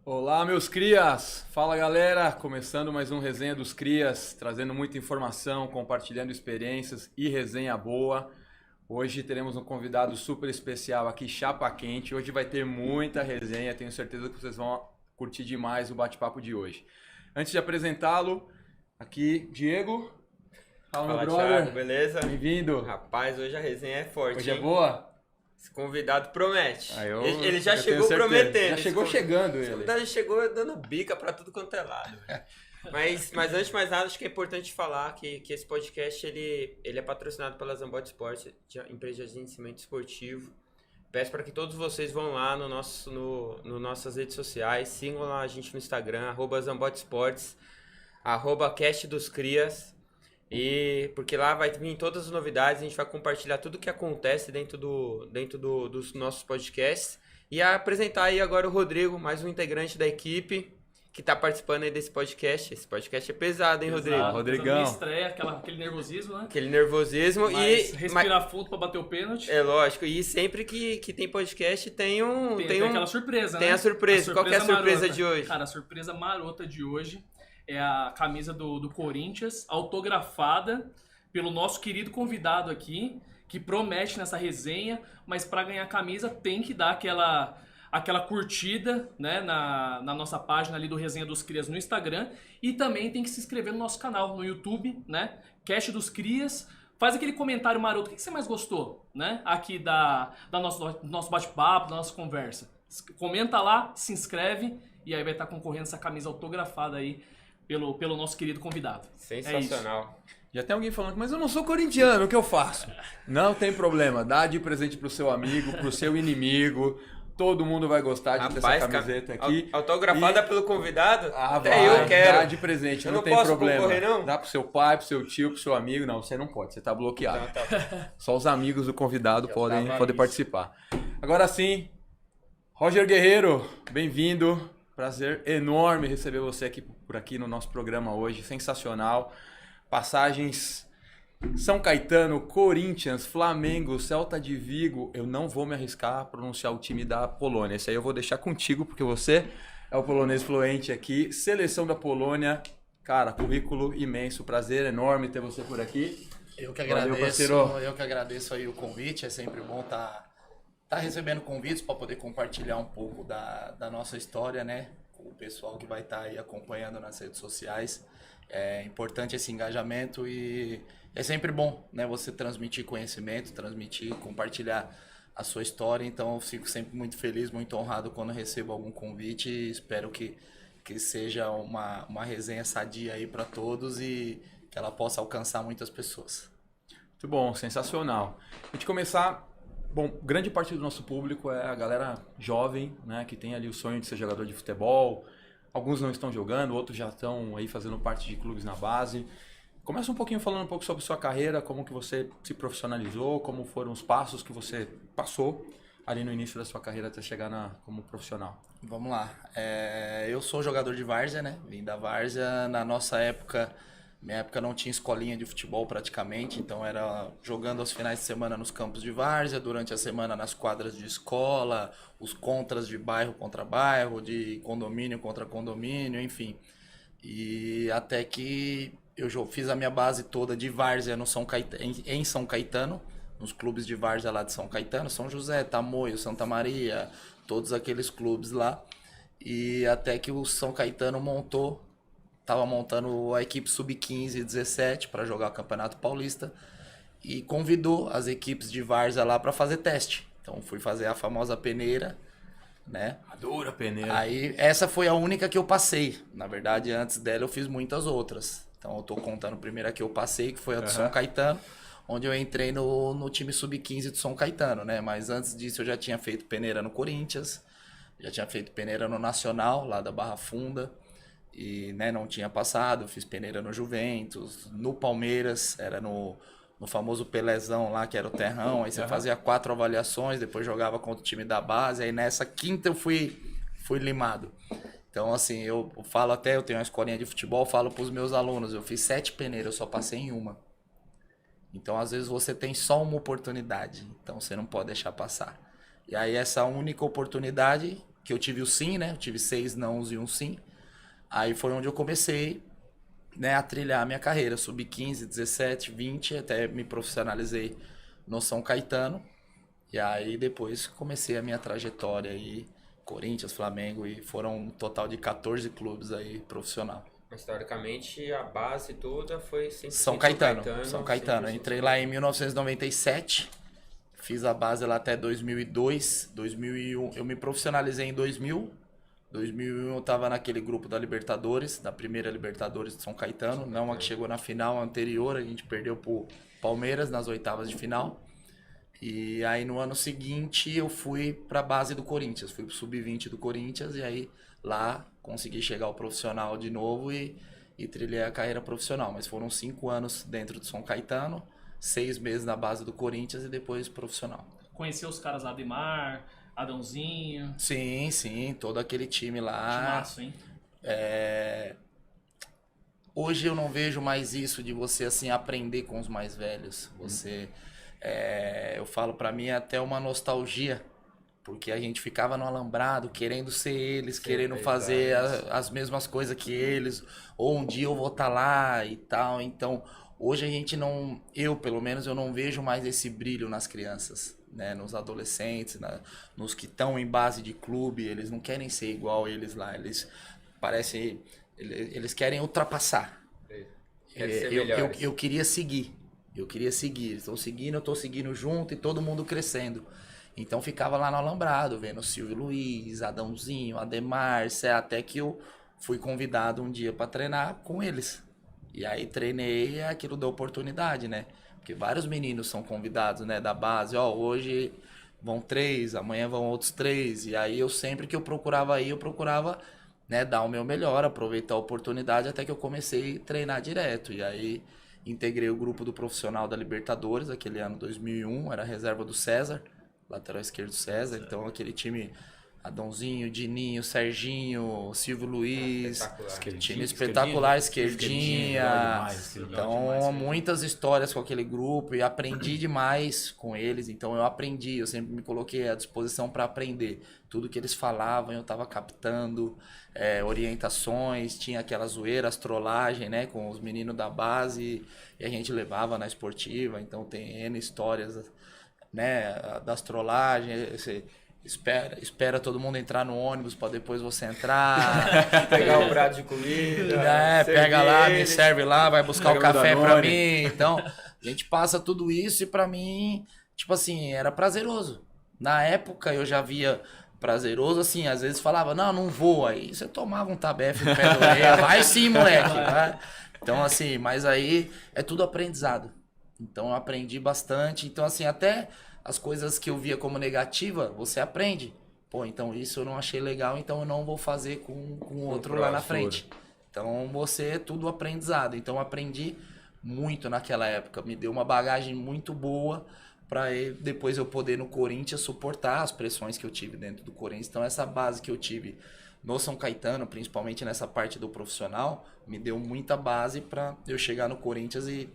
Olá, meus crias! Fala, galera! Começando mais um Resenha dos Crias, trazendo muita informação, compartilhando experiências e resenha boa. Hoje teremos um convidado super especial aqui, chapa quente. Hoje vai ter muita resenha, tenho certeza que vocês vão curtir demais o bate-papo de hoje. Antes de apresentá-lo, aqui, Diego. Fala, meu brother. Thiago, beleza? Bem-vindo. Rapaz, hoje a resenha é forte, Hoje hein? é boa? Esse convidado promete. Ele já eu chegou tenho certeza. prometendo. Já chegou chegando ele. Esse convidado já chegou dando bica pra tudo quanto é lado. Mas antes de mais nada, acho que é importante falar que esse podcast ele é patrocinado pela Zambot Sports, empresa de agenciamento esportivo. Peço para que todos vocês vão lá no nossas redes sociais, sigam lá a gente no Instagram, @ZambotSports, @CastDosCrias. E porque lá vai vir todas as novidades, a gente vai compartilhar tudo o que acontece dentro dos nossos podcasts. E apresentar aí agora o Rodrigo, mais um integrante da equipe que tá participando aí desse podcast. Esse podcast é pesado, hein, Rodrigo? Rodrigão. Estreia, aquele nervosismo, né? Aquele nervosismo. Mas respirar fundo pra bater o pênalti. É lógico. E sempre que tem podcast tem aquela surpresa, né? Tem a surpresa. Qual que é a surpresa marota de hoje? Cara, a surpresa marota de hoje é a camisa do Corinthians, autografada pelo nosso querido convidado aqui, que promete nessa resenha, mas para ganhar a camisa tem que dar aquela curtida, né, na nossa página ali do Resenha dos Crias no Instagram, e também tem que se inscrever no nosso canal no YouTube, né, Cast dos Crias. Faz aquele comentário maroto, o que você mais gostou, né, aqui da nosso bate-papo, da nossa conversa. Comenta lá, se inscreve, e aí vai estar concorrendo essa camisa autografada aí pelo nosso querido convidado. Sensacional. Já tem alguém falando, mas eu não sou corintiano, o que eu faço? Não tem problema, dá de presente pro seu amigo, pro seu inimigo. Todo mundo vai gostar de ter essa camiseta aqui. Autografada pelo convidado? Até vai, eu quero. Dá de presente, eu não tem posso problema. Concorrer, não? Dá pro seu pai, pro seu tio, pro seu amigo. Não, você não pode, você tá bloqueado. Não, tá. Só os amigos do convidado podem participar. Agora sim, Roger Guerreiro, bem-vindo. Prazer enorme receber você aqui por aqui no nosso programa hoje. Sensacional. Passagens São Caetano, Corinthians, Flamengo, Celta de Vigo. Eu não vou me arriscar a pronunciar o time da Polônia. Esse aí eu vou deixar contigo, porque você é o polonês fluente aqui. Seleção da Polônia. Cara, currículo imenso. Prazer enorme ter você por aqui. Eu que agradeço. Valeu, parceiro. Eu que agradeço aí o convite. É sempre bom tá recebendo convites para poder compartilhar um pouco da nossa história, né? Com o pessoal que vai estar aí acompanhando nas redes sociais. É importante esse engajamento e é sempre bom, né? Você transmitir conhecimento, compartilhar a sua história. Então eu fico sempre muito feliz, muito honrado quando recebo algum convite e espero que seja uma resenha sadia aí para todos e que ela possa alcançar muitas pessoas. Muito bom, sensacional. A gente começar... Bom, grande parte do nosso público é a galera jovem, né, que tem ali o sonho de ser jogador de futebol. Alguns não estão jogando, outros já estão aí fazendo parte de clubes na base. Começa um pouquinho falando um pouco sobre sua carreira, como que você se profissionalizou, como foram os passos que você passou ali no início da sua carreira até chegar como profissional. Vamos lá. Eu sou jogador de várzea, né? Vim da várzea. Na nossa época... Minha época não tinha escolinha de futebol praticamente, então era jogando aos finais de semana nos campos de várzea, durante a semana nas quadras de escola, os contras de bairro contra bairro, de condomínio contra condomínio, enfim. E até que eu fiz a minha base toda de várzea em São Caetano, nos clubes de várzea lá de São Caetano, São José, Tamoio, Santa Maria, todos aqueles clubes lá. E até que o São Caetano estava montando a equipe sub-15 e 17 para jogar o Campeonato Paulista e convidou as equipes de várzea lá para fazer teste. Então fui fazer a famosa peneira, né? A dura peneira. Aí essa foi a única que eu passei. Na verdade, antes dela eu fiz muitas outras. Então eu tô contando a primeira que eu passei, que foi a do São Caetano, onde eu entrei no time sub-15 do São Caetano, né? Mas antes disso eu já tinha feito peneira no Corinthians, já tinha feito peneira no Nacional, lá da Barra Funda. E, né, não tinha passado, fiz peneira no Juventus, no Palmeiras, era no famoso Pelézão lá, que era o terrão, aí você fazia 4 avaliações, depois jogava contra o time da base, aí nessa quinta eu fui limado. Então, assim, eu falo até, eu tenho uma escolinha de futebol, falo pros meus alunos, eu fiz 7 peneiras, eu só passei em uma. Então, às vezes, você tem só uma oportunidade. Então, você não pode deixar passar. E aí, essa única oportunidade, que eu tive o sim, né? Eu tive 6 nãos e um sim. Aí foi onde eu comecei, né, a trilhar a minha carreira. Subi 15, 17, 20, até me profissionalizei no São Caetano. E aí, depois, comecei a minha trajetória aí. Corinthians, Flamengo, e foram um total de 14 clubes aí profissional. Mas, teoricamente, a base toda foi sempre São Caetano. São Caetano. Eu entrei lá em 1997, fiz a base lá até 2002, 2001. Eu me profissionalizei em 2000. 2001 eu estava naquele grupo da Libertadores, da primeira Libertadores de São Caetano, não a que chegou na final anterior, a gente perdeu pro Palmeiras nas oitavas de final. E aí no ano seguinte eu fui para a base do Corinthians, fui pro sub-20 do Corinthians e aí lá consegui chegar ao profissional de novo e trilhei a carreira profissional. Mas foram 5 anos dentro de São Caetano, 6 meses na base do Corinthians e depois profissional. Conheceu os caras Ademar, Adãozinho. Sim, todo aquele time lá. Timaço, hein? Hoje eu não vejo mais isso de você assim aprender com os mais velhos. Você... eu falo, pra mim é até uma nostalgia, porque a gente ficava no alambrado querendo ser eles, querendo fazer as mesmas coisas que eles, ou um dia eu vou estar lá e tal. Então hoje a gente não, eu pelo menos eu não vejo mais esse brilho nas crianças, né? Nos adolescentes, nos que estão em base de clube, eles não querem ser igual eles lá, eles parecem, eles querem ultrapassar. Eu queria seguir. Eles estão seguindo, eu estou seguindo junto e todo mundo crescendo. Então ficava lá no alambrado, vendo Silvio Luiz, Adãozinho, Ademar, até que eu fui convidado um dia para treinar com eles. E aí treinei e aquilo deu oportunidade, né? Porque vários meninos são convidados, né, da base. Hoje vão 3, amanhã vão outros 3. E aí eu sempre que eu procurava ir, né, dar o meu melhor, aproveitar a oportunidade até que eu comecei a treinar direto. E aí integrei o grupo do profissional da Libertadores, aquele ano 2001, era a reserva do César, lateral esquerdo César, então aquele time Adãozinho, Dininho, Serginho, Silvio Luiz, time espetacular, Esquerdinha, então muitas histórias com aquele grupo e aprendi demais com eles, então eu sempre me coloquei à disposição para aprender, tudo que eles falavam eu estava captando, orientações, tinha aquelas zoeiras, trollagem, né, com os meninos da base e a gente levava na esportiva, então tem N histórias, né, das trollagens, espera todo mundo entrar no ônibus para depois você entrar, pegar um prato de comida, pega lá, me serve lá, vai buscar o café para mim, então a gente passa tudo isso e para mim, tipo assim, era prazeroso. Na época eu já via prazeroso, assim, às vezes falava, não vou, aí você tomava um tabefe no pé da orelha, vai sim, moleque, vai. Então assim, mas aí é tudo aprendizado, então eu aprendi bastante, então assim, até as coisas que eu via como negativa, você aprende, então isso eu não achei legal, então eu não vou fazer com o outro lá na frente, então você é tudo aprendizado, então eu aprendi muito naquela época, me deu uma bagagem muito boa, para depois eu poder no Corinthians suportar as pressões que eu tive dentro do Corinthians. Então essa base que eu tive no São Caetano, principalmente nessa parte do profissional, me deu muita base para eu chegar no Corinthians e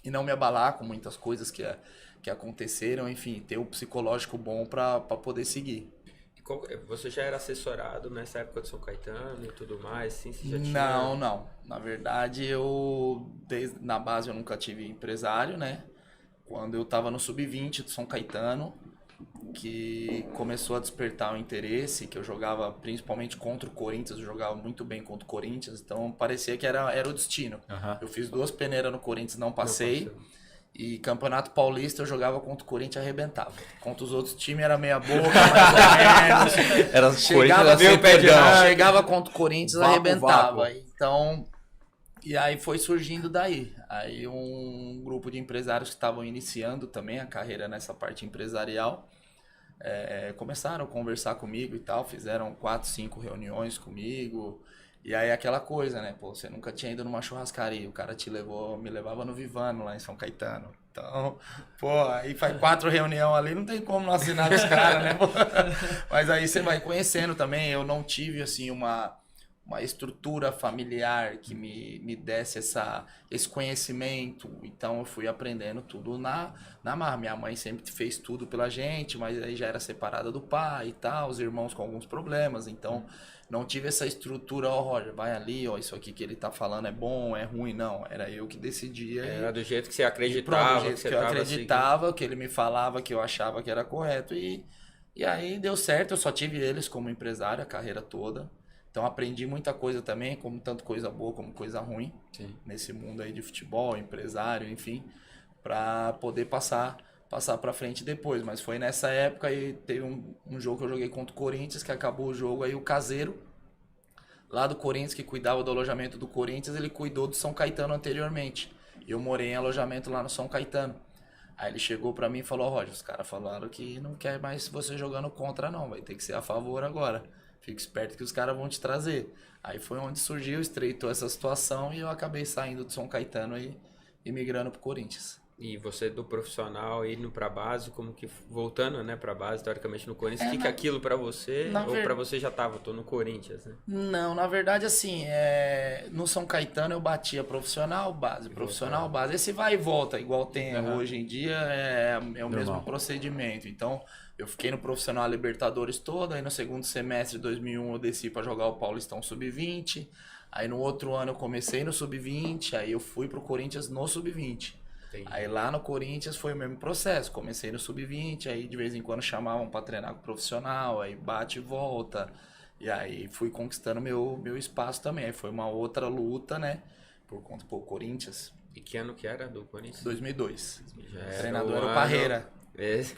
não me abalar com muitas coisas que aconteceram, enfim, ter um psicológico bom para poder seguir. Você já era assessorado nessa época do São Caetano e tudo mais? Sim, você já tinha... Não. Na verdade, na base eu nunca tive empresário, né? Quando eu estava no sub-20 do São Caetano, que começou a despertar o interesse, que eu jogava principalmente contra o Corinthians, eu jogava muito bem contra o Corinthians, então parecia que era o destino. Eu fiz 2 peneiras no Corinthians, não passei, e Campeonato Paulista eu jogava contra o Corinthians e arrebentava. Contra os outros times era meia boca, mais ou menos. Chegava contra o Corinthians e arrebentava. Então... E aí foi surgindo daí. Aí um grupo de empresários que estavam iniciando também a carreira nessa parte empresarial começaram a conversar comigo e tal, fizeram 4, 5 reuniões comigo. E aí aquela coisa, né? Você nunca tinha ido numa churrascaria, o cara me levava no Vivano lá em São Caetano. Então, aí faz 4 reuniões ali, não tem como não assinar os caras, né? Mas aí você vai conhecendo também. Eu não tive, assim, uma estrutura familiar que me desse esse conhecimento. Então eu fui aprendendo tudo na marra. Minha mãe sempre fez tudo pela gente, mas aí já era separada do pai e tal, os irmãos com alguns problemas. Então não tive essa estrutura, ó, Roger, vai ali, ó, isso aqui que ele tá falando é bom, é ruim, não. Era eu que decidia. Era do jeito que você acreditava. Do jeito que eu acreditava, que ele me falava, que eu achava que era correto. E aí deu certo, eu só tive eles como empresário a carreira toda. Então aprendi muita coisa também, como tanto coisa boa como coisa ruim. Sim. Nesse mundo aí de futebol, empresário, enfim, para poder passar para frente depois. Mas foi nessa época e teve um jogo que eu joguei contra o Corinthians, que acabou o jogo, aí o caseiro lá do Corinthians, que cuidava do alojamento do Corinthians, ele cuidou do São Caetano anteriormente. Eu morei em alojamento lá no São Caetano. Aí ele chegou pra mim e falou, Roger, os caras falaram que não quer mais você jogando contra não, vai ter que ser a favor agora. Fica esperto que os caras vão te trazer. Aí foi onde surgiu, estreitou essa situação e eu acabei saindo do São Caetano e migrando pro Corinthians. E você do profissional indo pra base, como que voltando, né, pra base, teoricamente no Corinthians, o que é aquilo pra você? Ou pra você já tava, tô no Corinthians, né? Não, na verdade assim, no São Caetano eu batia profissional, base, profissional, base. Esse vai e volta, igual tem hoje em dia, é o mesmo procedimento. Então, eu fiquei no profissional Libertadores toda, aí no segundo semestre de 2001 eu desci pra jogar o Paulistão Sub-20, aí no outro ano eu comecei no Sub-20, aí eu fui pro Corinthians no Sub-20. Entendi. Aí lá no Corinthians foi o mesmo processo, comecei no Sub-20, aí de vez em quando chamavam para treinar com o profissional, aí bate e volta, e aí fui conquistando meu espaço também, aí foi uma outra luta, né, por conta do Corinthians. E que ano que era do Corinthians? 2002, o treinador era o Parreira,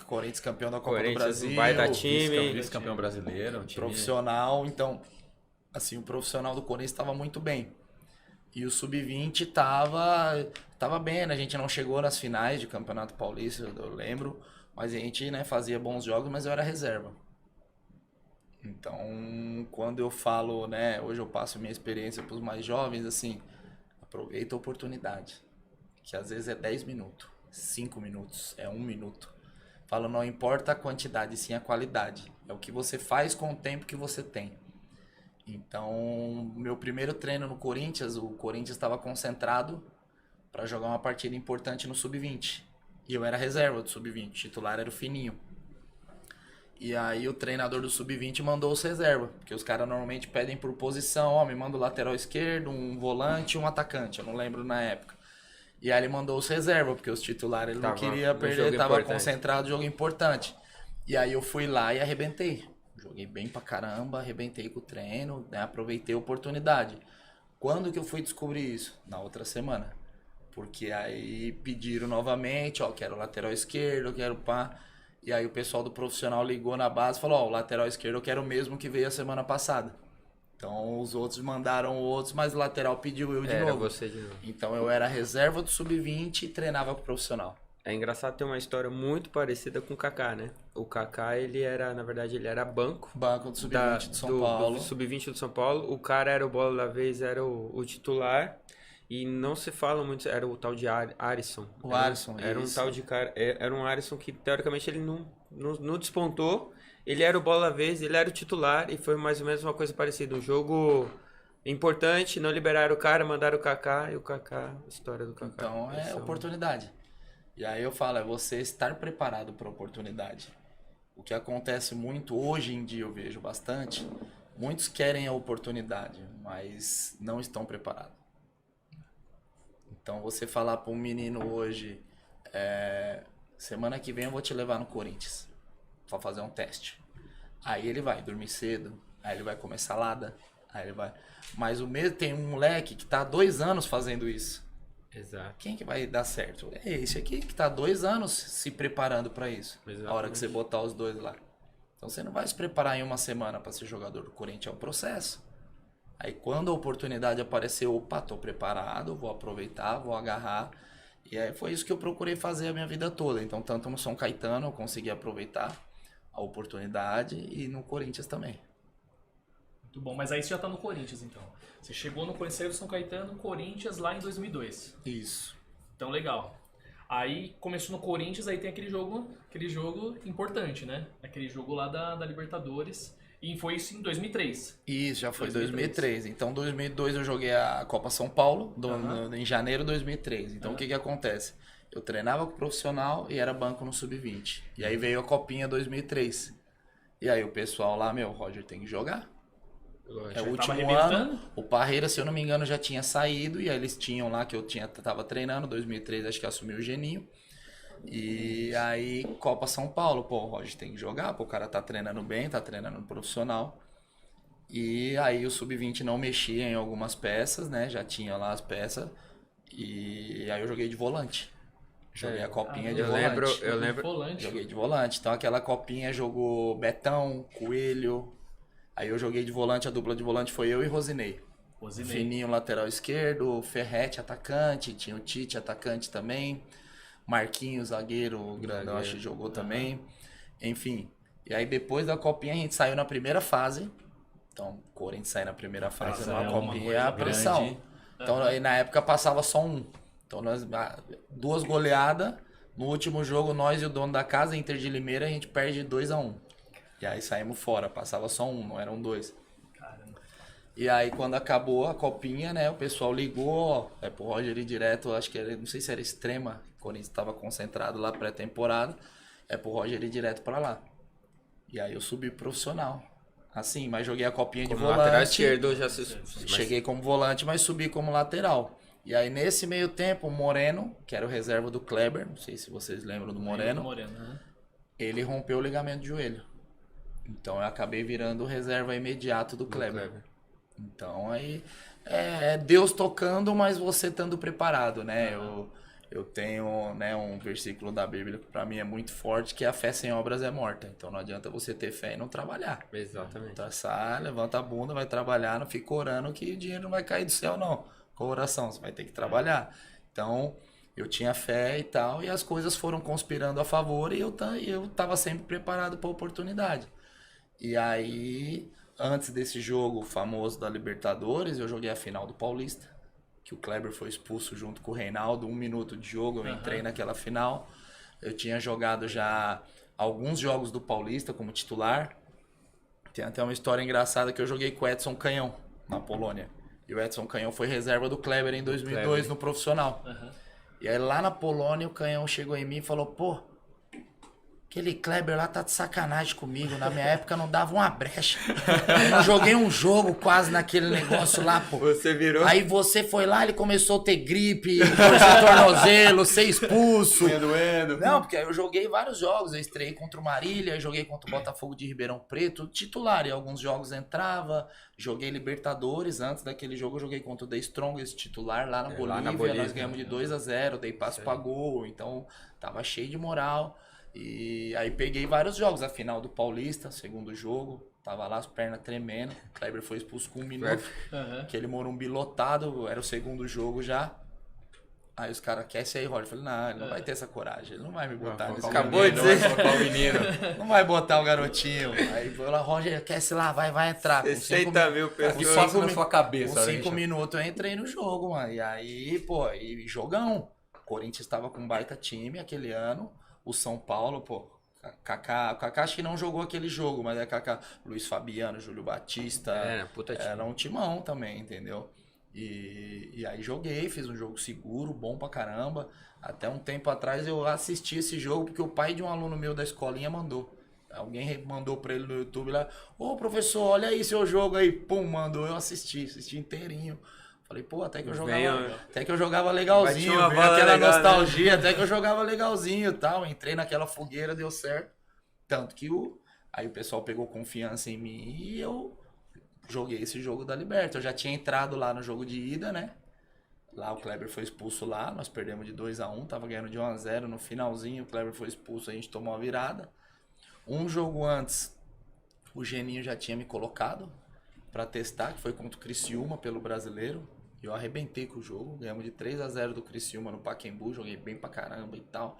Corinthians campeão da Copa do Brasil, vai dar time, vice-campeão brasileiro, profissional, então, assim, o profissional do Corinthians estava muito bem. E o Sub-20 tava bem, né? A gente não chegou nas finais de Campeonato Paulista, eu lembro. Mas a gente, né, fazia bons jogos, mas eu era reserva. Então, quando eu falo, né, hoje eu passo minha experiência para os mais jovens, assim, aproveita a oportunidade. Que às vezes é 10 minutos, 5 minutos, é 1 minuto. Falo, não importa a quantidade, sim a qualidade. É o que você faz com o tempo que você tem. Então, meu primeiro treino no Corinthians, o Corinthians estava concentrado para jogar uma partida importante no Sub-20. E eu era reserva do Sub-20, o titular era o Fininho. E aí o treinador do Sub-20 mandou os reserva, porque os caras normalmente pedem por posição, me manda o lateral esquerdo, um volante e um atacante, eu não lembro na época. E aí ele mandou os reserva, porque os titulares ele não queria perder, estava concentrado, jogo importante. E aí eu fui lá e arrebentei. Joguei bem pra caramba, arrebentei com o treino, né? Aproveitei a oportunidade. Quando que eu fui descobrir isso? Na outra semana. Porque aí pediram novamente, ó, quero lateral esquerdo, quero pá. E aí o pessoal do profissional ligou na base e falou, ó, o lateral esquerdo eu quero o mesmo que veio a semana passada. Então os outros mandaram outros, mas o lateral pediu eu de novo. Você de novo. Então eu era reserva do Sub-20 e treinava com o profissional. É engraçado ter uma história muito parecida com o Kaká, né? O Kaká, ele era banco. Banco do Sub-20 de São Paulo. Do Sub-20 do São Paulo. O cara era o bola da vez, era o titular. E não se fala muito, era o tal de Alisson. Era um tal de cara, era um Alisson que teoricamente ele não despontou. Ele era o bola da vez, ele era o titular e foi mais ou menos uma coisa parecida. Um jogo importante, não liberaram o cara, mandaram o Kaká e o Kaká, a história do Kaká. Então é oportunidade. E aí eu falo, é você estar preparado para a oportunidade. O que acontece muito, hoje em dia eu vejo bastante, muitos querem a oportunidade, mas não estão preparados. Então você falar para um menino hoje, semana que vem eu vou te levar no Corinthians, para fazer um teste. Aí ele vai dormir cedo, aí ele vai comer salada, aí ele vai... Mas o mesmo tem um moleque que está há 2 anos fazendo isso. Exato. Quem que vai dar certo? É esse aqui que tá 2 anos se preparando para isso. Exatamente. A hora que você botar os dois lá. Então você não vai se preparar em uma semana para ser jogador do Corinthians, é um processo. Aí quando a oportunidade aparecer, opa, tô preparado, vou aproveitar, vou agarrar. E aí foi isso que eu procurei fazer a minha vida toda. Então tanto no São Caetano eu consegui aproveitar a oportunidade e no Corinthians também. Muito bom, mas aí você já tá no Corinthians então. Você chegou no Conselho São Caetano, Corinthians lá em 2002. Isso. Então legal. Aí começou no Corinthians, aí tem aquele jogo importante, né? Aquele jogo lá da Libertadores. E foi isso em 2003. Isso, já foi 2003. Então, em 2002 eu joguei a Copa São Paulo, em janeiro de 2003. Então, o que acontece? Eu treinava com o profissional e era banco no Sub-20. E aí veio a Copinha 2003. E aí o pessoal lá, o Roger tem que jogar. É o último ano, o Parreira, se eu não me engano, já tinha saído. E aí eles tinham lá, que eu tava treinando, 2003 acho que assumiu o Geninho. E aí, Copa São Paulo, pô, o Roger tem que jogar, pô, o cara tá treinando bem, tá treinando no profissional. E aí o Sub-20 não mexia em algumas peças, né? Já tinha lá as peças. E aí eu joguei de volante. Joguei a copinha de volante. Eu lembro. Joguei de volante. Então aquela copinha jogou Betão, Coelho. Aí eu joguei de volante, a dupla de volante foi eu e Rosinei. Fininho, lateral esquerdo, Ferretti, atacante, tinha o Tite, atacante também. Marquinhos, zagueiro, grandão, acho que jogou também. Enfim. E aí depois da copinha a gente saiu na primeira fase. Então, o Corinthians sai na primeira fase na copinha é a pressão. Grande. Então, aí, na época passava só um. Então, nós 2 goleadas. No último jogo, nós e o dono da casa, Inter de Limeira, a gente perde 2-1. E aí saímos fora. Passava só um, não eram 2. Caramba. E aí, quando acabou a copinha, né, o pessoal ligou, pro Roger ir direto, acho que era, não sei se era Extrema, o Corinthians estava concentrado lá pré-temporada, pro Roger ir direto pra lá. E aí eu subi profissional. Assim, mas joguei a copinha de volante. Lateral esquerdo, já cheguei como volante, mas subi como lateral. E aí nesse meio tempo, o Moreno, que era o reserva do Kleber, não sei se vocês lembram do Moreno, ele rompeu o ligamento de joelho. Então eu acabei virando o reserva imediato do Kleber. Então aí é Deus tocando, mas você estando preparado, né? Eu tenho, né, um versículo da Bíblia que pra mim é muito forte, que a fé sem obras é morta. Então não adianta você ter fé e não trabalhar. Exatamente. Então sai, levanta a bunda, vai trabalhar, não fica orando que o dinheiro não vai cair do céu, não. Com oração, você vai ter que trabalhar. Então eu tinha fé e tal, e as coisas foram conspirando a favor e eu tava sempre preparado para a oportunidade. E aí, antes desse jogo famoso da Libertadores, eu joguei a final do Paulista, que o Kleber foi expulso junto com o Reinaldo, 1 minuto de jogo, eu entrei naquela final. Eu tinha jogado já alguns jogos do Paulista como titular. Tem até uma história engraçada que eu joguei com o Edson Canhão, na Polônia. E o Edson Canhão foi reserva do Kleber em 2002 no profissional. E aí lá na Polônia o Canhão chegou em mim e falou, pô, aquele Kleber lá tá de sacanagem comigo. Na minha época não dava uma brecha. Eu não joguei um jogo quase naquele negócio lá, pô. Você virou. Aí você foi lá, ele começou a ter gripe, torcer tornozelo, ser expulso. Doendo. Não, porque eu joguei vários jogos. Eu estreiei contra o Marília, joguei contra o Botafogo de Ribeirão Preto, titular. E alguns jogos entrava. Joguei Libertadores. Antes daquele jogo eu joguei contra o The Strongest, titular lá na Bolívia. Nós ganhamos de 2-0, dei passo pra gol. Então tava cheio de moral. E aí peguei vários jogos, a final do Paulista, segundo jogo, tava lá as pernas tremendo, o Kleber foi expulso com 1 minuto, aquele Morumbi lotado, era o segundo jogo já. Aí os caras, quer esse aí, Roger? Eu falei, não, ele não vai ter essa coragem, ele não vai me botar nesse acabou de dizer. Não vai botar o garotinho. Aí foi lá, Roger, aquece lá, vai entrar. 60 mil pessoas. Só na sua cabeça. Com 5 minutos eu entrei no jogo, mano. E aí, pô, e jogão. O Corinthians estava com um baita time aquele ano. O São Paulo, pô, Kaká acho que não jogou aquele jogo, mas é Kaká, Luiz Fabiano, Júlio Batista, era um timão também, entendeu? E aí joguei, fiz um jogo seguro, bom pra caramba. Até um tempo atrás eu assisti esse jogo porque o pai de um aluno meu da escolinha mandou. Alguém mandou pra ele no YouTube lá, ô professor, olha aí seu jogo aí, pum, mandou, eu assisti inteirinho. Falei, pô, até que eu jogava legalzinho, veio aquela legal, nostalgia, né? Até que eu jogava legalzinho e tal. Entrei naquela fogueira, deu certo. Tanto que aí o pessoal pegou confiança em mim e eu joguei esse jogo da Liberta. Eu já tinha entrado lá no jogo de ida, né? Lá o Kleber foi expulso lá, nós perdemos de 2-1, tava ganhando de 1-0. No finalzinho o Kleber foi expulso, a gente tomou a virada. Um jogo antes, o Geninho já tinha me colocado pra testar, que foi contra o Criciúma pelo Brasileiro. Eu arrebentei com o jogo, ganhamos de 3-0 do Criciúma no Pacaembu, joguei bem pra caramba e tal.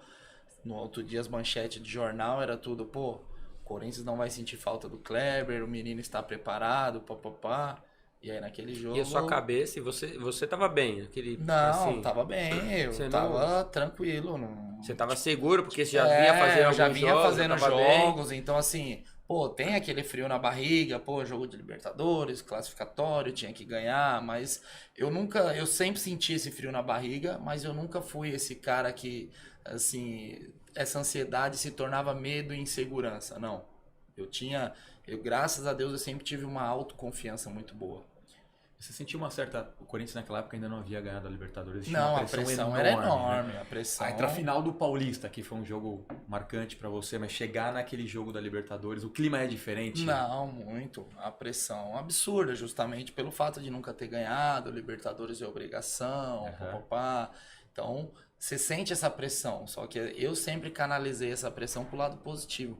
No outro dia as manchetes de jornal era tudo, pô, o Corinthians não vai sentir falta do Kleber, o menino está preparado, papapá. E aí naquele jogo... E a sua cabeça, e você tava bem? Não, assim, tava bem, eu tava tranquilo. Não... Você tava seguro, porque você já vinha fazendo eu já vinha fazendo jogos, então assim, pô, tem aquele frio na barriga, pô, jogo de Libertadores, classificatório, tinha que ganhar, mas eu sempre senti esse frio na barriga, mas eu nunca fui esse cara que, assim, essa ansiedade se tornava medo e insegurança, não. Graças a Deus, eu sempre tive uma autoconfiança muito boa. Você sentiu uma certa... O Corinthians naquela época ainda não havia ganhado a Libertadores. Não, a pressão era enorme. Né? A pressão... Aí entra a final do Paulista, que foi um jogo marcante pra você, mas chegar naquele jogo da Libertadores, o clima é diferente? Não, muito. A pressão absurda, justamente pelo fato de nunca ter ganhado, Libertadores é obrigação, papapá. Então, você sente essa pressão, só que eu sempre canalizei essa pressão pro lado positivo.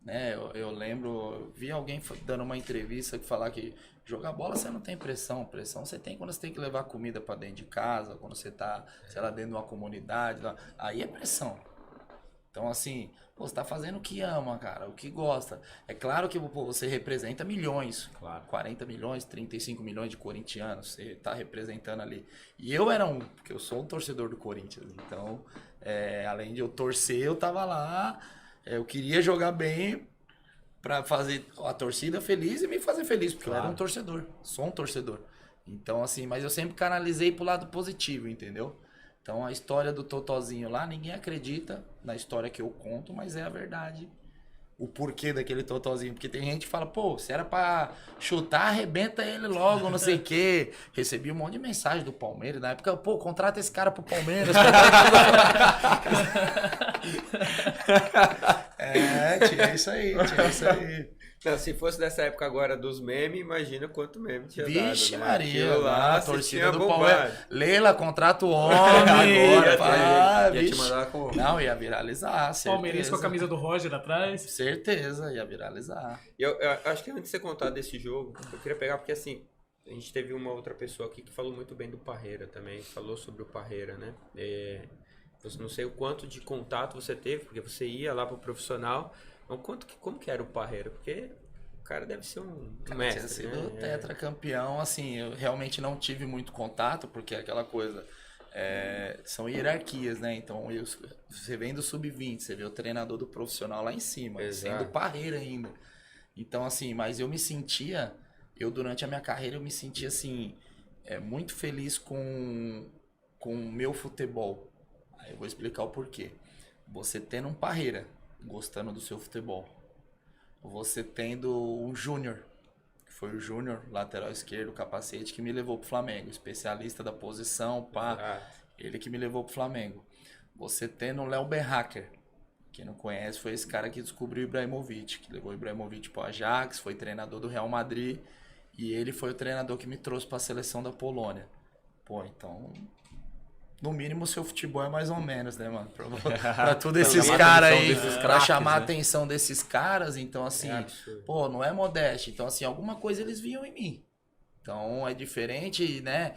Né? Eu lembro, eu vi alguém dando uma entrevista que falar que jogar bola você não tem pressão. Pressão você tem quando você tem que levar comida para dentro de casa, quando você tá, sei lá, dentro de uma comunidade. Aí é pressão. Então, assim, pô, você tá fazendo o que ama, cara, o que gosta. É claro que pô, você representa milhões. Claro. 40 milhões, 35 milhões de corintianos. Você tá representando ali. E porque eu sou um torcedor do Corinthians. Então, além de eu torcer, eu tava lá. Eu queria jogar bem pra fazer a torcida feliz e me fazer feliz, porque eu era um torcedor, sou um torcedor. Então, assim, mas eu sempre canalizei pro lado positivo, entendeu? Então, a história do Totozinho lá, ninguém acredita na história que eu conto, mas é a verdade. O porquê daquele Totozinho. Porque tem gente que fala, pô, se era pra chutar, arrebenta ele logo, não sei o quê. Recebi um monte de mensagem do Palmeiras na época, pô, contrata esse cara pro Palmeiras. Tinha isso aí. Não, se fosse dessa época agora dos memes, imagina quanto meme tinha Vixe, dado, né? Maria, lá, a torcida do Palmeiras. Leila, contrata o homem. Agora, ia te mandar com... Não, ia viralizar, certeza. Palmeirense com a camisa do Roger atrás. Certeza, ia viralizar. Eu acho que antes de você contar desse jogo, eu queria pegar, porque assim, a gente teve uma outra pessoa aqui que falou muito bem do Parreira também, falou sobre o Parreira, né? Eu não sei o quanto de contato você teve, porque você ia lá pro profissional, mas como que era o Parreira? Porque o cara deve ser um mestre, tinha sido tetracampeão, assim, eu realmente não tive muito contato, porque é aquela coisa, são hierarquias, né? Então, você vem do sub-20, você vê o treinador do profissional lá em cima, sendo Parreira ainda. Então, assim, mas durante a minha carreira, eu me sentia, assim, muito feliz com o meu futebol. Aí eu vou explicar o porquê. Você tendo um Parreira, gostando do seu futebol. Você tendo um Júnior, que foi o Júnior, lateral esquerdo, capacete, que me levou pro Flamengo. Especialista da posição, ele que me levou pro Flamengo. Você tendo o Léo Berracher. Quem não conhece, foi esse cara que descobriu o Ibrahimovic, que levou o Ibrahimovic pro Ajax, foi treinador do Real Madrid. E ele foi o treinador que me trouxe pra seleção da Polônia. Pô, então... No mínimo, o seu futebol é mais ou menos, né, mano? Pra todos esses caras aí, pra chamar a atenção desses caras, então, assim, pô, não é modéstia. Então, assim, alguma coisa eles viam em mim. Então, é diferente, né?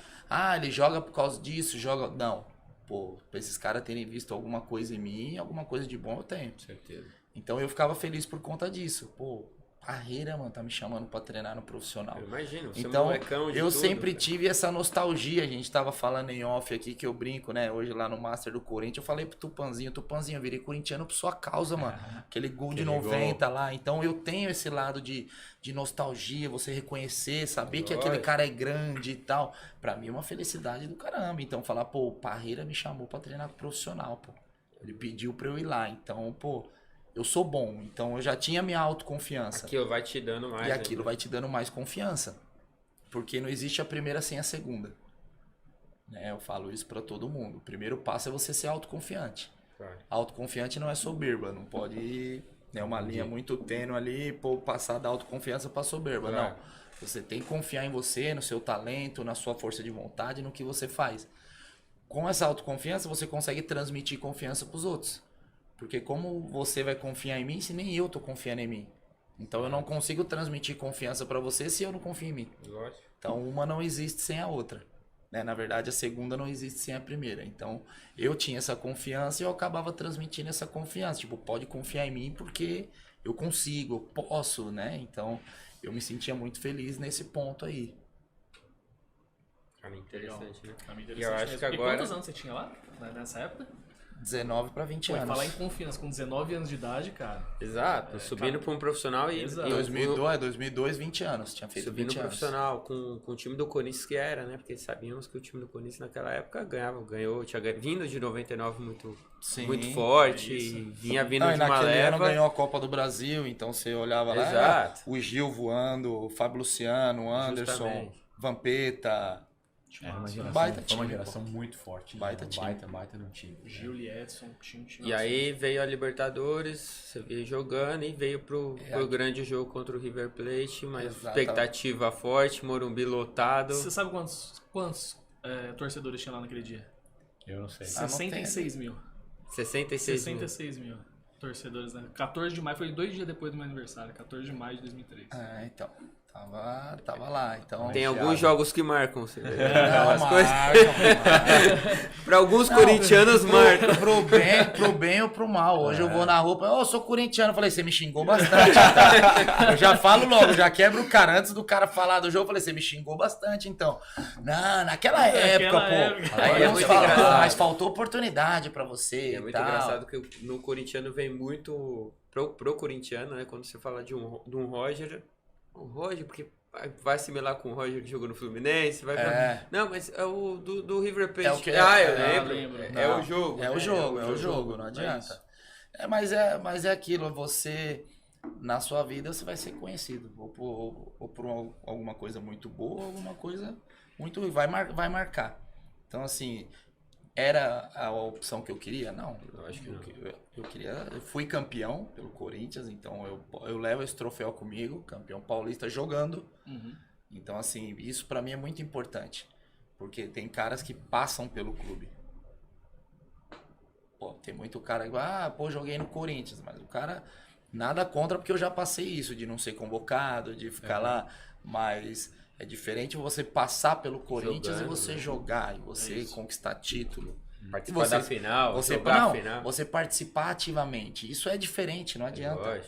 Ele joga por causa disso, joga... Não. Pô, pra esses caras terem visto alguma coisa em mim, alguma coisa de bom eu tenho. Certeza. Então, eu ficava feliz por conta disso. Pô, Parreira, mano, tá me chamando pra treinar no profissional. Eu imagino, você então, molecão de eu tudo, sempre cara. tive essa nostalgia. A gente tava falando em off aqui, que eu brinco, né? Hoje lá no Master do Corinthians, eu falei pro Tupanzinho, eu virei corintiano por sua causa, mano. Aquele gol de 90 lá. Então, eu tenho esse lado de nostalgia, você reconhecer, saber que aquele cara é grande e tal. Pra mim é uma felicidade do caramba. Então, falar, pô, o Parreira me chamou pra treinar com profissional, pô. Ele pediu pra eu ir lá. Então, pô... Eu sou bom, então eu já tinha minha autoconfiança. Aquilo vai te dando mais. E aquilo vai te dando mais confiança. Porque não existe a primeira sem a segunda. Né? Eu falo isso pra todo mundo. O primeiro passo é você ser autoconfiante. Claro. Autoconfiante não é soberba. Não pode... É uma linha muito tênue ali, passar da autoconfiança pra soberba. Claro. Não. Você tem que confiar em você, no seu talento, na sua força de vontade, no que você faz. Com essa autoconfiança, você consegue transmitir confiança pros outros. Porque como você vai confiar em mim se nem eu tô confiando em mim? Então eu não consigo transmitir confiança pra você se eu não confio em mim. Lógico. Então uma não existe sem a outra. Né? Na verdade a segunda não existe sem a primeira. Então eu tinha essa confiança e eu acabava transmitindo essa confiança. Tipo, pode confiar em mim porque eu consigo, eu posso, né? Então eu me sentia muito feliz nesse ponto aí. Interessante, né? Interessante E eu acho mesmo. que E agora... quantos anos você tinha lá, nessa época? 19 para 20 Pô, anos. falar em confiança com 19 anos de idade, cara. Exato, subindo para um profissional e... Exato. 2002, 20 anos. Tinha feito subindo 20 no anos. profissional com o time do Corinthians que era, né? Porque sabíamos que o time do Corinthians naquela época tinha vindo de 99 muito forte, e vinha vindo Não, de e uma naquele ano leva. ganhou a Copa do Brasil, então você olhava lá, Exato. o Gil voando, o Fábio Luciano, o Anderson, Justamente. Vampeta. Era uma geração, Baita foi uma time, geração muito forte. Né? Baita time. Baita no time. Gil Edson, time. E aí veio a Libertadores, você veio jogando e veio pro grande jogo contra o River Plate, mas Exato. expectativa forte, Morumbi lotado. Você sabe quantos torcedores tinha lá naquele dia? Eu não sei. 66 mil. 66 mil torcedores, né? 14 de maio, foi 2 dias depois do meu aniversário, 14 de maio de 2003. Então, tava lá. Então, Tem alguns jogos que marcam, você vê. Não, Para alguns corintianos marcam. Pro bem ou pro mal. Hoje eu vou na roupa, eu sou corintiano. Eu falei, você me xingou bastante. Tá? Eu já falo logo, já quebro o cara. Antes do cara falar do jogo, eu falei, você me xingou bastante, então. Não, naquela época, pô. Aí é muito falar, mas faltou oportunidade pra você. É muito engraçado que no corintiano vem muito. Pro corintiano, né? Quando você fala de um Roger. O Roger, porque vai assimilar com o Roger que jogou no Fluminense. Não, mas é o do River Plate. É o que eu lembro. É o jogo. É o jogo, não adianta. Mas é aquilo, você, na sua vida, você vai ser conhecido. Ou por alguma coisa muito boa, ou alguma coisa muito ruim. Vai marcar. Então, assim, era a opção que eu queria? Não. Eu acho que não. Eu fui campeão pelo Corinthians, então eu levo esse troféu comigo, campeão paulista, jogando. Uhum. Então, assim, isso pra mim é muito importante. Porque tem caras que passam pelo clube. Pô, tem muito cara que joguei no Corinthians, mas o cara, nada contra, porque eu já passei isso, de não ser convocado, de ficar lá, mas é diferente você passar pelo Corinthians e você jogar, e você conquistar título. Participar da final, Você participar ativamente, isso é diferente, não adianta.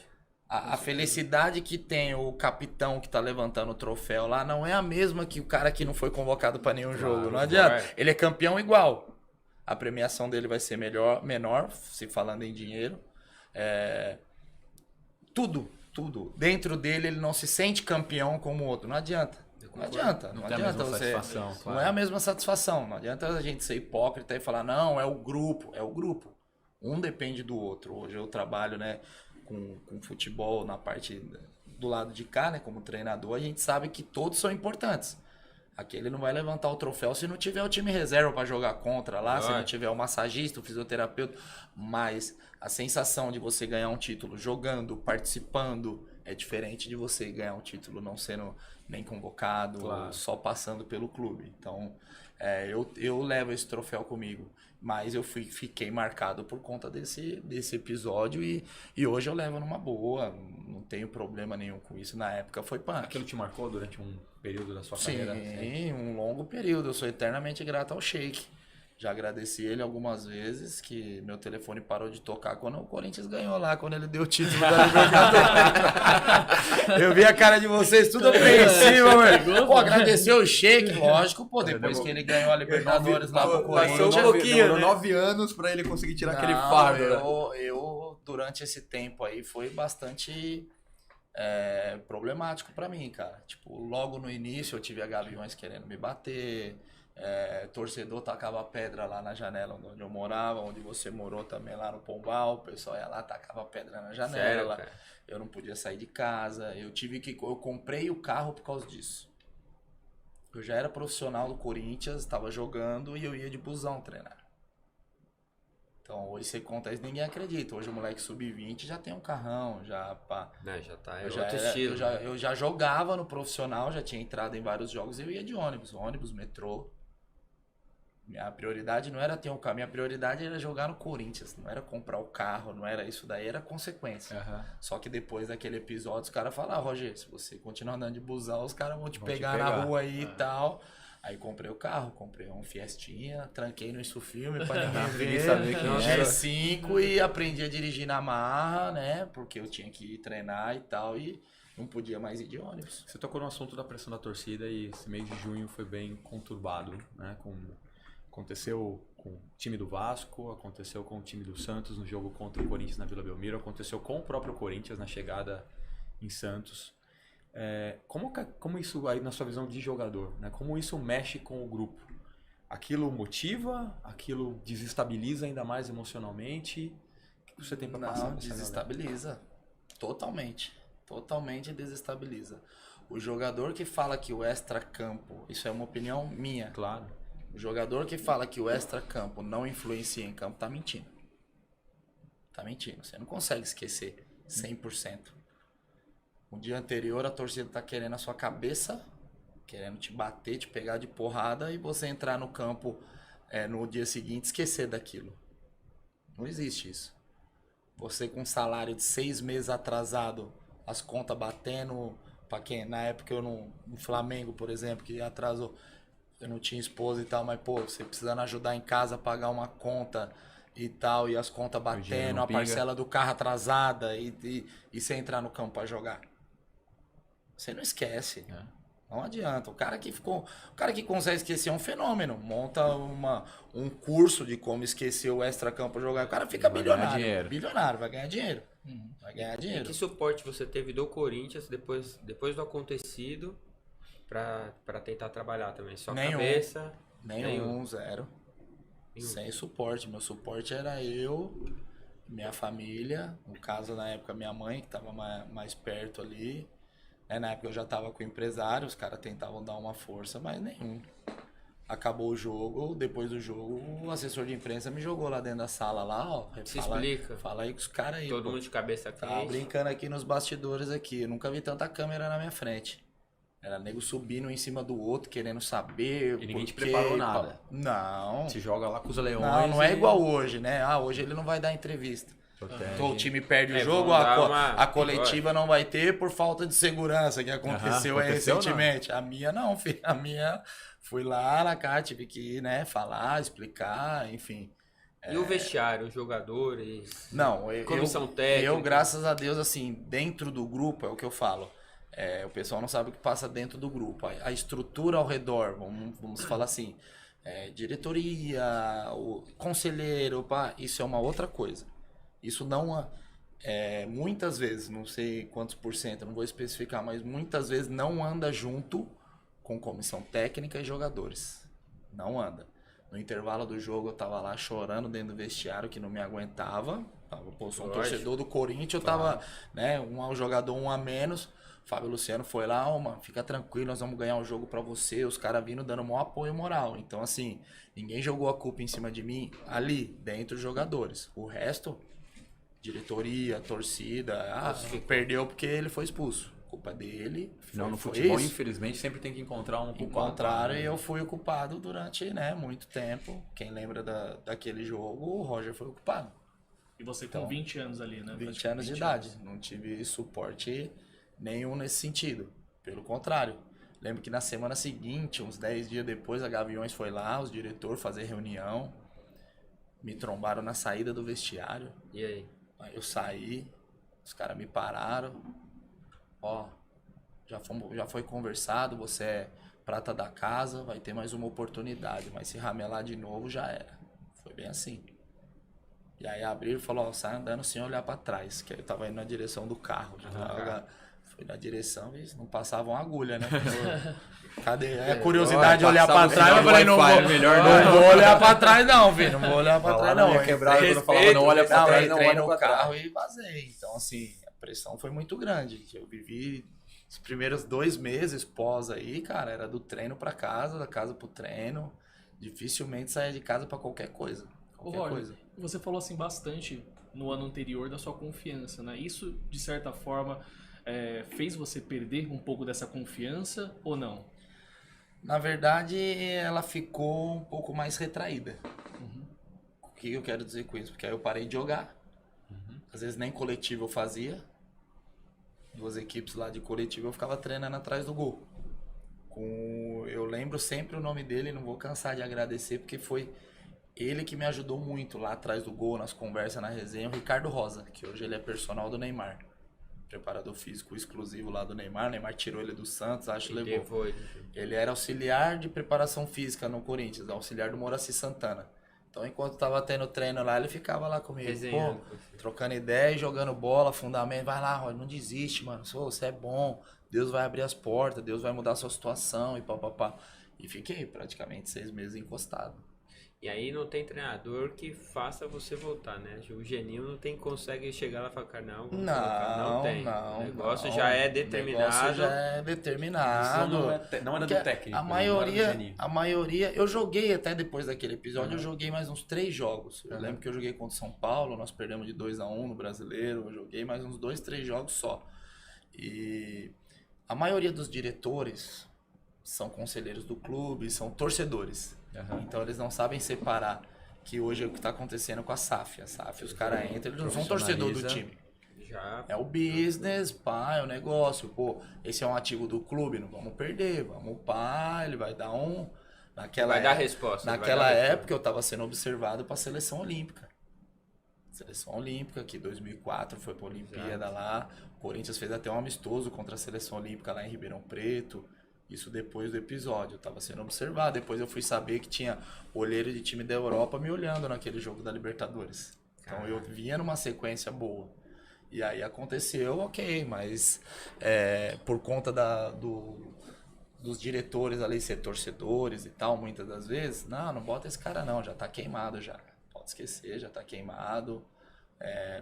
A felicidade que tem o capitão que tá levantando o troféu lá não é a mesma que o cara que não foi convocado para nenhum jogo, não adianta. Ele é campeão igual. A premiação dele vai ser menor, se falando em dinheiro. Tudo. Dentro dele ele não se sente campeão como o outro. Não adianta. Não adianta você. Não é a mesma satisfação. Não adianta a gente ser hipócrita e falar, não, é o grupo. É o grupo. Um depende do outro. Hoje eu trabalho, né, com futebol na parte do lado de cá, né, como treinador. A gente sabe que todos são importantes. Aquele não vai levantar o troféu se não tiver o time reserva para jogar contra lá, se não tiver o massagista, o fisioterapeuta. Mas a sensação de você ganhar um título jogando, participando, é diferente de você ganhar um título não sendo nem convocado, só passando pelo clube. Então, eu levo esse troféu comigo. Mas eu fiquei marcado por conta desse episódio e hoje eu levo numa boa, não tenho problema nenhum com isso. Na época foi punk. Aquilo te marcou durante um período da sua carreira? Sim, um longo período. Eu sou eternamente grato ao Sheik. Já agradeci ele algumas vezes, que meu telefone parou de tocar quando o Corinthians ganhou lá, quando ele deu o título da Libertadores. Eu vi a cara de vocês tudo apreensiva, mano. Pô, agradeceu o Sheik, lógico, pô, depois que ele ganhou a Libertadores lá pro Corinthians. Demorou 9 anos pra ele conseguir tirar aquele fardo. Eu, durante esse tempo aí, foi bastante problemático pra mim, cara. Tipo, logo no início eu tive a Gaviões querendo me bater. Torcedor tacava pedra lá na janela onde eu morava, onde você morou também lá no Pombal, o pessoal ia lá, tacava pedra na janela. Sério, eu não podia sair de casa, eu comprei o carro por causa disso. Eu já era profissional do Corinthians, estava jogando e eu ia de busão treinar. Então hoje você conta isso, ninguém acredita. Hoje o moleque sub-20 já tem um carrão, já tá, outro estilo. Eu já jogava no profissional, já tinha entrado em vários jogos e eu ia de ônibus, metrô. Minha prioridade não era ter um carro, minha prioridade era jogar no Corinthians, não era comprar o carro, não era isso daí, era consequência. Uhum. Só que depois daquele episódio, os caras falaram, Roger, se você continuar andando de busão, os caras vão te pegar na rua aí e tal. Aí comprei o carro, comprei um Fiestinha, tranquei no Insufilme pra ninguém saber que é 5 e aprendi a dirigir na marra, né, porque eu tinha que ir treinar e tal e não podia mais ir de ônibus. Você tocou no assunto da pressão da torcida e esse mês de junho foi bem conturbado, né, aconteceu o time do Vasco, aconteceu com o time do Santos no jogo contra o Corinthians na Vila Belmiro, aconteceu com o próprio Corinthians na chegada em Santos. Como isso aí na sua visão de jogador, né? Como isso mexe com o grupo? Aquilo motiva? Aquilo desestabiliza ainda mais emocionalmente? O que você tem para passar? Não, desestabiliza. Totalmente desestabiliza. O jogador que fala que o extra-campo, isso é uma opinião minha. Claro. O jogador que fala que o extra-campo não influencia em campo tá mentindo. Tá mentindo. Você não consegue esquecer 100%. No dia anterior a torcida tá querendo a sua cabeça, querendo te bater, te pegar de porrada e você entrar no campo no dia seguinte esquecer daquilo. Não existe isso. Você com um salário de 6 meses atrasado, as contas batendo, pra quem na época eu no Flamengo, por exemplo, que atrasou, eu não tinha esposa e tal, mas pô, você precisando ajudar em casa a pagar uma conta e tal, e as contas batendo, a parcela do carro atrasada e você entrar no campo pra jogar. Você não esquece. Não adianta. O cara que consegue esquecer é um fenômeno. Monta um curso de como esquecer o extra-campo pra jogar. O cara fica bilionário. Bilionário, vai ganhar dinheiro. Vai ganhar dinheiro. E que suporte você teve do Corinthians depois do acontecido pra tentar trabalhar também? Sua cabeça? Nenhum, zero. Sem suporte. Meu suporte era eu, minha família. No caso, na época, minha mãe, que estava mais perto ali. Na época eu já estava com o empresário, os caras tentavam dar uma força, mas nenhum. Acabou o jogo, depois do jogo, o assessor de imprensa me jogou lá dentro da sala, lá, ó. Explica. Fala aí com os caras aí. Todo mundo de cabeça quente. Tava brincando aqui nos bastidores aqui. Eu nunca vi tanta câmera na minha frente. Era nego subindo em cima do outro, querendo saber. E ninguém te preparou nada. Não. Se joga lá com os leões. Não é igual hoje, né? Hoje ele não vai dar entrevista. Então o time perde o jogo, a coletiva não vai ter por falta de segurança que aconteceu recentemente. Não. A minha não, filho. A minha fui lá na cara, tive que falar, explicar, enfim. E o vestiário, os jogadores? Não, comissão técnica? Eu, graças a Deus, assim, dentro do grupo, é o que eu falo. O pessoal não sabe o que passa dentro do grupo. A estrutura ao redor, vamos falar assim, diretoria, o conselheiro, isso é uma outra coisa. Isso não, muitas vezes, não sei quantos por cento, não vou especificar, mas muitas vezes não anda junto com comissão técnica e jogadores. Não anda. No intervalo do jogo eu tava lá chorando dentro do vestiário que não me aguentava. Sou um torcedor do Corinthians, eu tava, um jogador, um a menos. Fábio Luciano foi lá, mano, fica tranquilo, nós vamos ganhar o jogo pra você. Os caras vindo dando maior apoio moral. Então, assim, ninguém jogou a culpa em cima de mim ali, dentro dos jogadores. O resto, diretoria, torcida, perdeu porque ele foi expulso. Culpa dele. No futebol, infelizmente, sempre tem que encontrar um culpado. Encontraram e eu fui o culpado durante muito tempo. Quem lembra daquele jogo, o Roger foi o culpado. E você com 20 anos ali, né? 20 anos de idade. Não tive suporte nenhum nesse sentido. Pelo contrário. Lembro que na semana seguinte, uns 10 dias depois, a Gaviões foi lá, os diretores fazer reunião. Me trombaram na saída do vestiário. E aí? Aí eu saí, os caras me pararam. Já foi conversado, você é prata da casa, vai ter mais uma oportunidade, mas se ramelar de novo já era. Foi bem assim. E aí abriu e falou, sai andando sem olhar pra trás, que eu tava indo na direção do carro. Fui na direção e não passava uma agulha, né? Cadê? A curiosidade de olhar pra trás, eu falei, não vou olhar pra trás não, filho, não vou olhar pra trás não. Quando falava não olha pra trás, não entrei olha no pra carro trás. e vazei. Então, assim, a pressão foi muito grande. Eu vivi os primeiros 2 meses pós aí, cara, era do treino pra casa, da casa pro treino. Dificilmente saía de casa pra qualquer coisa. Você falou assim bastante no ano anterior da sua confiança, né? Isso, de certa forma, fez você perder um pouco dessa confiança ou não? Na verdade, ela ficou um pouco mais retraída. O que eu quero dizer com isso? Porque aí eu parei de jogar. Às vezes nem coletivo eu fazia. 2 equipes lá de coletivo eu ficava treinando atrás do gol. Eu lembro sempre o nome dele, não vou cansar de agradecer, porque foi ele que me ajudou muito lá atrás do gol, nas conversas, na resenha, o Ricardo Rosa, que hoje ele é personal do Neymar. Preparador físico exclusivo lá do Neymar. O Neymar tirou ele do Santos, acho que levou. Ele era auxiliar de preparação física no Corinthians, auxiliar do Moraci Santana. Então, enquanto tava tendo treino lá, ele ficava lá comigo, Resenhando. trocando ideia, jogando bola, fundamento. Vai lá, Roger, não desiste, mano. Você é bom. Deus vai abrir as portas, Deus vai mudar a sua situação e papapá. E fiquei praticamente 6 meses encostado. E aí não tem treinador que faça você voltar, né? O Geninho não tem, consegue chegar lá e falar, cara, não, vamos colocar. Não tem. O negócio já é determinado. O negócio já é determinado. Não era do Porque técnico. a maioria, eu joguei até depois daquele episódio, eu joguei mais uns 3 jogos. Eu lembro que eu joguei contra o São Paulo, nós perdemos de 2-1 no Brasileiro, eu joguei mais uns 2, 3 jogos só. E a maioria dos diretores são conselheiros do clube, são torcedores. Então eles não sabem separar que hoje é o que está acontecendo com a SAF. A SAF, os caras entram, eles não são torcedor do time. Já. É o business, pá, é o negócio. Pô, esse é um ativo do clube, não vamos perder, vamos pá, ele vai dar um... Vai dar resposta. Naquela época eu estava sendo observado para a seleção olímpica. Seleção olímpica, que em 2004 foi para a Olimpíada lá. O Corinthians fez até um amistoso contra a seleção olímpica lá em Ribeirão Preto. Isso depois do episódio, eu estava sendo observado. Depois eu fui saber que tinha olheiro de time da Europa me olhando naquele jogo da Libertadores. Então eu vinha numa sequência boa. E aí aconteceu, ok, mas por conta dos diretores ali ser torcedores e tal, muitas das vezes, não bota esse cara não, já tá queimado já. Pode esquecer, já tá queimado,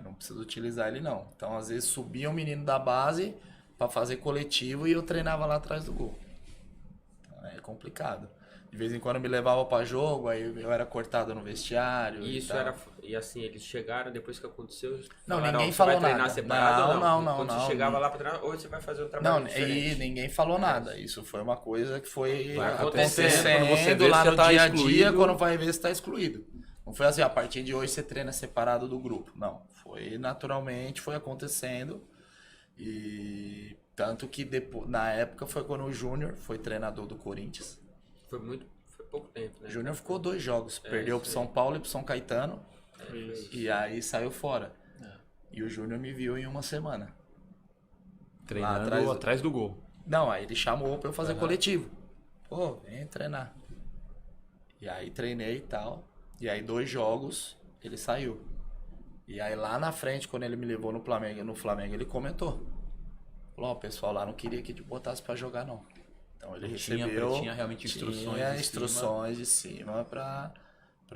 não precisa utilizar ele não. Então às vezes subia um menino da base para fazer coletivo e eu treinava lá atrás do gol. É complicado. De vez em quando me levava para jogo, aí eu era cortado no vestiário. Isso era. E assim, eles chegaram depois que aconteceu. Não, falaram, ninguém você falou vai treinar nada. separado ou não? Quando não. você chegava lá para treinar, ou você vai fazer um trabalho diferente. E ninguém falou nada. Isso foi uma coisa que foi Vai acontecendo quando você vê, lá você no tá dia a dia, excluído. quando vai ver se tá excluído. Não foi assim, a partir de hoje você treina separado do grupo. Não, foi naturalmente, foi acontecendo. E tanto que depois, na época foi quando o Júnior foi treinador do Corinthians. Foi pouco tempo, né? O Júnior ficou 2 jogos, perdeu pro São Paulo e pro São Caetano. E aí saiu fora. E o Júnior me viu em uma semana. Treinando atrás do gol. Não, aí ele chamou pra eu fazer coletivo. Pô, vem treinar. E aí treinei e tal. E aí 2 jogos, ele saiu. E aí lá na frente, quando ele me levou no Flamengo ele comentou. Falou, ó, o pessoal lá não queria que te botasse pra jogar não. Então ele recebeu... Tinha realmente instruções de cima pra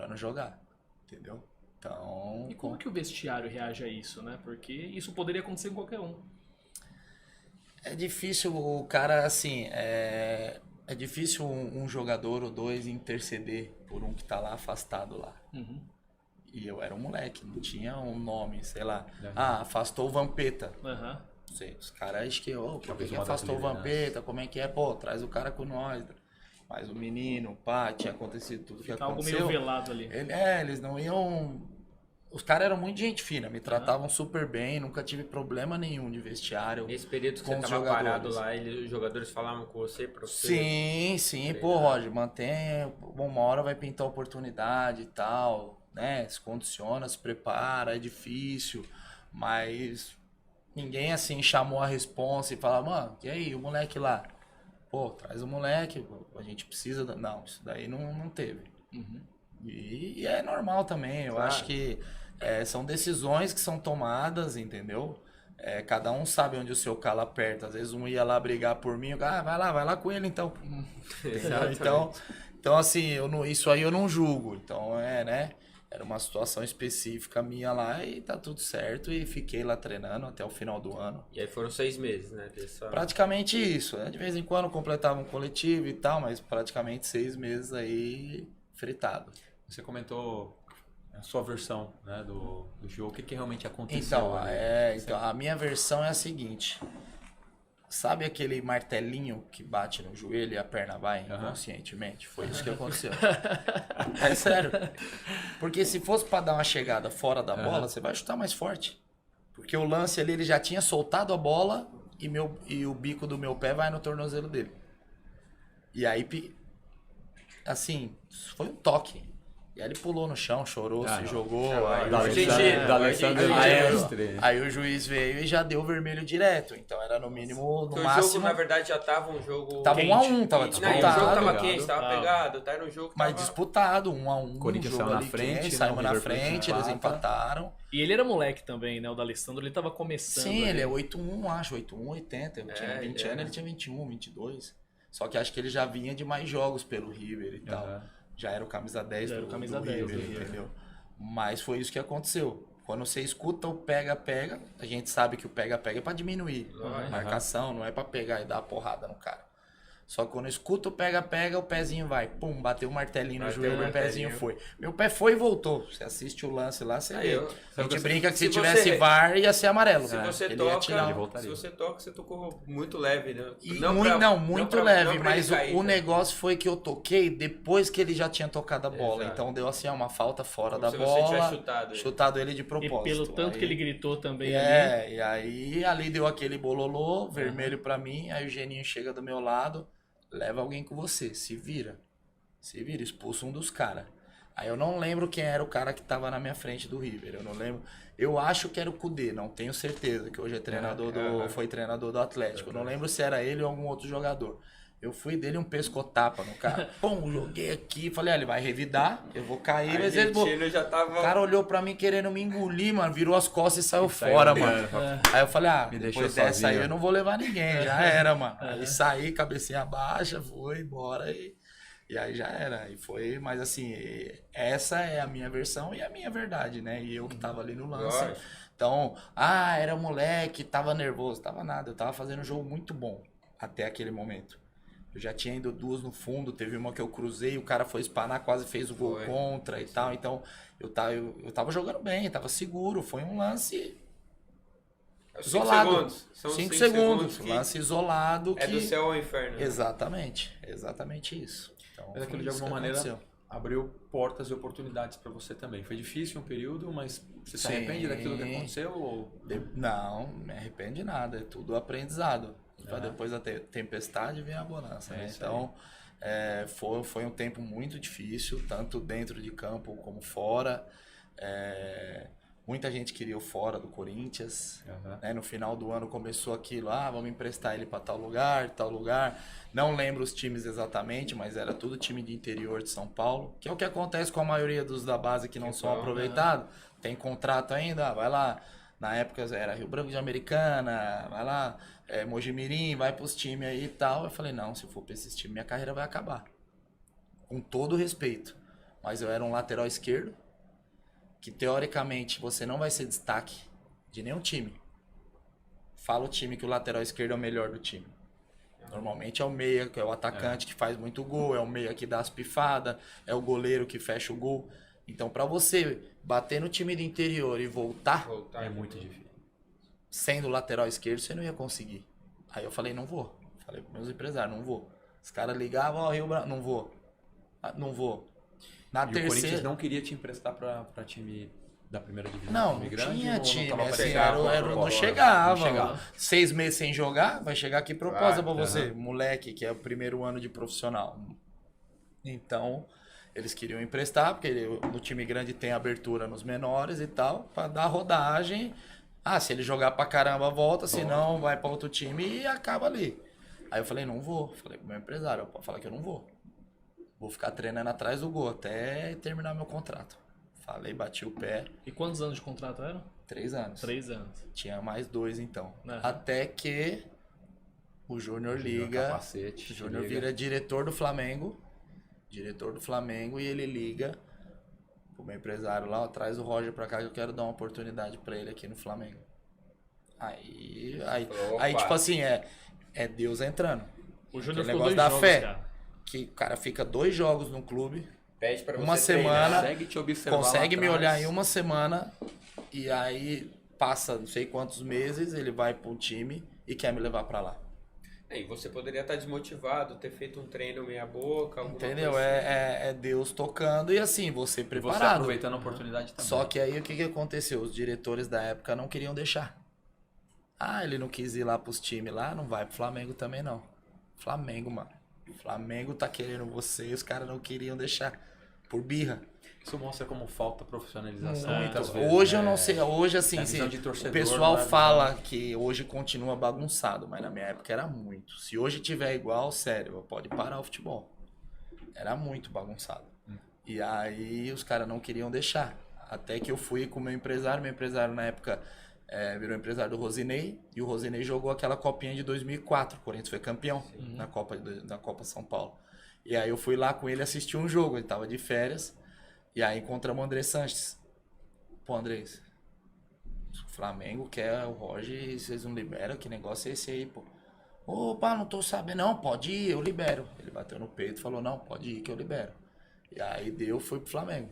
não jogar. Entendeu? Então... E como que o vestiário reage a isso, né? Porque isso poderia acontecer com qualquer um. É difícil o cara, assim, é difícil um jogador ou 2 interceder por um que tá lá afastado lá. E eu era um moleque, não tinha um nome, sei lá. Afastou o Vampeta. Não sei, os caras acho que, por que afastou o Vampeta, como é que é? Pô, traz o cara com nós. Mas o menino, pá, tinha acontecido tudo que aconteceu. Algo meio velado ali. Eles não iam... Os caras eram muito gente fina, me tratavam super bem, nunca tive problema nenhum de vestiário. Nesse período que com você os tava parado jogadores. lá, os jogadores falavam com você, pra você... Sim, pô, Roger, mantém, uma hora vai pintar oportunidade e tal, né? Se condiciona, se prepara, é difícil, mas ninguém assim chamou a responsa e falou, mano, e aí, o moleque lá? Pô, traz o moleque, a gente precisa... Não, isso daí não teve. E é normal também, eu acho que são decisões que são tomadas, entendeu? Cada um sabe onde o seu calo aperta. Às vezes um ia lá brigar por mim, vai lá com ele então. Então assim, isso aí eu não julgo. Então né? Era uma situação específica minha lá e tá tudo certo. E fiquei lá treinando até o final do ano. E aí foram 6 meses, né? Praticamente isso, né? De vez em quando completava um coletivo e tal, mas praticamente 6 meses aí fritado. Você comentou a sua versão, né, do jogo, o que realmente aconteceu? Então, a minha versão é a seguinte. Sabe aquele martelinho que bate no joelho e a perna vai inconscientemente? Foi isso que aconteceu. É sério. Porque se fosse para dar uma chegada fora da bola, você vai chutar mais forte. Porque o lance ali, ele já tinha soltado a bola e o bico do meu pé vai no tornozelo dele. E aí, assim, foi um toque. E aí ele pulou no chão, chorou, se não. jogou. Aí Da o juiz- Alessandro Aí- Maestre. Aí o juiz veio e já deu vermelho direto. Então era no mínimo, no Porque o máximo... jogo, na verdade, já tava um jogo... Tava 1-1, tava Não, o disputado. jogo tava Pegado. quente, tava pegado, tá? Era um jogo que Mas tava... disputado, 1-1. Corinthians um jogo saiu na ali frente, quente, né? saímos O na River Plate frente, eles empata. empataram. E ele era moleque também, né? O D'Alessandro, ele tava começando. Sim, ali. ele é 8-1, acho, 8-1, 80. Eu tinha 20 anos, ele tinha 21, 22. Só que acho que ele já vinha de mais jogos pelo River e tal. Aham. Já era o camisa 10 Já era do, o camisa do 10 River, do River. entendeu? Mas foi isso que aconteceu. Quando você escuta o pega-pega, a gente sabe que o pega-pega é pra diminuir. Lógico. Marcação, não é pra pegar e dar a porrada no cara. Só que quando escuta o pega-pega, o pezinho vai. Pum, bateu o martelinho no Bateu joelho, o meu pezinho martelinho. foi. Meu pé foi e voltou. Você assiste o lance lá, você Aí vê. eu- A gente você- brinca que se se tivesse você- VAR, ia ser amarelo. Se você Ele ia toca, tirar Ele o- voltaria. se você toca, você tocou muito leve, né? E Não muito, pra- não, não muito pra- leve, não pra mas ele cair, o né? negócio foi que eu toquei depois que ele já tinha tocado a bola. Exato. Então deu assim uma falta fora Como da se você tivesse bola. chutado ele. Chutado ele de E propósito. pelo tanto Aí- que ele gritou também ali. e aí ali deu aquele bololô, vermelho pra mim, aí o Geninho chega do meu lado, leva alguém com você, se vira, expulsa um dos caras. Aí eu não lembro quem era o cara que tava na minha frente do River, eu não lembro. Eu acho que era o Kudê, não tenho certeza, que hoje é treinador foi treinador do Atlético. Eu não lembro se era ele ou algum outro jogador. Eu fui dele um pescotapa no cara. Pum, joguei aqui, falei, ele vai revidar, eu vou cair, mas ele Argentina já tava... o cara olhou pra mim querendo me engolir, mano. Virou as costas e saiu saiu fora, andando. mano. Aí eu falei, Me deixou depois dessa sozinho. aí eu não vou levar ninguém. Já era, mano. Aí saí, cabecinha baixa, foi embora e aí já era. E foi, mas assim, essa é a minha versão e a minha verdade, né? E eu que tava ali no lance. Lógico. Então, era moleque, tava nervoso. Tava nada, eu tava fazendo um jogo muito bom até aquele momento. Eu já tinha ido 2 no fundo, teve uma que eu cruzei, o cara foi espanar, quase fez o gol Foi. contra e tal. Então, eu tava jogando bem, tava seguro. Foi um lance Cinco isolado. segundos. São 5 cinco segundos. que Lance isolado é que... do céu ao inferno. né? Exatamente isso. Então, Mas aquilo foi de isso alguma que maneira aconteceu. abriu portas e oportunidades pra você também. Foi difícil um período, mas você se Sim. arrepende daquilo que aconteceu? Ou... Não, não me arrependo de nada. É tudo aprendizado. Pra Aham. depois da tempestade vem a bonança, É né? isso Então, foi um tempo muito difícil, tanto dentro de campo como fora. Muita gente queria o fora do Corinthians. Aham. Né? No final do ano começou aquilo, vamos emprestar ele para tal lugar. Não lembro os times exatamente, mas era tudo time de interior de São Paulo, que é o que acontece com a maioria dos da base que não são bom, aproveitados. Tem contrato ainda, vai lá. Na época era Rio Branco de Americana, vai lá, Mojimirim, vai pros times aí e tal. Eu falei, não, se eu for pra esses times, minha carreira vai acabar. Com todo respeito. Mas eu era um lateral esquerdo, que teoricamente você não vai ser destaque de nenhum time. Fala o time que o lateral esquerdo é o melhor do time. Normalmente é o meia, que é o atacante que faz muito gol, é o meia que dá as pifadas, é o goleiro que fecha o gol. Então, pra você bater no time do interior e voltar Voltar É de muito novo. difícil. sendo lateral esquerdo, você não ia conseguir. Aí eu falei, não vou. Falei pros meus empresários, não vou. Os caras ligavam, Rio Branco, não vou. Não vou. Na E o Corinthians terceira... não queria te emprestar pra time da primeira divisão? Não, time não grande, tinha ou não time, tava assim, aparecendo? não chegava. Não chegava. 6 meses sem jogar, vai chegar aqui proposta Vai, pra você, moleque, que é o primeiro ano de profissional. Então, eles queriam emprestar, porque no time grande tem abertura nos menores e tal, pra dar rodagem. Se ele jogar pra caramba, volta, se não, vai pra outro time e acaba ali. Aí eu falei, não vou. Falei pro meu empresário, pode falar que eu não vou. Vou ficar treinando atrás do gol até terminar meu contrato. Falei, bati o pé. E quantos anos de contrato eram? 3 anos. 3 anos. Tinha mais 2 então. Aham. Até que o Júnior liga. Capacete, O Júnior liga. vira diretor do Flamengo. Diretor do Flamengo e ele liga pro meu empresário lá, traz o Roger pra cá que eu quero dar uma oportunidade pra ele aqui no Flamengo. Aí Opa. tipo assim, é Deus entrando. O Júnior Aquele ficou 2 negócio da jogos, fé. cara. Que o cara fica 2 jogos no clube, Pede pra você Uma treinar. semana, Consegue te observar consegue lá me atrás. olhar em uma semana e aí passa não sei quantos meses, ele vai pro time e quer me levar pra lá. E você poderia estar desmotivado, ter feito um treino meia boca, alguma Entendeu? coisa assim. É Deus tocando e assim, você E você preparado. aproveitando a oportunidade também. Só que aí o que aconteceu? Os diretores da época não queriam deixar. Ele não quis ir lá pros times lá, não vai pro Flamengo também não. Flamengo, mano. Flamengo tá querendo você e os caras não queriam deixar. Por birra. Isso mostra como falta profissionalização. Muitas vezes, hoje né? eu não sei, hoje assim, A visão de torcedor, o pessoal né? fala que hoje continua bagunçado, mas na minha época era muito. Se hoje tiver igual, sério, pode parar o futebol. Era muito bagunçado. E aí os caras não queriam deixar. Até que eu fui com o meu empresário na época virou empresário do Rosinei, e o Rosinei jogou aquela copinha de 2004, o Corinthians foi campeão na Copa São Paulo. E aí eu fui lá com ele assistir um jogo, ele tava de férias, e aí encontramos o André Sanches. Pô, Andrés, o Flamengo quer o Roger e vocês não liberam, que negócio é esse aí, pô? Opa, não tô sabendo, não, pode ir, eu libero. Ele bateu no peito e falou, não, pode ir que eu libero. E aí fui pro Flamengo.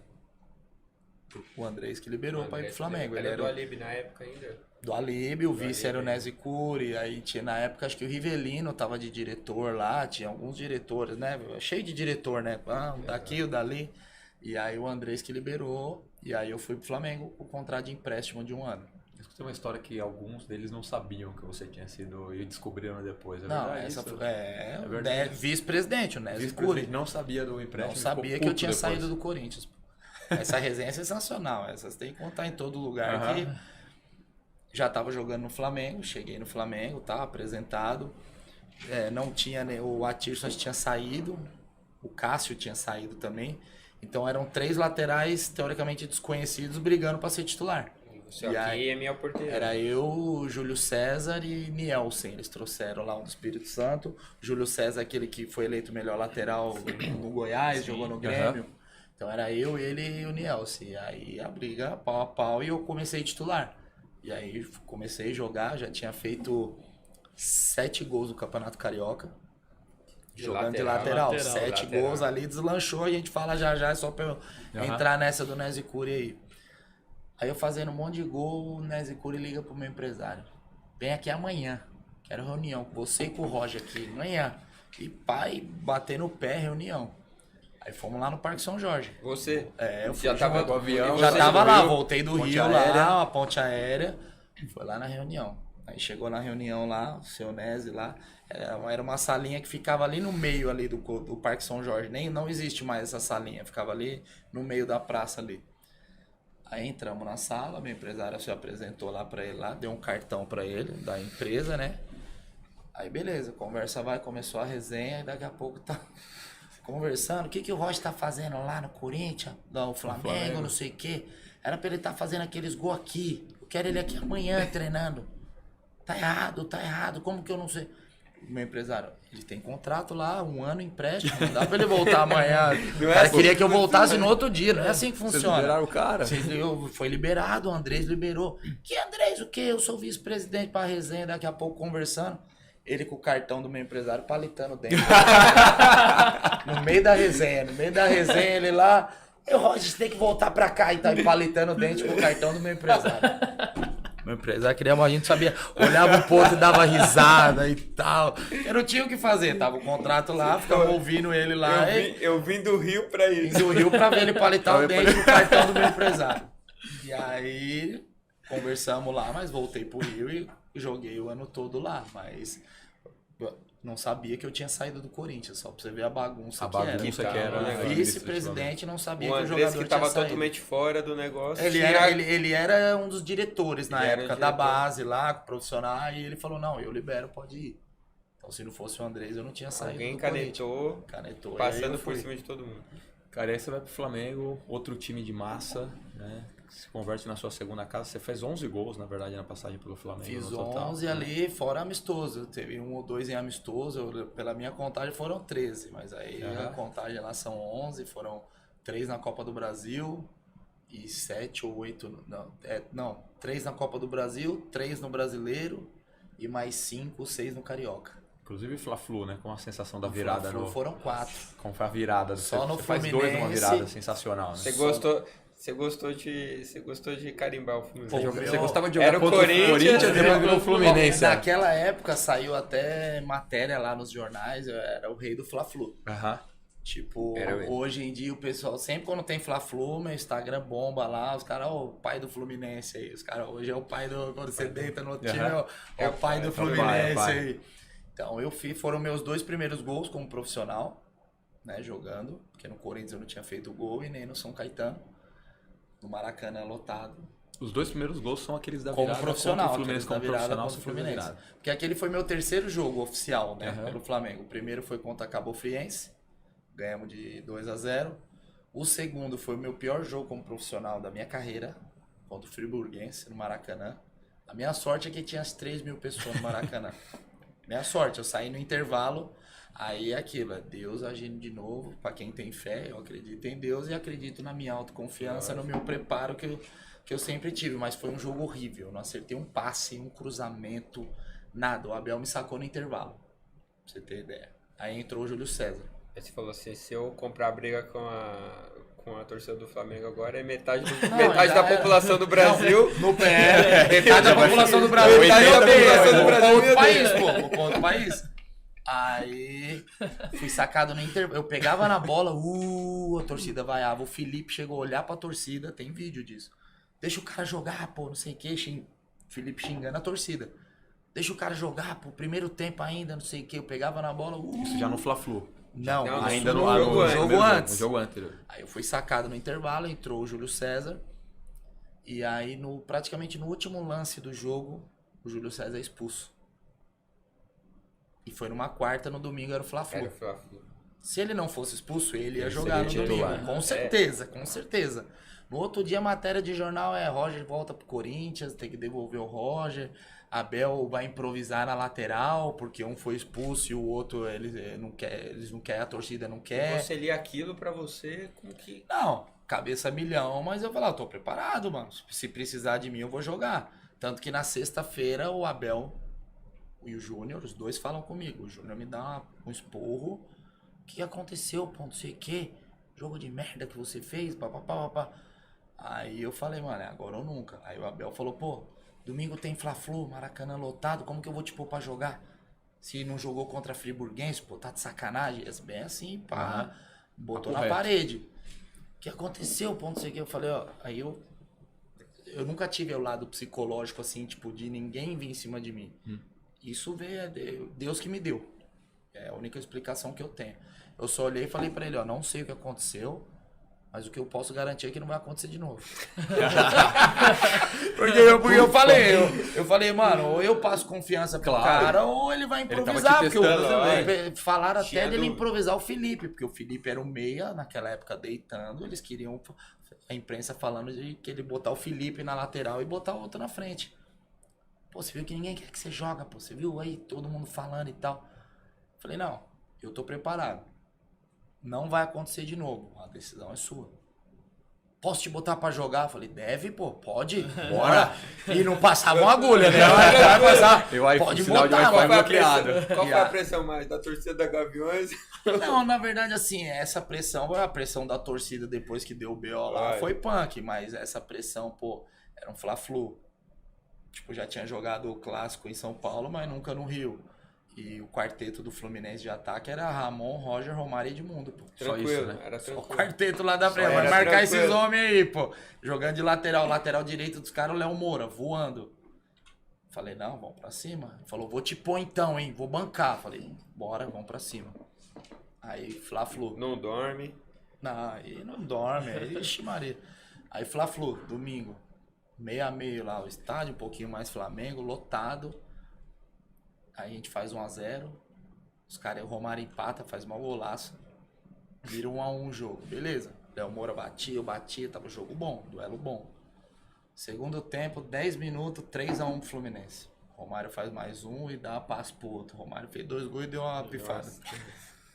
O Andrés que liberou pra ir pro Flamengo. Ele era do Alib na época ainda? Do Alib, o vice era o Nezi Curi, aí tinha na época, acho que o Rivelino tava de diretor lá, tinha alguns diretores, né? Cheio de diretor, né? Um daqui, o dali. E aí o Andrés que liberou, e aí eu fui pro Flamengo com o contrato de empréstimo de 1 ano. Eu escutei uma história que alguns deles não sabiam que você tinha sido e descobriram depois. Não, verdade essa isso? foi, verdade. Vice-presidente, o Nezi Curi. Vice-presidente não sabia do empréstimo. Não sabia ficou que eu puto tinha depois. saído do Corinthians. Essa resenha é sensacional, essas tem que contar em todo lugar aqui. Já tava jogando no Flamengo, cheguei no Flamengo, tá apresentado. Não tinha, o Atirson tinha saído, o Cássio tinha saído também. Então eram 3 laterais teoricamente desconhecidos brigando para ser titular. Você aqui aí, é minha porteira. Era eu, Júlio César e Nielsen. Eles trouxeram lá um do Espírito Santo. Júlio César, aquele que foi eleito melhor lateral no Goiás, jogou no Grêmio. Então era eu, ele e o Nielsen. E aí a briga pau a pau e eu comecei a titular. E aí comecei a jogar, já tinha feito 7 gols no Campeonato Carioca. Jogando de lateral. 7 gols ali, deslanchou, a gente fala já, é só pra eu entrar nessa do Nezi Curi aí. Aí eu fazendo um monte de gol, o Nezi Curi liga pro meu empresário. Vem aqui amanhã, quero reunião com você e com o Roger aqui, amanhã. E pai, bater no pé, reunião. Aí fomos lá no Parque São Jorge. Você? Eu fui já tava junto. no avião? Já tava lá, Rio? voltei do Ponte Rio aérea. lá, a ponte aérea. Foi lá na reunião. Aí chegou na reunião lá, o seu Nezi lá. Era uma salinha que ficava ali no meio ali do Parque São Jorge. Não existe mais essa salinha, ficava ali no meio da praça ali. Aí entramos na sala, meu empresário se apresentou lá pra ele lá, deu um cartão pra ele, da empresa, né? Aí beleza, conversa vai, começou a resenha e daqui a pouco tá conversando. O que o Roger tá fazendo lá no Corinthians, no Flamengo, não sei o quê. Era pra ele estar fazendo aqueles gols aqui. Eu quero ele aqui amanhã treinando. Tá errado, como que eu não sei? Meu empresário, ele tem contrato lá, 1 ano empréstimo, não dá pra ele voltar amanhã. O cara queria que eu voltasse no outro dia, não é assim que funciona. Vocês liberaram o cara? Foi liberado, o Andrés liberou. Que Andrés, o quê? Eu sou vice-presidente pra resenha, daqui a pouco conversando. Ele com o cartão do meu empresário palitando dentro. No meio da resenha, ele lá. Roger, você tem que voltar pra cá e tá palitando o dente com o cartão do meu empresário. Meu empresário queria, a gente sabia, olhava um pouco e dava risada e tal. Eu não tinha o que fazer, tava o contrato lá, ficava ouvindo ele lá. Eu vim do Rio pra isso. Vim do Rio pra ver ele palitar o dente com o cartão do meu empresário. E aí, conversamos lá, mas voltei pro Rio e joguei o ano todo lá, mas não sabia que eu tinha saído do Corinthians, só pra você ver a bagunça que era. O vice-presidente não sabia o que o Andrés jogador que tava tinha saído. totalmente fora do negócio. Ele era um dos diretores na Ele era época, da base lá, profissional, e ele falou, não, eu libero, pode ir. Então se não fosse o Andrés, eu não tinha saído Alguém do canetou, passando por fui. cima de todo mundo. Cara, aí você vai pro Flamengo, outro time de massa, né? Se converte na sua segunda casa. Você fez 11 gols, na verdade, na passagem pelo Flamengo. Fiz no total, 11 ali, fora amistoso. Teve 1 ou 2 em amistoso. Pela minha contagem foram 13, mas aí a contagem lá são 11. Foram 3 na Copa do Brasil e 7 ou 8... Não, 3 na Copa do Brasil, 3 no Brasileiro e mais 5 ou 6 no Carioca. Inclusive Fla-Flu, né? Com a sensação da virada. Foram 4. Como foi a virada. Só no você faz Fluminense. 2 numa virada sensacional, né? Você gostou de carimbar o Fluminense. Você gostava de jogar Era o contra o Corinthians e depois virou o Fluminense. Naquela época saiu até matéria lá nos jornais, eu era o rei do Fla-Flu. Tipo, hoje em dia o pessoal, sempre quando tem Fla-Flu, meu Instagram bomba lá, os caras, o pai do Fluminense aí, os caras, hoje é o pai do, quando você deita no outro time, é o pai do Fluminense aí. Então foram meus 2 primeiros gols como profissional, né, jogando, porque no Corinthians eu não tinha feito gol e nem no São Caetano. No Maracanã lotado. Os 2 primeiros gols são aqueles da Como virada profissional, contra o Fluminense, como profissional contra o Fluminense. Porque aquele foi meu terceiro jogo oficial, né, pelo Flamengo. O primeiro foi contra a Cabo Friense, ganhamos de 2-0. O segundo foi o meu pior jogo como profissional da minha carreira, contra o Friburguense, no Maracanã. A minha sorte é que tinha as 3.000 pessoas no Maracanã. Minha sorte, eu saí no intervalo, aí é aquilo, é Deus agindo de novo. Pra quem tem fé, eu acredito em Deus e acredito na minha autoconfiança, no meu preparo que eu sempre tive. Mas foi um jogo horrível, eu não acertei um passe, um cruzamento, nada. O Abel me sacou no intervalo, pra você ter ideia. Aí entrou o Júlio César. Aí você falou assim, se eu comprar a briga com a torcida do Flamengo agora, é metade da população do Brasil. No pé. Metade da população do Brasil. Metade da população do Brasil. Outro país, pô. Outro país. Aí fui sacado no intervalo. Eu pegava na bola, a torcida vaiava. O Felipe chegou a olhar pra torcida, tem vídeo disso. Deixa o cara jogar, pô, não sei o que. Felipe xingando a torcida. Deixa o cara jogar, pô, primeiro tempo ainda, não sei o que. Eu pegava na bola, Isso já no Fla-Flu. Não, ainda no jogo antes. No jogo anterior. Aí eu fui sacado no intervalo, entrou o Júlio César. E aí, praticamente no último lance do jogo, o Júlio César é expulso. E foi numa quarta, no domingo era o Fla-Flu. Era o Fla-Flu. Se ele não fosse expulso, ele ia jogar no seria domingo. titular. Com certeza, com certeza. No outro dia, a matéria de jornal é Roger volta pro Corinthians, tem que devolver o Roger. Abel vai improvisar na lateral, porque um foi expulso e o outro eles não querem, a torcida não quer. Você lia aquilo pra você, como que... Não, cabeça milhão, mas eu falei, eu tô preparado, mano. Se precisar de mim, eu vou jogar. Tanto que na sexta-feira, o Abel e o Júnior, os dois falam comigo. O Júnior me dá um esporro. O que aconteceu, pô, não sei o quê? Jogo de merda que você fez, papapá. Aí eu falei, mano, é agora ou nunca. Aí o Abel falou, pô, domingo tem Fla-Flu, Maracanã lotado, como que eu vou te pôr pra jogar? Se não jogou contra a Friburguense, pô, tá de sacanagem? É bem assim, pá. Botou na parede. O que aconteceu, pô, não sei o que. Eu falei, ó, aí eu nunca tive o lado psicológico, assim, tipo, de ninguém vir em cima de mim. Isso veio, é Deus que me deu. É a única explicação que eu tenho. Eu só olhei e falei pra ele, ó, não sei o que aconteceu, mas o que eu posso garantir é que não vai acontecer de novo. porque eu falei, mano, ou eu passo confiança pro cara, ou ele vai improvisar. Porque falaram até dele improvisar o Felipe, porque o Felipe era o meia, naquela época deitando, eles queriam a imprensa falando de que ele botar o Felipe na lateral e botar o outro na frente. Pô, você viu que ninguém quer que você joga, pô, você viu aí todo mundo falando e tal. Falei, não, eu tô preparado. Não vai acontecer de novo. A decisão é sua. Posso te botar pra jogar? Eu falei, deve, pô, pode. Bora. E não passava uma agulha, né? Vai passar. Pode botar, Qual foi a pressão mais? Da torcida da Gaviões? Não, na verdade, assim, essa pressão, a pressão da torcida depois que deu o BO lá foi punk, mas essa pressão, pô, era um Fla-Flu. Tipo, já tinha jogado o clássico em São Paulo, mas nunca no Rio. E o quarteto do Fluminense de ataque era Ramon, Roger, Romário e Edmundo, pô. Tranquilo, só isso, né? Era tranquilo. Só o quarteto lá da frente. Vai marcar esses homens aí, pô. Jogando de lateral direito dos caras, o Léo Moura, voando. Falei, não, vamos pra cima. Ele falou, vou te pôr então, hein, vou bancar. Falei, bora, vamos pra cima. Aí, Fla-Flu. Não dorme. Não, aí não dorme, aí, ixi Maria. Aí, Fla-Flu, domingo, 6-6 lá, o estádio, um pouquinho mais Flamengo, lotado. Aí a gente faz 1-0, os caras, o Romário empata, faz mal golaço, vira 1-1 o jogo, beleza. Léo Moura batia, tava jogo bom, duelo bom. Segundo tempo, 10 minutos, 3-1 pro Fluminense. Romário faz mais um e dá passo pro outro. Romário fez 2 gols e deu uma pifada.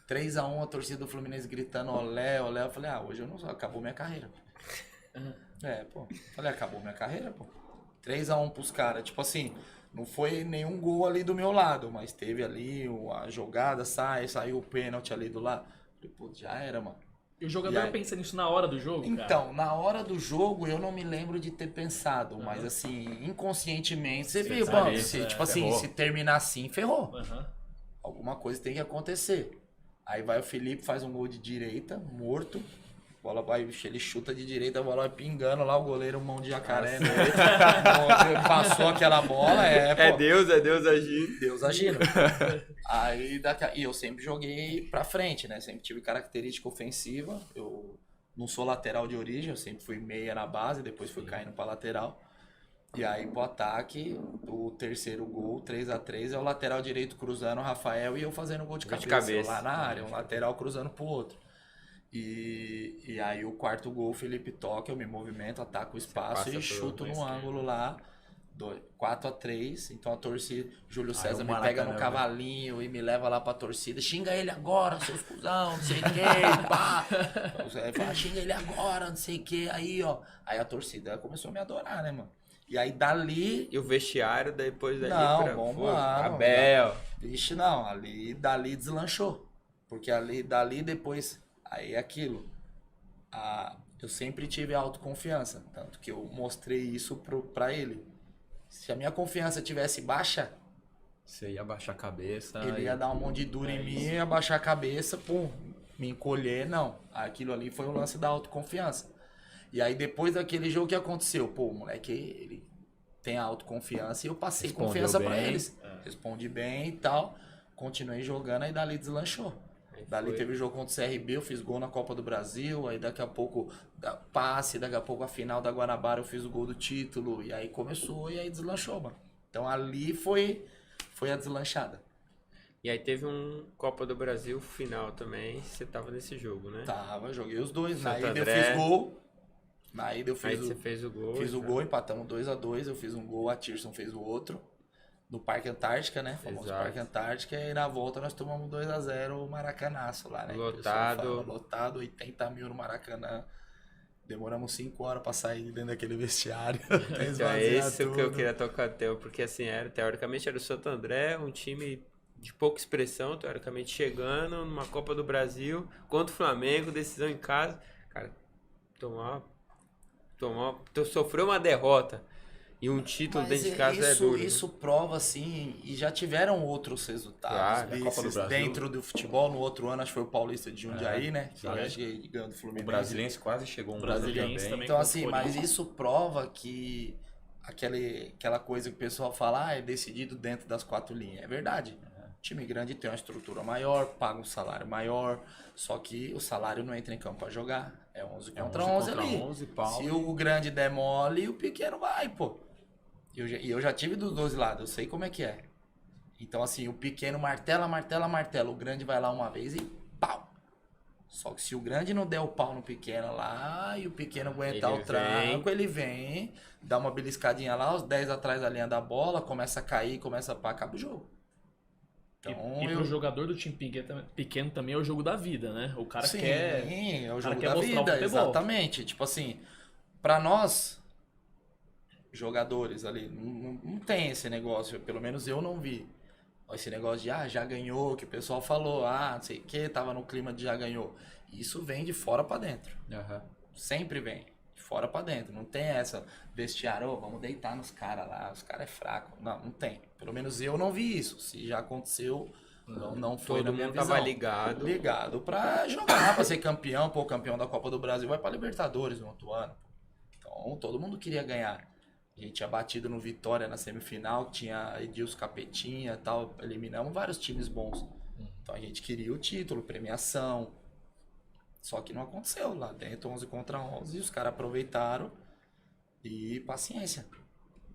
3-1, a torcida do Fluminense gritando olé, olé. Eu falei, hoje eu não sou, acabou minha carreira. Falei, acabou minha carreira, pô. 3-1 pros caras, tipo assim... Não foi nenhum gol ali do meu lado, mas teve ali a jogada, saiu o pênalti ali do lado. Falei, pô, já era, mano. E o jogador pensa nisso na hora do jogo, então, na hora do jogo, eu não me lembro de ter pensado, mas assim, inconscientemente, você viu, mano, se terminar assim, ferrou. Alguma coisa tem que acontecer. Aí vai o Felipe, faz um gol de direita, morto. bola vai, ele chuta de direita, a bola vai pingando lá, o goleiro, mão de jacaré, né? Passou aquela bola, É Deus agindo. Deus agindo. Aí, e eu sempre joguei pra frente, né? Sempre tive característica ofensiva. Eu não sou lateral de origem, eu sempre fui meia na base, depois fui caindo pra lateral. E aí, pro ataque, o terceiro gol, 3-3, é o lateral direito cruzando o Rafael e eu fazendo gol de cabeça lá na área, um lateral cruzando pro outro. E aí, o quarto gol, o Felipe toca, eu me movimento, ataco o espaço e chuto no ângulo lá, 4-3. Então, a torcida, Júlio César me pega no cavalinho e me leva lá pra torcida. Xinga ele agora, seus cuzão, não sei o que, pá. Fala, xinga ele agora, não sei o que. Aí, ó. Aí a torcida começou a me adorar, né, mano? E aí dali... E o vestiário depois dali não, Abel. Vixe, não. Dali deslanchou. Porque dali depois... Aí é aquilo. Eu sempre tive autoconfiança. Tanto que eu mostrei isso pra ele. Se a minha confiança tivesse baixa... Você ia baixar a cabeça... Ele ia dar um monte de duro em mim, ia baixar a cabeça, pum, me encolher. Não. Aquilo ali foi o lance da autoconfiança. E aí, depois daquele jogo, o que aconteceu? Pô, o moleque, ele tem a autoconfiança e eu passei confiança pra eles. Respondi bem e tal. Continuei jogando, aí dali deslanchou. Dali teve o jogo contra o CRB, eu fiz gol na Copa do Brasil. Aí daqui a pouco, passe, daqui a pouco a final da Guanabara eu fiz o gol do título. E aí começou e aí deslanchou, mano. Então ali foi a deslanchada. E aí teve um Copa do Brasil final também. Você tava nesse jogo, né? Tava, joguei os dois. Na Santo ida eu André. fiz gol. Na ida eu Aí fiz você fez o gol. Fiz o gol, empatamos 2-2, eu fiz um gol, a Tirson fez o outro. No Parque Antártica, né? Famoso Exato. Parque Antártica. E na volta nós tomamos 2-0 o Maracanaço lá, né? Lotado. Lotado, 80 mil no Maracanã. Demoramos 5 horas pra sair dentro daquele vestiário. Então é isso que eu queria tocar até, porque assim, teoricamente era o Santo André, um time de pouca expressão, teoricamente chegando numa Copa do Brasil, contra o Flamengo, decisão em casa. Cara, sofreu uma derrota e um título dentro de casa é duro. Isso prova, assim, e já tiveram outros resultados desses dentro do futebol. No outro ano, acho que foi o Paulista de Jundiaí, né? Acho que ganhou do Fluminense. O Brasiliense quase chegou Brasiliense também. Então, assim, mas isso prova que aquela coisa que o pessoal fala, é decidido dentro das 4 linhas. É verdade. Time grande tem uma estrutura maior, paga um salário maior, só que o salário não entra em campo pra jogar. É 11 contra 11 ali. 11, pau. Se o grande der mole, o pequeno vai, pô. E eu já tive dos dois lados, eu sei como é que é. Então, assim, o pequeno martela, o grande vai lá uma vez e pau. Só que se o grande não der o pau no pequeno lá, e o pequeno aguentar o tranco, ele vem, dá uma beliscadinha lá, os 10 atrás da linha da bola, começa a cair, acaba o jogo. Então, e pro jogador do time pequeno também é o jogo da vida, né? O cara sim, quer... é o jogo da vida, exatamente. Tipo assim, pra nós, jogadores ali, não tem esse negócio, pelo menos eu não vi. Esse negócio de, já ganhou, que o pessoal falou, não sei o que, tava no clima de já ganhou. Isso vem de fora pra dentro. Sempre vem. De fora pra dentro. Não tem essa vestiário, vamos deitar nos caras lá, os caras é fraco. Não tem. Pelo menos eu não vi isso. Se já aconteceu, não foi na minha visão. Tava ligado. Ligado pra jogar, pra ser campeão. Pô, campeão da Copa do Brasil vai pra Libertadores no outro ano. Então, todo mundo queria ganhar. A gente tinha batido no Vitória na semifinal, tinha Edilson Capetinha e tal. Eliminamos vários times bons. Então, a gente queria o título, premiação. Só que não aconteceu lá dentro, 11 contra 11, os caras aproveitaram e paciência.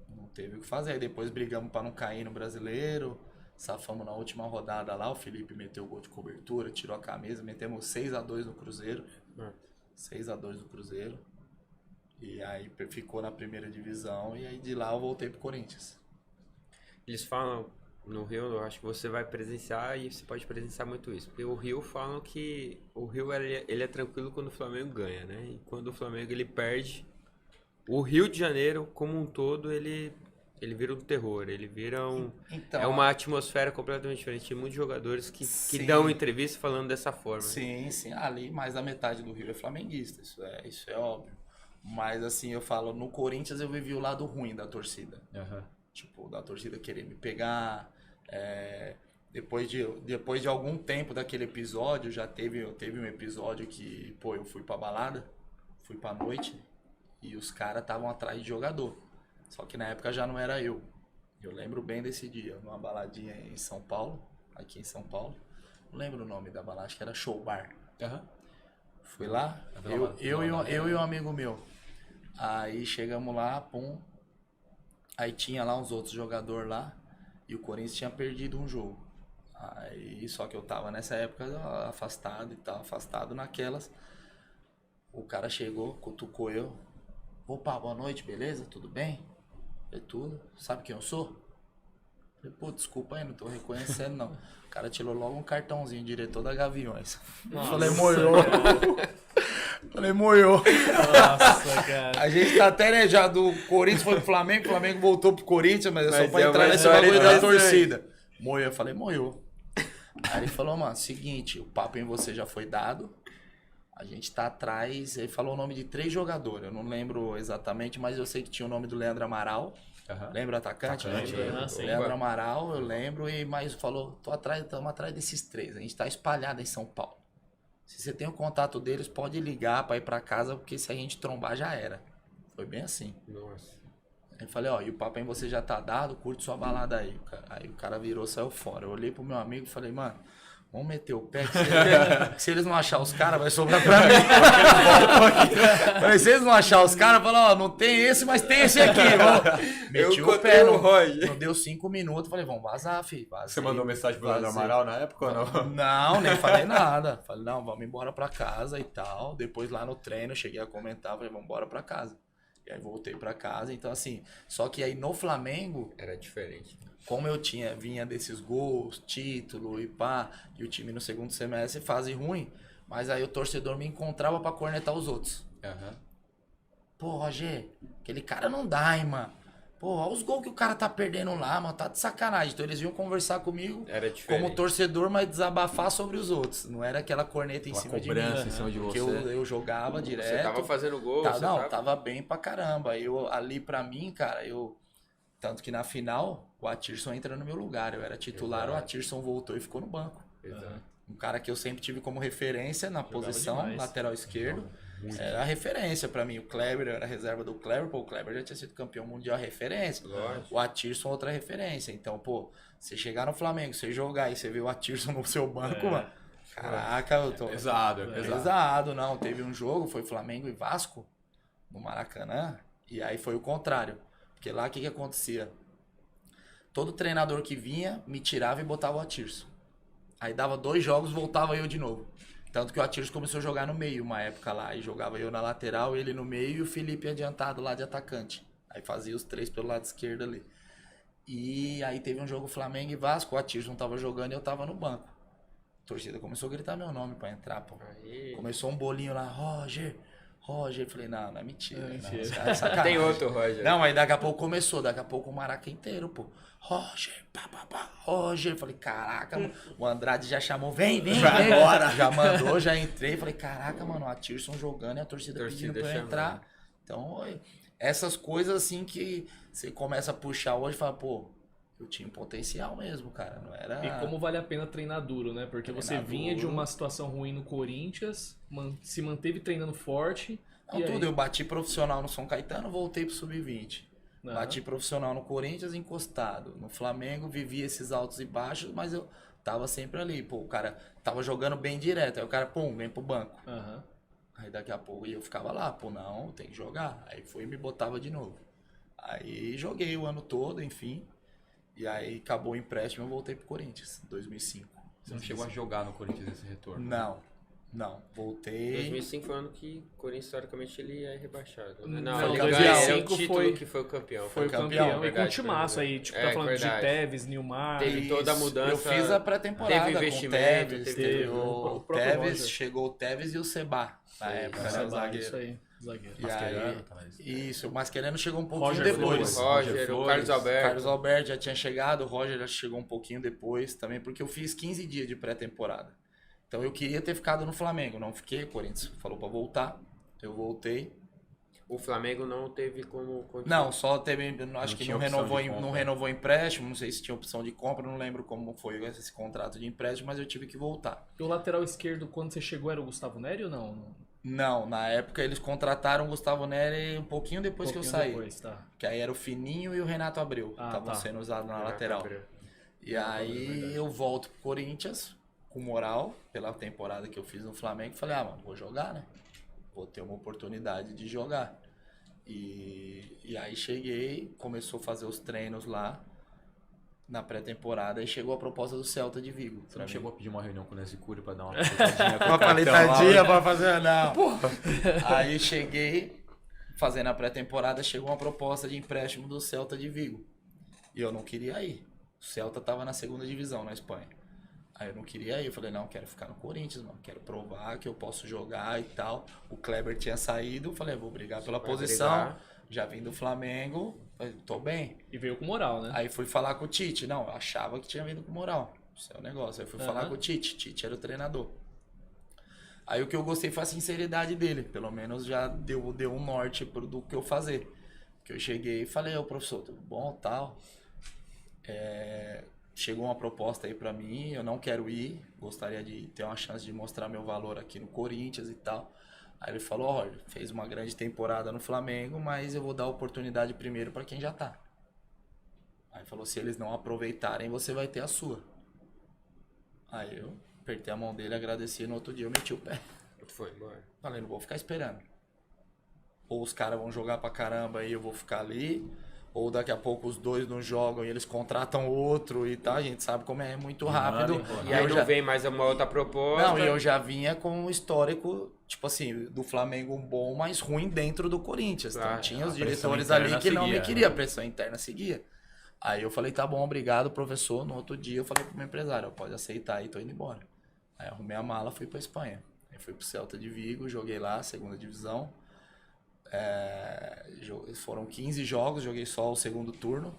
Não teve o que fazer. Aí depois brigamos para não cair no Brasileiro, safamos na última rodada lá, o Felipe meteu o gol de cobertura, tirou a camisa, metemos 6-2 no Cruzeiro. 6-2 no Cruzeiro. E aí ficou na primeira divisão e aí de lá eu voltei pro Corinthians. Eles falam no Rio, eu acho que você vai presenciar e você pode presenciar muito isso. Porque o Rio falam que o Rio ele é tranquilo quando o Flamengo ganha, né? E quando o Flamengo ele perde, o Rio de Janeiro como um todo ele vira um terror, ele vira é uma atmosfera completamente diferente. Tem muitos jogadores que dão entrevista falando dessa forma. Sim, ali mais da metade do Rio é flamenguista, isso é óbvio. Mas assim, eu falo, no Corinthians eu vivi o lado ruim da torcida. Tipo, da torcida querer me pegar, Depois de algum tempo daquele episódio, teve um episódio que, pô, eu fui pra balada, fui pra noite e os caras estavam atrás de jogador. Só que na época já não era eu. Eu lembro bem desse dia, numa baladinha em São Paulo, aqui em São Paulo. Não lembro o nome da balada, acho que era Show Bar. Fui lá, eu e um amigo meu. Aí chegamos lá, pum. Aí tinha lá uns outros jogadores lá e o Corinthians tinha perdido um jogo. Aí, só que eu tava nessa época afastado e tal, afastado naquelas. O cara chegou, cutucou eu. Opa, boa noite, beleza? Tudo bem? Falei, tudo. Sabe quem eu sou? Falei, pô, desculpa aí, não tô reconhecendo não. O cara tirou logo um cartãozinho, diretor da Gaviões. Falei, moiou. Falei, moiou. Nossa, cara. A gente tá até, né, já do Corinthians foi pro Flamengo, o Flamengo voltou pro Corinthians, mas é só pra é entrar uma nesse história bagulho da interessante. torcida. Moiou, eu falei, moiou. Aí ele falou, mano, seguinte, o papo em você já foi dado, a gente tá atrás, ele falou o nome de 3 jogadores, eu não lembro exatamente, mas eu sei que tinha o nome do Leandro Amaral, lembra o atacante? Sim. Leandro Amaral, eu lembro, e mais falou, estamos atrás desses 3, a gente tá espalhado em São Paulo. Se você tem o contato deles, pode ligar pra ir pra casa, porque se a gente trombar já era. Foi bem assim. Nossa. Aí eu falei, ó, e o papo em você já tá dado, curte sua balada aí. Aí o cara virou, saiu fora. Eu olhei pro meu amigo e falei, mano, vamos meter o pé, que se eles não achar os caras, vai sobrar pra mim. Falei, se eles não achar os caras, falei, ó, não tem esse, mas tem esse aqui. Meti o pé, não deu 5 minutos, falei, vamos vazar, filho. Vazei, Você mandou mensagem pro Leandro Amaral na época ou não? Não, nem falei nada. Falei, não, vamos embora pra casa e tal. Depois lá no treino, eu cheguei a comentar, falei, vamos embora pra casa. E aí voltei pra casa, então assim, só que aí no Flamengo, Era diferente. como eu vinha desses gols, título e pá, e o time no segundo semestre fase ruim, mas aí o torcedor me encontrava pra cornetar os outros. Pô, Roger, aquele cara não dá, hein, mano. Pô, olha os gols que o cara tá perdendo lá, mano, tá de sacanagem. Então eles vinham conversar comigo Era diferente. como torcedor, mas desabafar sobre os outros. Não era aquela corneta em cima de mim. Cobrança em cima de Porque você. eu jogava direto. Você tava fazendo gol, Tava bem pra caramba. Ali pra mim, cara, tanto que na final, o Atirson entra no meu lugar. Eu era titular, Exato. o Atirson voltou e ficou no banco. Exato. Um cara que eu sempre tive como referência na posição, demais. lateral esquerdo. Era a referência pra mim. O Kleber, eu era reserva do Kleber. Pô, o Kleber já tinha sido campeão mundial, referência. Lógico. O Atirson, outra referência. Então, pô, você chegar no Flamengo, você jogar e você ver o Atirson no seu banco, mano. Caraca, eu tô... Pesado. Pesado, não. Teve um jogo, foi Flamengo e Vasco, no Maracanã. E aí foi o contrário. Porque lá, o que acontecia? Todo treinador que vinha, me tirava e botava o Atirson. Aí dava 2 jogos, voltava eu de novo. Tanto que o Atirson começou a jogar no meio uma época lá. E jogava eu na lateral, ele no meio e o Felipe adiantado lá de atacante. Aí fazia os 3 pelo lado esquerdo ali. E aí teve um jogo Flamengo e Vasco, o Atirson tava jogando e eu tava no banco. A torcida começou a gritar meu nome pra entrar, pô. Aí. Começou um bolinho lá, Roger. Eu falei, não é mentira. Não, mentira. os caras é sacanagem. Tem outro, Roger. Não, aí daqui a pouco começou, daqui a pouco o Maraca inteiro, pô. Roger, Roger. Eu falei, caraca, mano. O Andrade já chamou, vem. Agora. Já mandou, já entrei. Falei, caraca, mano, o Atirson jogando e a torcida pedindo pra eu chamando. entrar. Então, essas coisas assim que você começa a puxar hoje e fala, pô, eu tinha um potencial mesmo, cara. Não era... E como vale a pena treinar duro, né? Porque você Treinar vinha de duro. uma situação ruim no Corinthians, se manteve treinando forte. Não, e aí? tudo. Eu bati profissional no São Caetano, voltei pro Sub-20. Aham. Bati profissional no Corinthians, encostado. No Flamengo, vivi esses altos e baixos, mas eu tava sempre ali. Pô, o cara tava jogando bem direto. Aí o cara, pum, vem pro banco. Aham. Aí daqui a pouco eu ficava lá, pô, não, tem que jogar. Aí foi e me botava de novo. Aí joguei o ano todo, enfim. E aí acabou o empréstimo e eu voltei pro Corinthians, 2005. Você não chegou a jogar no Corinthians esse retorno? Não, voltei. 2005 foi o ano que o Corinthians, historicamente, ele é rebaixado. Não, ele campeão. ganhou, é o 2005 título foi- que foi o campeão. Foi o campeão, campeão. E com verdade, o timaço foi, aí, tipo, é, tá falando verdade. de Teves, Nilmar. Teve toda a Isso, mudança, Eu fiz a pré-temporada teve com o investimento, Teves, teve teve o o próprio Teves, Roger. chegou o Teves e o Seba na Foi, época, isso, né, o Isso zagueiro. aí, zagueiro. E aí, isso, o Mascherano chegou um pouquinho Roger depois. Flores. Roger, o Flores, Carlos Alberto. Carlos Alberto já tinha chegado, o Roger já chegou um pouquinho depois também, porque eu fiz 15 dias de pré-temporada. Então eu queria ter ficado no Flamengo, não fiquei, o Corinthians falou pra voltar, eu voltei. O Flamengo não teve como continuar. Não, só teve, acho que tinha não opção renovou, de compra. não renovou empréstimo, não sei se tinha opção de compra, não lembro como foi esse contrato de empréstimo, mas eu tive que voltar. E o lateral esquerdo, quando você chegou, era o Gustavo Neri ou não? Não, na época eles contrataram o Gustavo Neri um pouquinho depois que eu saí. Depois, tá. Que aí era o Fininho e o Renato Abreu, que estavam tá. sendo usados na Renato lateral. Abreu. E aí eu volto pro Corinthians com moral, pela temporada que eu fiz no Flamengo, falei, mano, vou jogar, né? Vou ter uma oportunidade de jogar. E aí cheguei, começou a fazer os treinos lá na pré-temporada e chegou a proposta do Celta de Vigo. Você não mim. chegou a pedir uma reunião com o Nesicuri pra dar uma palitadinha? Uma palitadinha pra fazer, não. Aí cheguei, fazendo a pré-temporada, chegou uma proposta de empréstimo do Celta de Vigo. E eu não queria ir. O Celta tava na segunda divisão na Espanha. Aí eu não queria ir, eu falei, não, quero ficar no Corinthians, mano, quero provar que eu posso jogar e tal. O Kleber tinha saído, eu falei, vou brigar pela Vai posição, brigar. já vim do Flamengo, falei, tô bem. E veio com moral, né? Aí fui falar com o Tite, não, eu achava que tinha vindo com moral, isso é o negócio. Aí fui falar com o Tite era o treinador. Aí o que eu gostei foi a sinceridade dele, pelo menos já deu um norte do que eu fazer. Que eu cheguei e falei, ô professor, tudo bom, tal... Chegou uma proposta aí pra mim, eu não quero ir, gostaria de ter uma chance de mostrar meu valor aqui no Corinthians e tal. Aí ele falou, olha, fez uma grande temporada no Flamengo, mas eu vou dar a oportunidade primeiro pra quem já tá. Aí falou, se eles não aproveitarem, você vai ter a sua. Aí eu apertei a mão dele, agradeci, no outro dia eu meti o pé. Foi embora. Falei, não vou ficar esperando. Ou os caras vão jogar pra caramba e eu vou ficar ali... Ou daqui a pouco os dois não jogam e eles contratam outro e tal. A gente sabe como é muito rápido. E aí não vem mais uma outra proposta. Não, e eu já vinha com um histórico, tipo assim, do Flamengo bom, mas ruim dentro do Corinthians. Claro, Então tinha os a pressão diretores ali interna que não me seguia, queriam, a pressão interna seguia. Aí eu falei, tá bom, obrigado, professor. No outro dia eu falei pro meu empresário, pode aceitar aí, tô indo embora. Aí arrumei a mala, fui pra Espanha. Aí fui pro Celta de Vigo, joguei lá, segunda divisão. Foram 15 jogos, joguei só o segundo turno.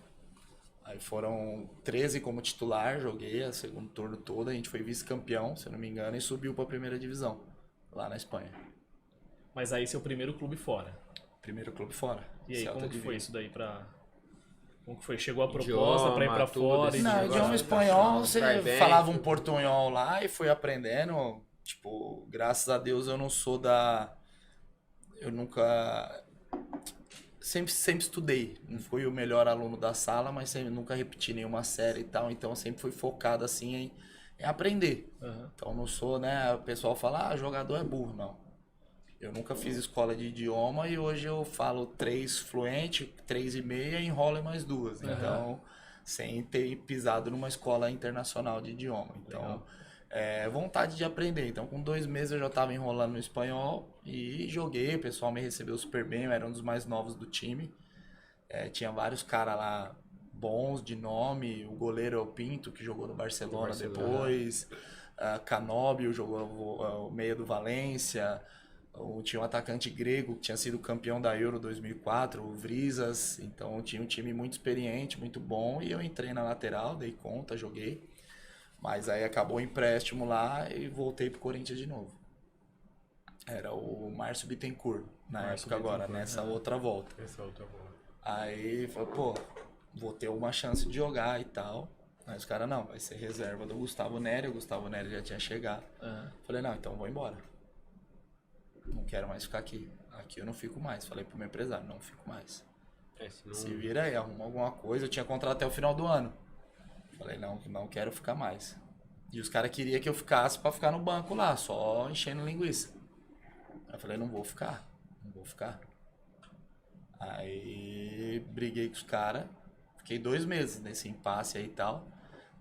Aí foram 13 como titular, joguei o segundo turno todo. A gente foi vice-campeão, se eu não me engano, e subiu para a primeira divisão, lá na Espanha. Mas aí seu primeiro clube fora. Primeiro clube fora. E aí, Celta como de que foi Vigo. isso daí pra... Como que foi? Chegou a proposta Idioma, pra ir pra tudo, fora? esse Não, negócio idioma de espanhol, vai você bem, falava um tudo. portunhol lá e fui aprendendo. Tipo, graças a Deus eu não sou da... Eu nunca... Sempre estudei. Não fui o melhor aluno da sala, mas nunca repeti nenhuma série e tal. Então eu sempre fui focado assim em aprender. Aham. Então não sou, né? O pessoal fala, jogador é burro. Não. Eu nunca fiz escola de idioma e hoje eu falo 3 fluente, 3,5 e enrolo em mais 2. Então, sem ter pisado numa escola internacional de idioma. Então, vontade de aprender. Então, com 2 meses eu já estava enrolando no espanhol e joguei. O pessoal me recebeu super bem, eu era um dos mais novos do time. Tinha vários caras lá bons, de nome. O goleiro é o Pinto, que jogou no Barcelona depois. Canóbio jogou o meia do Valência. Tinha um atacante grego que tinha sido campeão da Euro 2004, o Vrizas. Então tinha um time muito experiente, muito bom. E eu entrei na lateral, dei conta, joguei. Mas aí acabou o empréstimo lá e voltei pro Corinthians de novo. Era o Márcio Bittencourt na época agora, nessa outra volta. Aí falei, pô, vou ter uma chance de jogar e tal. Aí os caras, não, vai ser reserva do Gustavo Neri. O Gustavo Neri já tinha chegado. Falei, não, então vou embora. Não quero mais ficar aqui. Aqui eu não fico mais. Falei pro meu empresário, não fico mais. Se vira aí, arruma alguma coisa. Eu tinha contrato até o final do ano. Falei, não quero ficar mais. E os caras queriam que eu ficasse pra ficar no banco lá, só enchendo linguiça. Aí eu falei, não vou ficar. Aí briguei com os caras. Fiquei 2 meses nesse impasse aí e tal.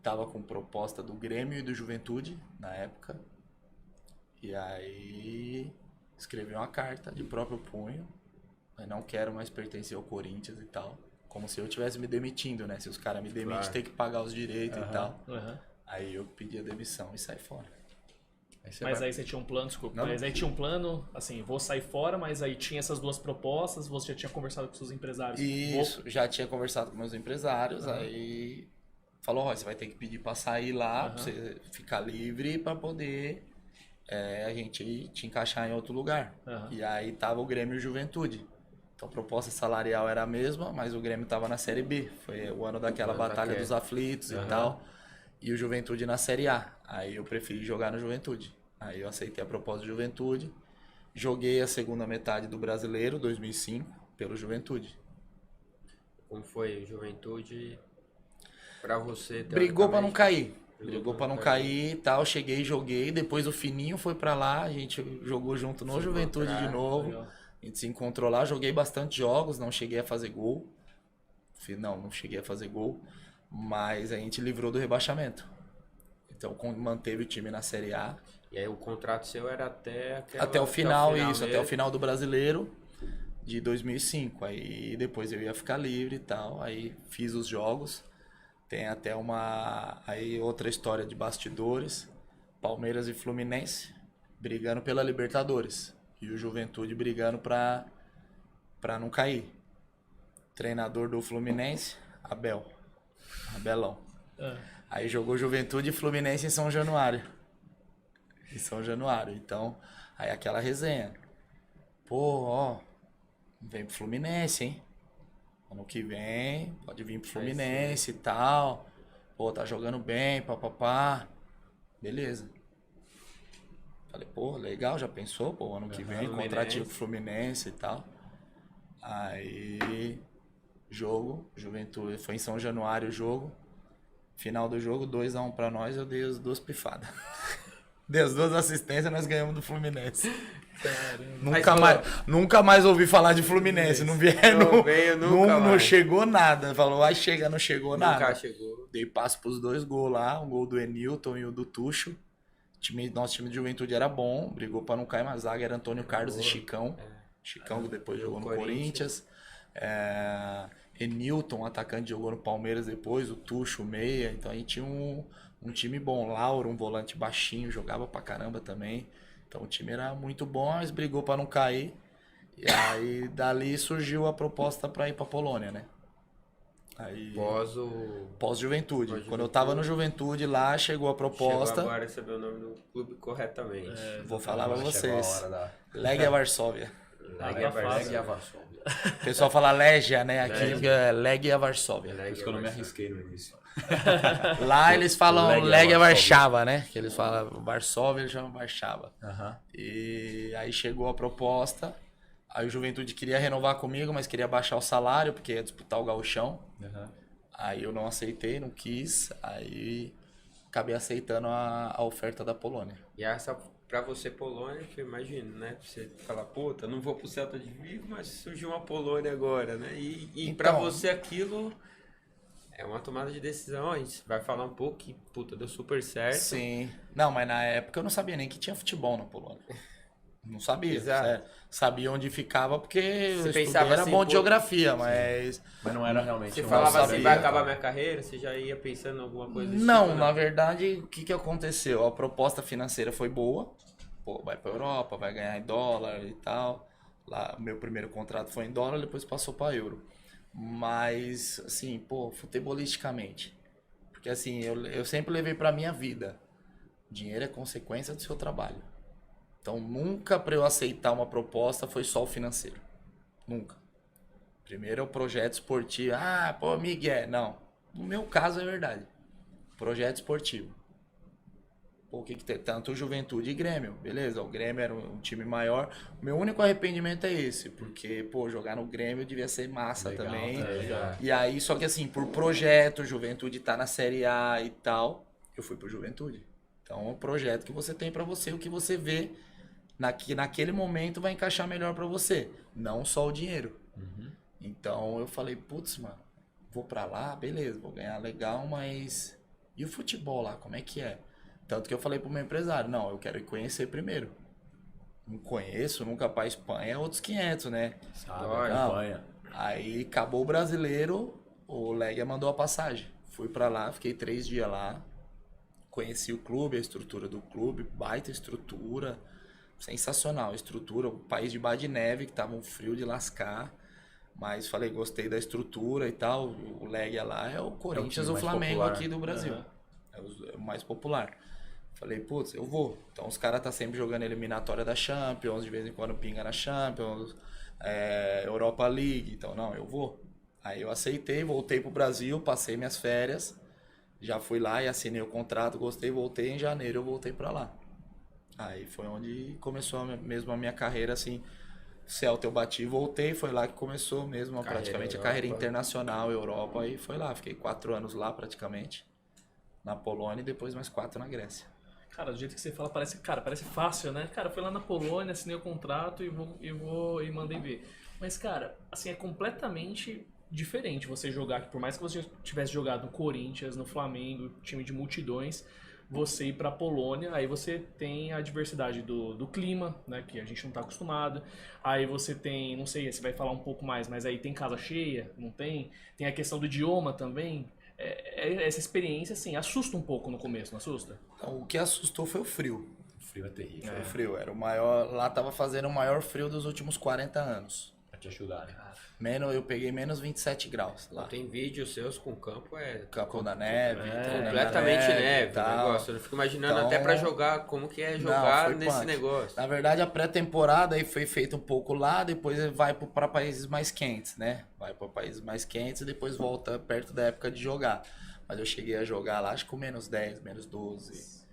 Tava com proposta do Grêmio e do Juventude, na época. E aí escrevi uma carta de próprio punho. Eu não quero mais pertencer ao Corinthians e tal. Como se eu estivesse me demitindo, né? Se os caras me demitem, tem que pagar os direitos e tal. Aí eu pedi a demissão e saí fora. Aí você tinha um plano, desculpa. Não. Mas aí tinha um plano, assim, vou sair fora, mas aí tinha essas 2 propostas, você já tinha conversado com seus empresários. Isso, já tinha conversado com meus empresários, aí falou, ó, você vai ter que pedir pra sair lá, pra você ficar livre pra poder a gente te encaixar em outro lugar. E aí tava o Grêmio e o Juventude. Então a proposta salarial era a mesma, mas o Grêmio estava na Série B. Foi o ano daquela batalha dos aflitos e tal. E o Juventude na Série A. Aí eu preferi jogar no Juventude. Aí eu aceitei a proposta do Juventude. Joguei a segunda metade do Brasileiro, 2005, pelo Juventude. Como foi o Juventude pra você? Brigou pra não cair. Brigou Pra não cair e tal. Cheguei, joguei. Depois o Fininho foi pra lá. A gente jogou junto no Juventude de novo. Legal. A gente se encontrou lá. Joguei bastante jogos. Não cheguei a fazer gol. Não cheguei a fazer gol. Mas a gente livrou do rebaixamento. Então manteve o time na Série A. E aí o contrato seu era Até o final, isso. mesmo. Até o final do Brasileiro de 2005. Aí depois eu ia ficar livre e tal. Aí fiz os jogos. Tem até aí outra história de bastidores. Palmeiras e Fluminense brigando pela Libertadores. E o Juventude brigando pra não cair. Treinador do Fluminense, Abelão. Aí jogou Juventude e Fluminense em São Januário. Então, aí aquela resenha. Pô, ó, vem pro Fluminense, hein? Ano que vem, pode vir pro Fluminense e tal. Pô, tá jogando bem, papapá. Beleza. Falei, pô, legal, já pensou? Pô, ano que vem, contratinho pro Fluminense e tal. Aí, Juventude, foi em São Januário o jogo. Final do jogo, 2-1 pra nós, eu dei as 2 pifadas. Dei as 2 assistências, nós ganhamos do Fluminense. Nunca mais ouvi falar de Fluminense. Não chegou nada. Falou, vai chegar, não chegou nada. Nunca chegou. Dei passo pros 2 gols lá, um gol do Enilton e o do Tuxo. Nosso time de Juventude era bom, brigou pra não cair, mas a zaga era Antônio Carlos e Chicão. Chicão que depois jogou no Corinthians. Enilton, atacante, jogou no Palmeiras depois, o Tuxo, meia. Então a gente tinha um time bom. Lauro, um volante baixinho, jogava pra caramba também. Então o time era muito bom, mas brigou pra não cair. E aí dali surgiu a proposta pra ir pra Polônia, né? Aí, pós-Juventude. Quando eu tava no Juventude lá, chegou a proposta. Chegou agora a saber o nome do clube corretamente. Vou falar pra vocês. Legia Varsóvia. Legia Varsóvia. O pessoal fala Legia, né? Aqui é Legia Varsóvia. Por isso que eu não me arrisquei no início. Lá eles falam Legia Varchava, né? Que eles falam Varsóvia, eles chamam Varchava. E aí chegou a proposta. Aí o Juventude queria renovar comigo, mas queria baixar o salário, porque ia disputar o Gauchão. Aí eu não aceitei, não quis. Aí acabei aceitando a oferta da Polônia. E essa, pra você, Polônia, que eu imagino, né? Você fala, puta, não vou pro Celta de Vigo, mas surgiu uma Polônia agora, né? E então, pra você aquilo é uma tomada de decisão. A gente vai falar um pouco que, puta, deu super certo. Sim. Não, mas na época eu não sabia nem que tinha futebol na Polônia. Não sabia. Sabia onde ficava porque eu estudei, era assim, bom de geografia, mas não era realmente. Você falava assim, vai acabar minha carreira? Você já ia pensando em alguma coisa desse Não, tipo, na verdade, o que aconteceu? A proposta financeira foi boa. Pô, vai pra Europa, vai ganhar em dólar e tal. Lá, meu primeiro contrato foi em dólar, depois passou pra euro. Mas, assim, pô, futebolisticamente. Porque, assim, eu sempre levei pra minha vida. Dinheiro é consequência do seu trabalho. Então, nunca para eu aceitar uma proposta foi só o financeiro. Nunca. Primeiro é o projeto esportivo. Ah, pô, Miguel. Não. No meu caso é verdade. Projeto esportivo. Pô, o que tem? Tanto Juventude e Grêmio. Beleza, o Grêmio era um time maior. O meu único arrependimento é esse. Porque, pô, jogar no Grêmio devia ser massa também. E aí, só que assim, por projeto, Juventude tá na Série A e tal, eu fui pro Juventude. Então, é um projeto que você tem para você, o que você vê naquele momento vai encaixar melhor para você, não só o dinheiro. Então eu falei, putz, mano, vou para lá, beleza, vou ganhar legal, mas e o futebol lá, como é que é? Tanto que eu falei pro meu empresário, não, eu quero ir conhecer primeiro. Não conheço, nunca pra Espanha, é outros 500, né? Espanha. Aí acabou o Brasileiro, o Legia mandou a passagem. Fui para lá, fiquei 3 dias lá. Conheci o clube, a estrutura do clube, baita estrutura, sensacional estrutura, o país de de neve, que tava um frio de lascar, mas falei, gostei da estrutura e tal, o Legia lá é o Corinthians ou o Flamengo popular aqui do Brasil, é o mais popular. Falei, putz, eu vou. Então os caras tá sempre jogando eliminatória da Champions, de vez em quando pinga na Champions, Europa League. Então, não, eu vou. Aí eu aceitei, voltei pro Brasil, passei minhas férias, já fui lá e assinei o contrato, gostei, voltei. Em janeiro eu voltei pra lá. Aí foi onde começou mesmo a minha carreira, assim, Celta eu bati e voltei, foi lá que começou mesmo praticamente a carreira internacional, Europa, e foi lá, fiquei 4 anos lá praticamente, na Polônia e depois mais 4 na Grécia. Cara, do jeito que você fala, parece fácil, né? Cara, fui lá na Polônia, assinei o contrato e mandei ver. Mas, cara, assim, é completamente diferente você jogar, por mais que você tivesse jogado no Corinthians, no Flamengo, time de multidões, você ir pra Polônia, aí você tem a diversidade do clima, né, que a gente não tá acostumado. Aí você tem, não sei, você vai falar um pouco mais, mas aí tem casa cheia, não tem? Tem a questão do idioma também. Essa experiência, assim, assusta um pouco no começo, não assusta? Então, o que assustou foi o frio. O frio é terrível. Foi o frio, era o maior, lá tava fazendo o maior frio dos últimos 40 anos. Pra te ajudar, né? Eu peguei menos 27 graus lá. Tem vídeos seus com o campo, Campo da neve, completamente neve, o tal. negócio. Eu fico imaginando Então, até pra jogar, como que é jogar nesse punk. negócio. Na verdade, a pré-temporada aí foi feita um pouco lá, depois vai para países mais quentes, né? Vai para países mais quentes e depois volta perto da época de jogar. Mas eu cheguei a jogar lá, acho que com menos 10, menos 12.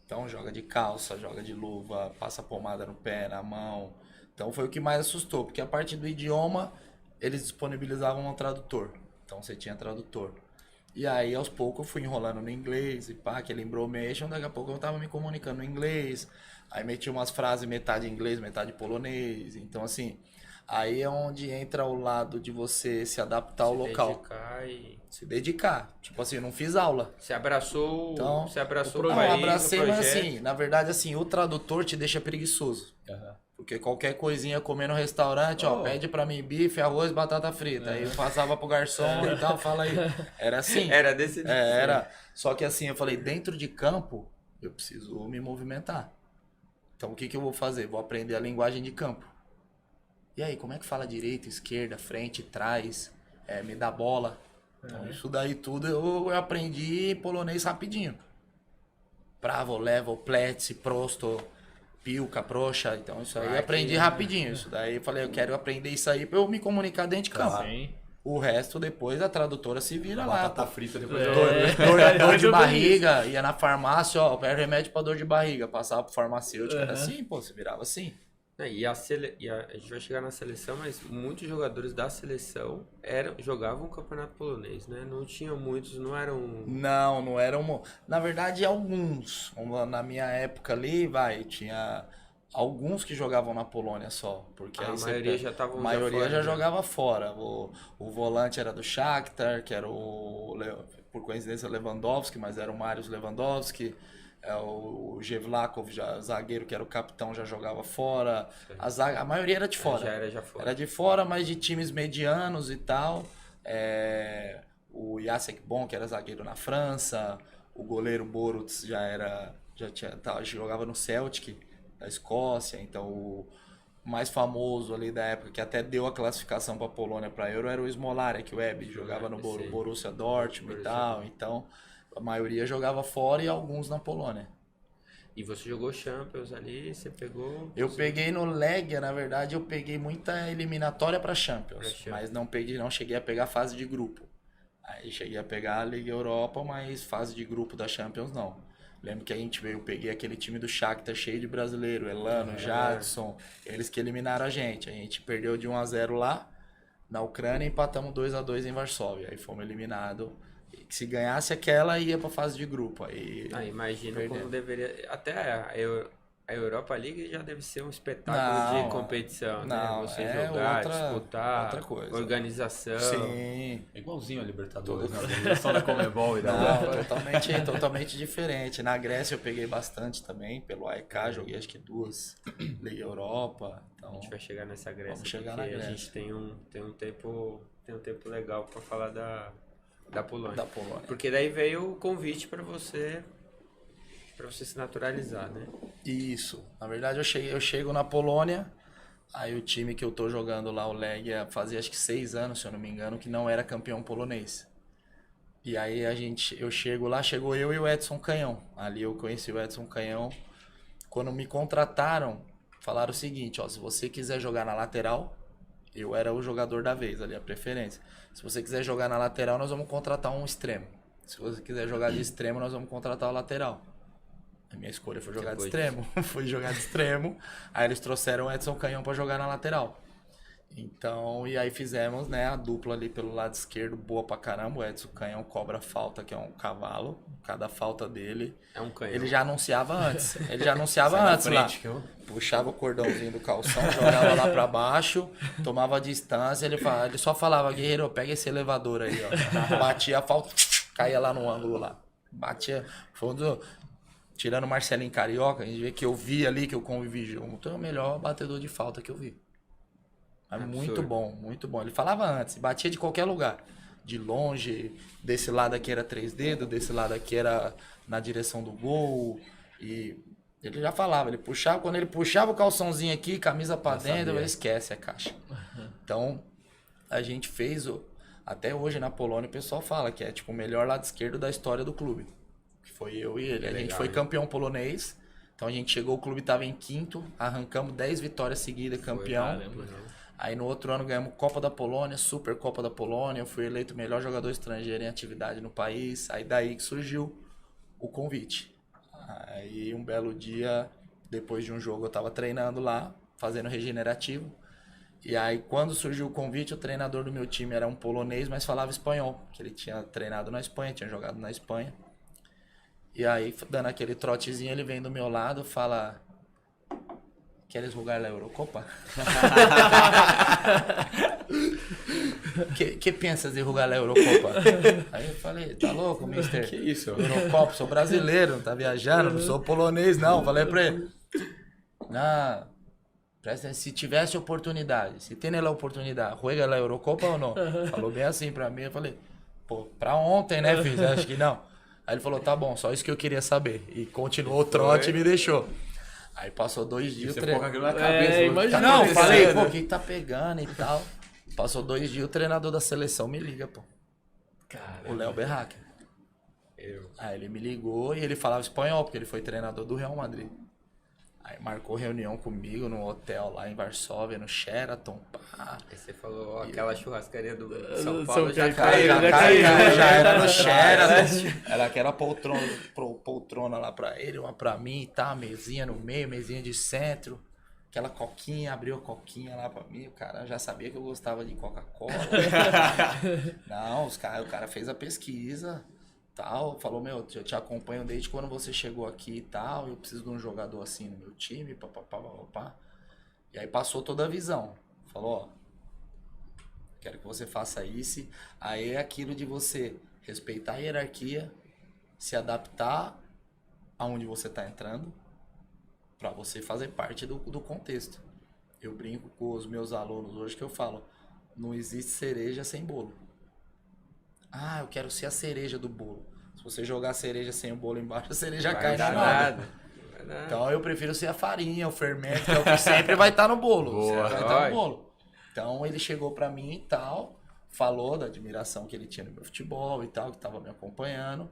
Então joga de calça, joga de luva, passa pomada no pé, na mão. Então foi o que mais assustou, porque a parte do idioma, eles disponibilizavam um tradutor. Então você tinha tradutor. E aí aos poucos eu fui enrolando no inglês, e pá, aquele embromation, daqui a pouco eu tava me comunicando em inglês. Aí meti umas frases metade em inglês, metade em polonês. Então assim, aí é onde entra o lado de você se adaptar ao local. Se dedicar. Tipo assim, eu não fiz aula. Você abraçou, então, o país, eu abracei, mas assim, na verdade assim, o tradutor te deixa preguiçoso. Uhum. Porque qualquer coisinha comer no restaurante, ó, pede pra mim bife, arroz, batata frita. Aí eu passava pro garçom e tal, fala aí. Era assim. Era desse jeito. Era. Só que assim, eu falei, dentro de campo, eu preciso me movimentar. Então o que eu vou fazer? Vou aprender a linguagem de campo. E aí, como é que fala direita, esquerda, frente, trás, me dá bola? Então isso daí tudo eu aprendi polonês rapidinho. Pravo, levo, pleci, prosto, piłka, procha. Então isso aí eu aprendi rapidinho. Isso daí eu falei, eu quero aprender isso aí pra eu me comunicar dentro de campo. Sim. O resto depois a tradutora se vira lá. Batata frita depois. Dor de barriga, ia na farmácia, ó, pega remédio pra dor de barriga, passava pro farmacêutico, era assim, pô, se virava assim. E a gente vai chegar na seleção, mas muitos jogadores da seleção jogavam o campeonato polonês, né? Não tinham muitos, não eram... Não eram... Na verdade, alguns. Na minha época ali, tinha alguns que jogavam na Polônia só. Porque a maioria já estavam fora. A maioria já jogava fora. O volante era do Shakhtar, que era por coincidência, Lewandowski, mas era o Mariusz Lewandowski. O Jevlakov, zagueiro, que era o capitão, já jogava fora. A maioria era de fora. Já fora. Era de fora, mas de times medianos e tal. O Jacek Bon, que era zagueiro na França. O goleiro Boruc jogava no Celtic, da Escócia. Então, o mais famoso ali da época, que até deu a classificação para a Polônia para Euro, era o Smolarek Webb, jogava no Borussia Dortmund e tal. Então... A maioria jogava fora e alguns na Polônia. E você jogou Champions ali, você pegou... Eu peguei no Legia, na verdade, eu peguei muita eliminatória para Champions. Mas não cheguei a pegar fase de grupo. Aí cheguei a pegar a Liga Europa, mas fase de grupo da Champions não. Lembro que eu peguei aquele time do Shakhtar cheio de brasileiro, Elano, Jadson, eles que eliminaram a gente. A gente perdeu de 1-0 lá na Ucrânia e empatamos 2-2 em Varsóvia. Aí fomos eliminados. Se ganhasse aquela, ia pra fase de grupo. Aí imagina como deveria... Até a Europa League já deve ser um espetáculo de competição, né? Você jogar, disputar, outra coisa. Organização. Sim. É igualzinho a Libertadores, né? A organização da Conmebol e da totalmente diferente. Na Grécia eu peguei bastante também, pelo AEK, joguei acho que 2 Liga Europa. Então, a gente vai chegar nessa Grécia. Vamos chegar na Grécia. A gente tem um tempo legal pra falar da Polônia. Porque daí veio o convite para você se naturalizar, né? Isso. Na verdade, eu chego na Polônia, aí o time que eu tô jogando lá, o Legia, fazia acho que 6 anos, se eu não me engano, que não era campeão polonês. E aí eu chego lá, chegou eu e o Edson Canhão. Ali eu conheci o Edson Canhão. Quando me contrataram, falaram o seguinte, ó, se você quiser jogar na lateral, eu era o jogador da vez ali, a preferência. Se você quiser jogar na lateral, nós vamos contratar um extremo. Se você quiser jogar de extremo, nós vamos contratar o lateral. A minha escolha foi jogar de extremo. Fui jogar de extremo. Aí eles trouxeram o Edson Canhão pra jogar na lateral. Então, e aí fizemos, né, a dupla ali pelo lado esquerdo, boa pra caramba. O Edson Canhão cobra falta, que é um cavalo. Cada falta dele. É um canhão. Ele já anunciava antes. Lá. Puxava o cordãozinho do calção, jogava lá pra baixo, tomava distância. Ele só falava, guerreiro, pega esse elevador aí, ó. Batia a falta, caía lá no ângulo lá. Batia. Tirando o Marcelinho Carioca, a gente vê que eu vi ali, que eu convivi junto, é o melhor batedor de falta que eu vi. É muito bom, muito bom. Ele falava antes, batia de qualquer lugar. De longe, desse lado aqui era 3 dedos, desse lado aqui era na direção do gol. E ele já falava, quando ele puxava o calçãozinho aqui, camisa pra dentro, esquece a caixa. Então, a gente fez, até hoje na Polônia o pessoal fala que é tipo o melhor lado esquerdo da história do clube. Que foi eu e ele. A gente foi campeão polonês, então a gente chegou, o clube estava em 5º, arrancamos 10 vitórias seguidas, campeão. Aí no outro ano ganhamos Copa da Polônia, Super Copa da Polônia, eu fui eleito o melhor jogador estrangeiro em atividade no país. Aí daí que surgiu o convite. Aí um belo dia, depois de um jogo, eu estava treinando lá, fazendo regenerativo. E aí quando surgiu o convite, o treinador do meu time era um polonês, mas falava espanhol, que ele tinha treinado na Espanha, tinha jogado na Espanha. E aí, dando aquele trotezinho, ele vem do meu lado, fala... ¿Queres jugar la Eurocopa? que pensas de jogar la Eurocopa? Aí eu falei, tá louco, mister? Que isso? Eurocopa, sou brasileiro, não tá viajando, não sou polonês, não. Falei pra ele. Não, se tivesse oportunidade, se tem a oportunidade, juega la Eurocopa ou não? Falou bem assim pra mim, eu falei, pô, pra ontem, né, filho? Acho que não. Aí ele falou, tá bom, só isso que eu queria saber. E continuou o trote e me deixou. Aí passou 2 dias... Você ficou com aquilo na cabeça. Imagina. Não, falei, pô, quem tá pegando e tal. Passou 2 dias, o treinador da seleção me liga, pô. Caramba. O Léo Berraque. Aí ele me ligou e ele falava espanhol, porque ele foi treinador do Real Madrid. Aí marcou reunião comigo no hotel lá em Varsóvia, no Sheraton. Pá. Aí você falou, aquela churrascaria do São Paulo já caiu. Já era no Sheraton. Era aquela poltrona lá pra ele, uma pra mim e tal, mesinha no meio, mesinha de centro. Aquela coquinha, abriu a coquinha lá pra mim, o cara já sabia que eu gostava de Coca-Cola. Não, o cara fez a pesquisa. Tal, falou, eu te acompanho desde quando você chegou aqui e tal, eu preciso de um jogador assim no meu time, papapá. E aí passou toda a visão. Falou, quero que você faça isso. Aí é aquilo de você respeitar a hierarquia, se adaptar aonde você está entrando, para você fazer parte do contexto. Eu brinco com os meus alunos hoje que eu falo, não existe cereja sem bolo. Ah, eu quero ser a cereja do bolo. Se você jogar a cereja sem o bolo embaixo, a cereja cai na nada. Então eu prefiro ser a farinha, o fermento, que é o que sempre vai estar no bolo. Boa. Vai estar no bolo. Então ele chegou pra mim e tal, falou da admiração que ele tinha no meu futebol e tal, que tava me acompanhando,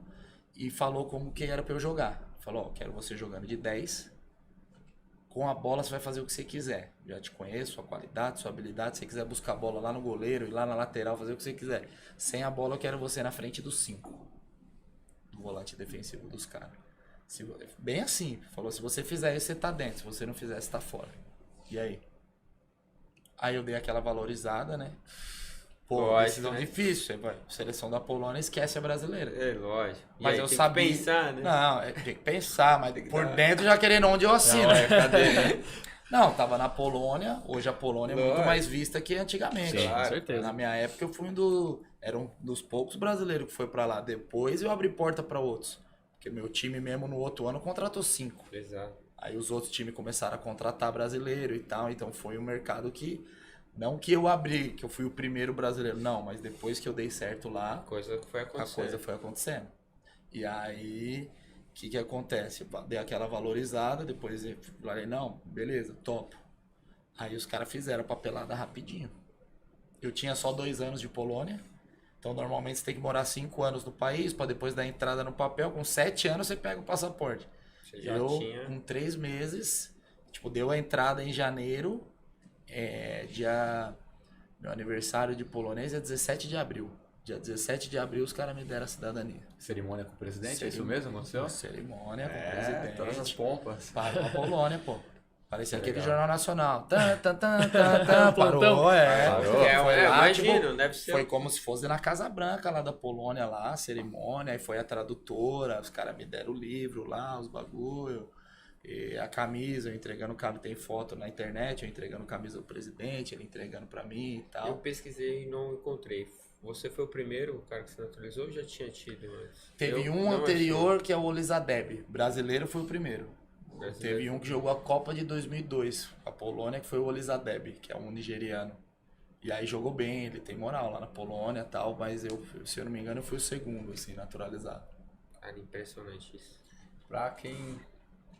e falou como que era pra eu jogar. Falou, quero você jogando de 10. Com a bola você vai fazer o que você quiser. Já te conheço, sua qualidade, sua habilidade. Se você quiser buscar a bola lá no goleiro e lá na lateral, fazer o que você quiser. Sem a bola eu quero você na frente dos 5. Do volante defensivo dos caras. Bem assim. Falou, se você fizer isso, você tá dentro. Se você não fizer, você tá fora. E aí? Aí eu dei aquela valorizada, né? Pô, lógico, decisão né? Difícil. Seleção da Polônia esquece a brasileira. É, lógico. Mas aí, eu tem sabia. que pensar, né? Não, tem que pensar, mas por dentro já querendo onde eu assino. Não, tava na Polônia. Hoje a Polônia é muito mais vista que antigamente. Sim, com certeza. Na minha época eu fui era um dos poucos brasileiros que foi pra lá. Depois eu abri porta pra outros. Porque meu time mesmo no outro ano contratou 5. Exato. Aí os outros times começaram a contratar brasileiro e tal. Então foi um mercado que... Não que eu abri, que eu fui o primeiro brasileiro, não, mas depois que eu dei certo lá, A coisa foi acontecendo. E aí, o que acontece? Eu dei aquela valorizada, depois eu falei, não, beleza, topo. Aí os caras fizeram a papelada rapidinho. Eu tinha só 2 anos de Polônia, então normalmente você tem que morar 5 anos no país, para depois dar entrada no papel, com 7 anos você pega o passaporte. Você já tinha... com 3 meses, deu a entrada em janeiro, dia Meu aniversário de polonês é 17 de abril. Dia 17 de abril os caras me deram a cidadania. Cerimônia com o presidente, é isso mesmo que aconteceu? Cerimônia com o presidente. Todas as pompas. Parou a Polônia, pô. Parecia aquele Legal. Jornal Nacional. Parou, Parou. Foi lá, imagino, tipo, deve ser. foi como se fosse na Casa Branca lá da Polônia, lá, a cerimônia, aí foi a tradutora, os caras me deram o livro lá, os bagulho, e a camisa, eu entregando camisa, tem foto na internet, eu entregando camisa do presidente, ele entregando pra mim e Eu tal. pesquisei e não encontrei. Você foi o primeiro cara que se naturalizou ou já tinha tido antes? Teve Eu um não anterior que é o Olizadeb, brasileiro foi o primeiro. achei. Teve um que jogou a Copa de 2002, a Polônia, que foi o Olizadeb, que é um nigeriano. E aí jogou bem, ele tem moral lá na Polônia e tal, mas eu, se eu não me engano, eu fui o segundo, assim, naturalizado. Cara, impressionante isso. Pra quem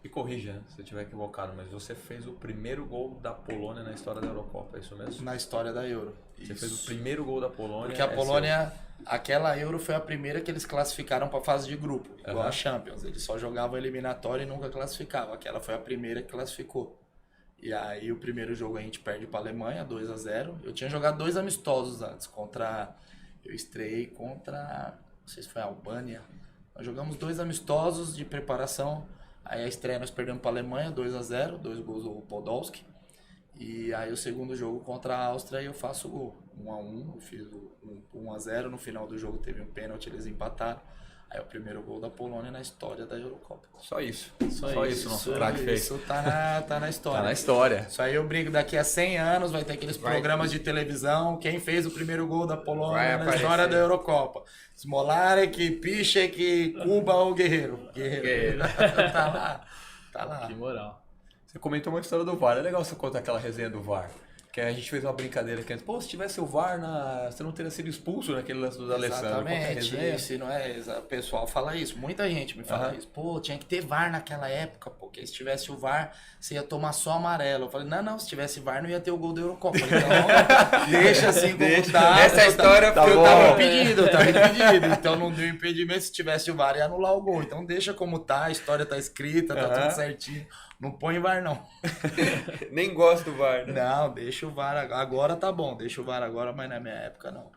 me corrija, né, se eu estiver equivocado, mas você fez o primeiro gol da Polônia na história da Eurocopa, é isso mesmo? Na história da Euro. Você Isso. fez o primeiro gol da Polônia. Porque a Polônia, aquela Euro foi a primeira que eles classificaram para fase de grupo, igual Aham. a Champions. Eles só jogavam eliminatória e nunca classificavam. Aquela foi a primeira que classificou. E aí o primeiro jogo a gente perde para a Alemanha, 2-0. Eu tinha jogado 2 amistosos antes, eu estreiei contra, não sei se foi a Albânia. Nós jogamos 2 amistosos de preparação. Aí a estreia nós perdemos para a Alemanha, 2-0, 2 gols do Podolski. E aí o segundo jogo contra a Áustria eu faço o gol, 1-1, eu fiz o 1-0, no final do jogo teve um pênalti, eles empataram. Aí o primeiro gol da Polônia na história da Eurocopa. Só isso. Só isso nosso craque fez. Isso tá na história. Tá na história. Isso aí eu brigo, daqui a 100 anos vai ter aqueles programas de televisão, quem fez o primeiro gol da Polônia Vai na aparecer. história da Eurocopa. Smolarek, Piszczek, Kuba ou Guerreiro. Guerreiro. Tá lá. Que moral. Você comentou uma história do VAR. É legal você contar aquela resenha do VAR. Que a gente fez uma brincadeira aqui antes. Pô, se tivesse o VAR, você não teria sido expulso naquele lance do Alessandro. Conta a Exatamente, resenha. isso não é, o pessoal fala isso, muita gente me fala Aham. isso, pô, tinha que ter VAR naquela época, porque se tivesse o VAR, você ia tomar só amarelo. Eu falei, não, se tivesse VAR não ia ter o gol da Eurocopa, então deixa assim como tá. Essa história tá eu bom. tava impedido, então não deu impedimento, se tivesse o VAR ia anular o gol, então deixa como tá, a história tá escrita, tá Aham. tudo certinho, não põe VAR não. Nem gosto do VAR, né? Não, deixa o VAR agora tá bom, deixa o VAR agora, mas na minha época não.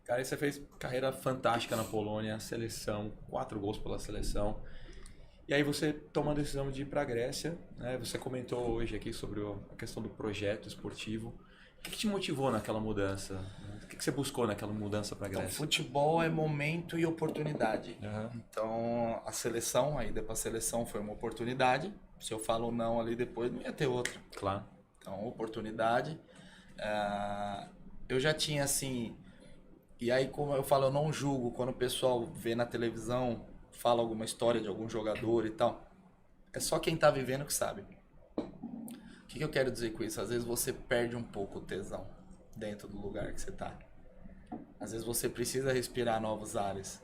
Cara, e você fez carreira fantástica na Polônia, seleção, 4 gols pela seleção. E aí você toma a decisão de ir para a Grécia, né? Você comentou hoje aqui sobre a questão do projeto esportivo. O que te motivou naquela mudança? O que você buscou naquela mudança para a Então, Grécia? futebol é momento e oportunidade. Aham. Então, a ida para a seleção foi uma oportunidade. Se eu falo não ali depois, não ia ter outra. Claro. Então, oportunidade. Eu já tinha assim... E aí, como eu falo, eu não julgo quando o pessoal vê na televisão, fala alguma história de algum jogador e tal. É só quem tá vivendo que sabe. O que eu quero dizer com isso? Às vezes você perde um pouco o tesão dentro do lugar que você tá. Às vezes você precisa respirar novos ares.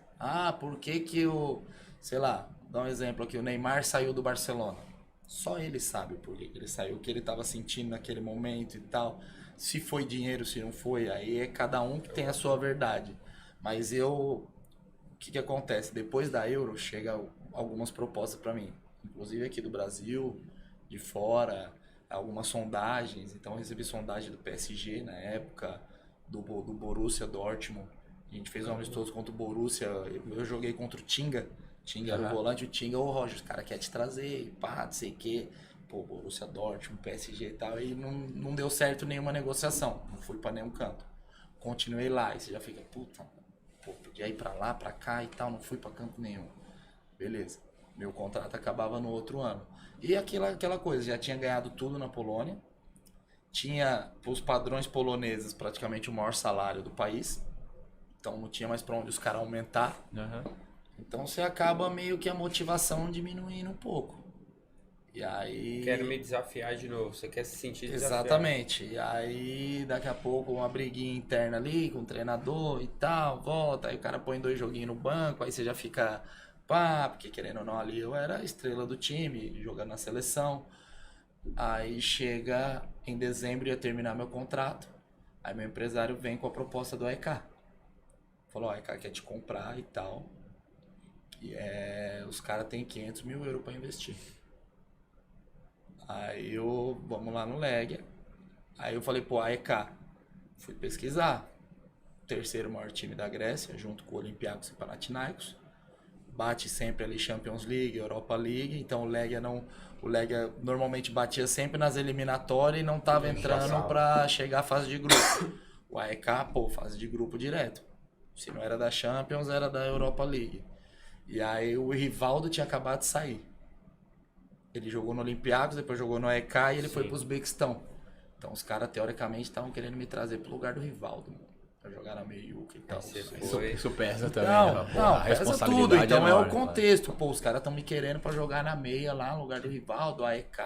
Por que o... Sei lá, dá um exemplo aqui. O Neymar saiu do Barcelona. Só ele sabe por que ele saiu, o que ele estava sentindo naquele momento e tal. Se foi dinheiro, se não foi, aí é cada um que tem a sua verdade. Mas o que acontece? Depois da Euro, chegam algumas propostas para mim. Inclusive aqui do Brasil, de fora, algumas sondagens. Então eu recebi sondagem do PSG na época, do Borussia Dortmund. A gente fez um amistoso contra o Borussia, eu joguei contra o Tinga. Tinga era o volante, o Tinga, Roger, os caras querem te trazer, não sei o quê. Pô, Borussia Dortmund, PSG e tal, e não deu certo nenhuma negociação, não fui pra nenhum canto. Continuei lá, e você já fica, podia ir pra lá, pra cá e tal, não fui pra canto nenhum. Beleza, meu contrato acabava no outro ano. E aquela coisa, já tinha ganhado tudo na Polônia, tinha, pros padrões poloneses, praticamente o maior salário do país, então não tinha mais pra onde os caras aumentar. Aham. Então você acaba meio que a motivação diminuindo um pouco. E aí... Quero me desafiar de novo, você quer se sentir desafiado. Exatamente. E aí daqui a pouco uma briguinha interna ali com o treinador e tal, volta, aí o cara põe 2 joguinhos no banco, aí você já fica porque querendo ou não ali eu era a estrela do time, jogando na seleção. Aí chega em dezembro, ia terminar meu contrato, aí meu empresário vem com a proposta do AEK. Falou, a AEK quer te comprar e tal. E os caras têm 500 mil euros para investir. Aí vamos lá no Legia. Aí eu falei, AEK, Fui pesquisar. Terceiro maior time da Grécia, junto com o Olympiacos e Panathinaikos. Bate sempre ali Champions League, Europa League. Então o Legia normalmente batia sempre nas eliminatórias e não estava entrando para chegar à fase de grupo. O AEK, fase de grupo direto. Se não era da Champions, era da Europa League. E aí o Rivaldo tinha acabado de sair. Ele jogou no Olympiacos, depois jogou no AEK e ele foi pro Uzbequistão. Então os caras, teoricamente, estavam querendo me trazer pro lugar do Rivaldo, pra jogar na meiuca e tal. Isso pesa também. Não, pesa tudo. Então é o contexto. Os caras estão me querendo pra jogar na meia lá, no lugar do Rivaldo, AEK.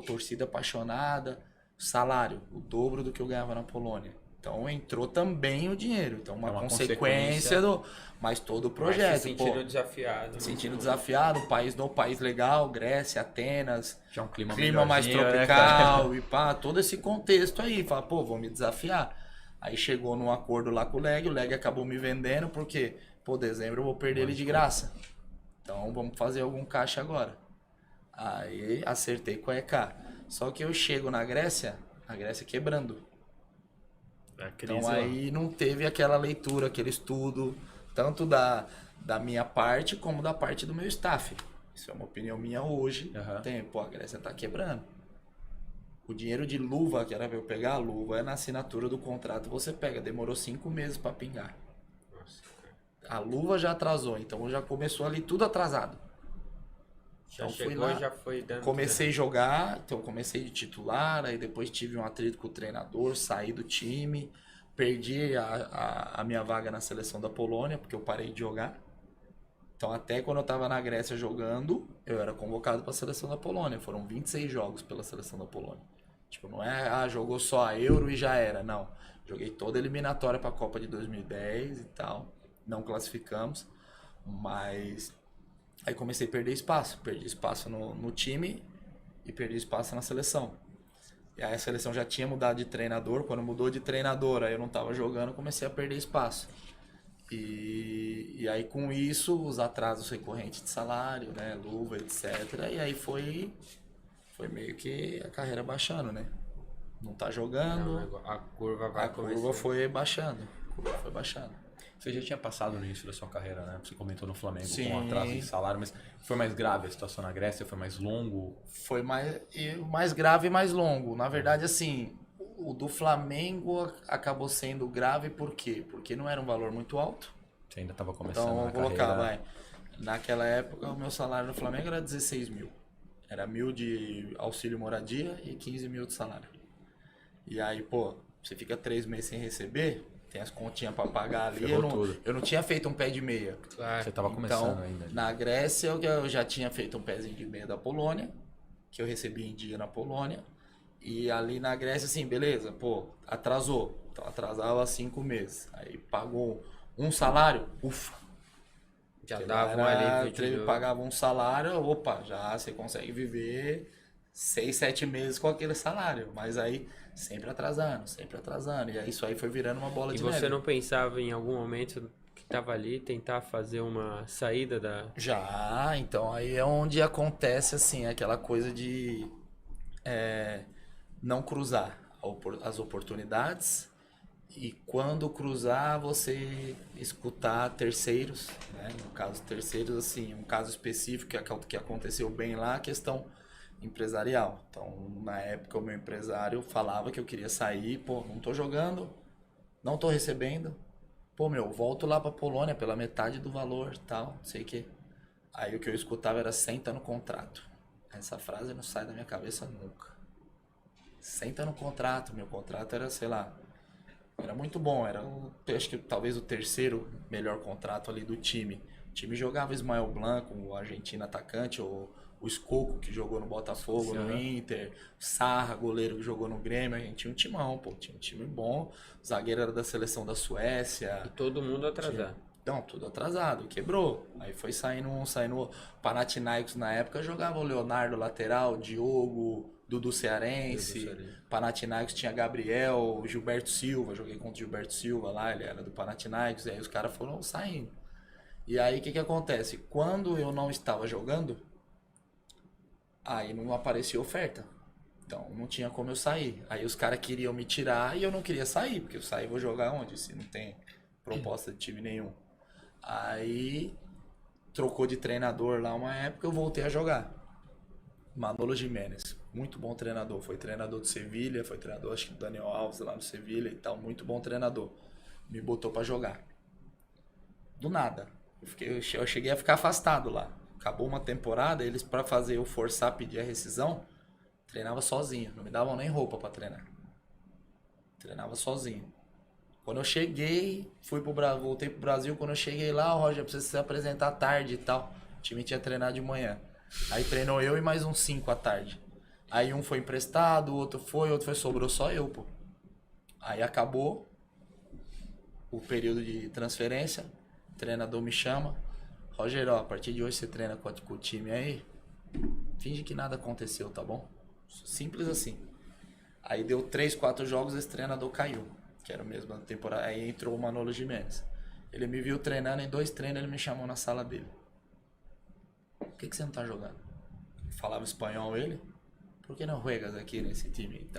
Torcida apaixonada. Salário, o dobro do que eu ganhava na Polônia. Então entrou também o dinheiro. Então uma consequência mas todo o projeto. Se sentindo desafiado. Sentindo desafiado, no país legal, Grécia, Atenas. Já um clima mais tropical, né, e todo esse contexto aí. Fala, vou me desafiar. Aí chegou num acordo lá com o Legia acabou me vendendo, porque, dezembro eu vou perder ele de graça. Então vamos fazer algum caixa agora. Aí acertei com a EK. Só que eu chego na Grécia, a Grécia quebrando. Então aí não teve aquela leitura, aquele estudo, tanto da minha parte como da parte do meu staff. Isso é uma opinião minha hoje. A Grécia tá quebrando. O dinheiro de luva, que era pra eu pegar, a luva é na assinatura do contrato, você pega. Demorou 5 meses para pingar. A luva já atrasou, então já começou ali tudo atrasado. Já chegou e já foi dando. Comecei a jogar, então comecei de titular, aí depois tive um atrito com o treinador, saí do time, perdi a minha vaga na seleção da Polônia, porque eu parei de jogar. Então até quando eu estava na Grécia jogando, eu era convocado para a seleção da Polônia. Foram 26 jogos pela seleção da Polônia. Tipo, não é, jogou só a Euro e já era, não. Joguei toda a eliminatória para a Copa de 2010 e tal, não classificamos, mas... Aí comecei a perder espaço. Perdi espaço no time e perdi espaço na seleção. E aí a seleção já tinha mudado de treinador. Quando mudou de treinador, aí eu não estava jogando, comecei a perder espaço. E aí com isso, os atrasos recorrentes de salário, né, luva, etc. E aí foi meio que a carreira baixando, né? Não tá jogando. A curva foi baixando. Você já tinha passado no início da sua carreira, né? Você comentou no Flamengo com atraso de salário, mas foi mais grave a situação na Grécia? Foi mais longo? Foi mais grave e mais longo. Na verdade, assim, o do Flamengo acabou sendo grave por quê? Porque não era um valor muito alto. Você ainda estava começando então, a carreira. Naquela época, o meu salário no Flamengo era 16 mil. Era 1.000 de auxílio moradia e 15 mil de salário. E aí, você fica 3 meses sem receber... Tem as continhas para pagar ali. Eu não tinha feito um pé de meia. Claro. Você estava começando ainda. Na Grécia, eu já tinha feito um pezinho de meia da Polônia, que eu recebi em dia na Polônia. E ali na Grécia, assim, beleza, atrasou. Então atrasava 5 meses. Aí pagou um salário, ufa. Já dava um alívio. Pagava um salário, já você consegue viver 6, 7 meses com aquele salário. Mas aí... Sempre atrasando. E aí isso aí foi virando uma bola de neve. E você não pensava em algum momento que estava ali tentar fazer uma saída da... Já, então aí é onde acontece assim, aquela coisa de não cruzar as oportunidades e quando cruzar você escutar terceiros, né? No caso terceiros, assim, um caso específico que aconteceu bem lá, a questão empresarial. Então, na época, o meu empresário falava que eu queria sair, não tô jogando, não tô recebendo, volto lá pra Polônia pela metade do valor, tal, não sei o quê. Aí o que eu escutava era, senta no contrato. Essa frase não sai da minha cabeça nunca. Senta no contrato. Meu contrato era, sei lá, era muito bom, acho que talvez o terceiro melhor contrato ali do time. O time jogava Ismael Blanco, o argentino atacante, o Escoco, que jogou no Botafogo, no Inter, o Sarra, goleiro que jogou no Grêmio, a gente tinha um timão, tinha um time bom, o zagueiro era da seleção da Suécia. E todo mundo atrasado. Não, tudo atrasado, quebrou. Aí foi saindo Panathinaikos na época, jogava o Leonardo lateral, Diogo, Dudu Cearense, Panathinaikos tinha Gabriel, Gilberto Silva, joguei contra o Gilberto Silva lá, ele era do Panathinaikos, e aí os caras foram saindo. E aí o que acontece? Quando eu não estava jogando, aí não aparecia oferta. Então não tinha como eu sair. Aí os caras queriam me tirar e eu não queria sair, porque eu sair vou jogar onde? Se não tem proposta de time nenhum. Aí trocou de treinador lá uma época, eu voltei a jogar. Manolo Giménez, muito bom treinador. Foi treinador do Sevilha, foi treinador acho que do Daniel Alves lá no Sevilha e tal, muito bom treinador. Me botou pra jogar. Do nada. Eu cheguei a ficar afastado lá. Acabou uma temporada, eles pra fazer eu forçar, pedir a rescisão, treinava sozinho, não me davam nem roupa pra treinar. Treinava sozinho. Quando eu cheguei, voltei pro Brasil, quando eu cheguei lá, o Roger, precisa se apresentar à tarde e tal. O time tinha treinado de manhã. Aí treinou eu e mais uns 5 à tarde. Aí um foi emprestado, o outro foi, sobrou só eu, pô. Aí acabou o período de transferência, o treinador me chama. Roger, ó, a partir de hoje você treina com o time aí, finge que nada aconteceu, tá bom? Simples assim. Aí deu 3, 4 jogos, esse treinador caiu, que era o mesmo da temporada. Aí entrou o Manolo Giménez. Ele me viu treinando, em 2 treinos ele me chamou na sala dele. Por que você não tá jogando? Falava espanhol ele. Por que não juegas aqui nesse time?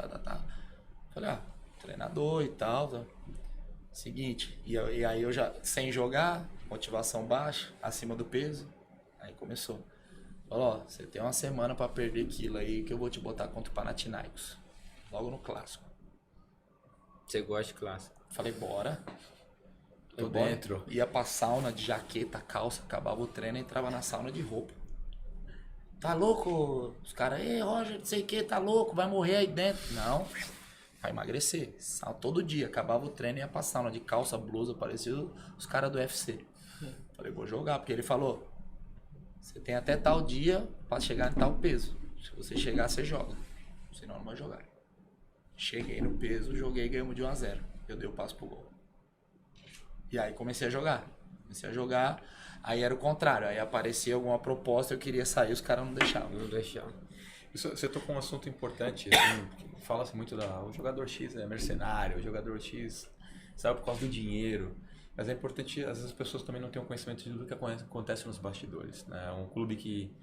Falei, treinador e tal. Seguinte, e aí eu já, sem jogar, motivação baixa, acima do peso. Aí começou. Falou, você tem uma semana pra perder quilo aí que eu vou te botar contra o Panathinaikos. Logo no clássico. Você gosta de clássico? Falei, bora. Tô dentro. Ia pra sauna de jaqueta, calça, acabava o treino e entrava na sauna de roupa. Tá louco? Os caras, ei, Roger, não sei o que, tá louco, vai morrer aí dentro. Não, vai emagrecer. Todo dia, acabava o treino e ia pra sauna de calça, blusa, parecia os caras do UFC. Falei, vou jogar, porque ele falou, você tem até tal dia pra chegar em tal peso. Se você chegar, você joga. Senão não vai jogar. Cheguei no peso, joguei e ganhamos de 1-0. Eu dei o passo pro gol. E aí comecei a jogar. Aí era o contrário. Aí aparecia alguma proposta, eu queria sair, os caras não deixavam. Você tocou um assunto importante, assim, fala-se muito o jogador X é mercenário, o jogador X sai por causa do dinheiro. Mas é importante, às vezes as pessoas também não têm um conhecimento de tudo que acontece nos bastidores. Né? Um clube que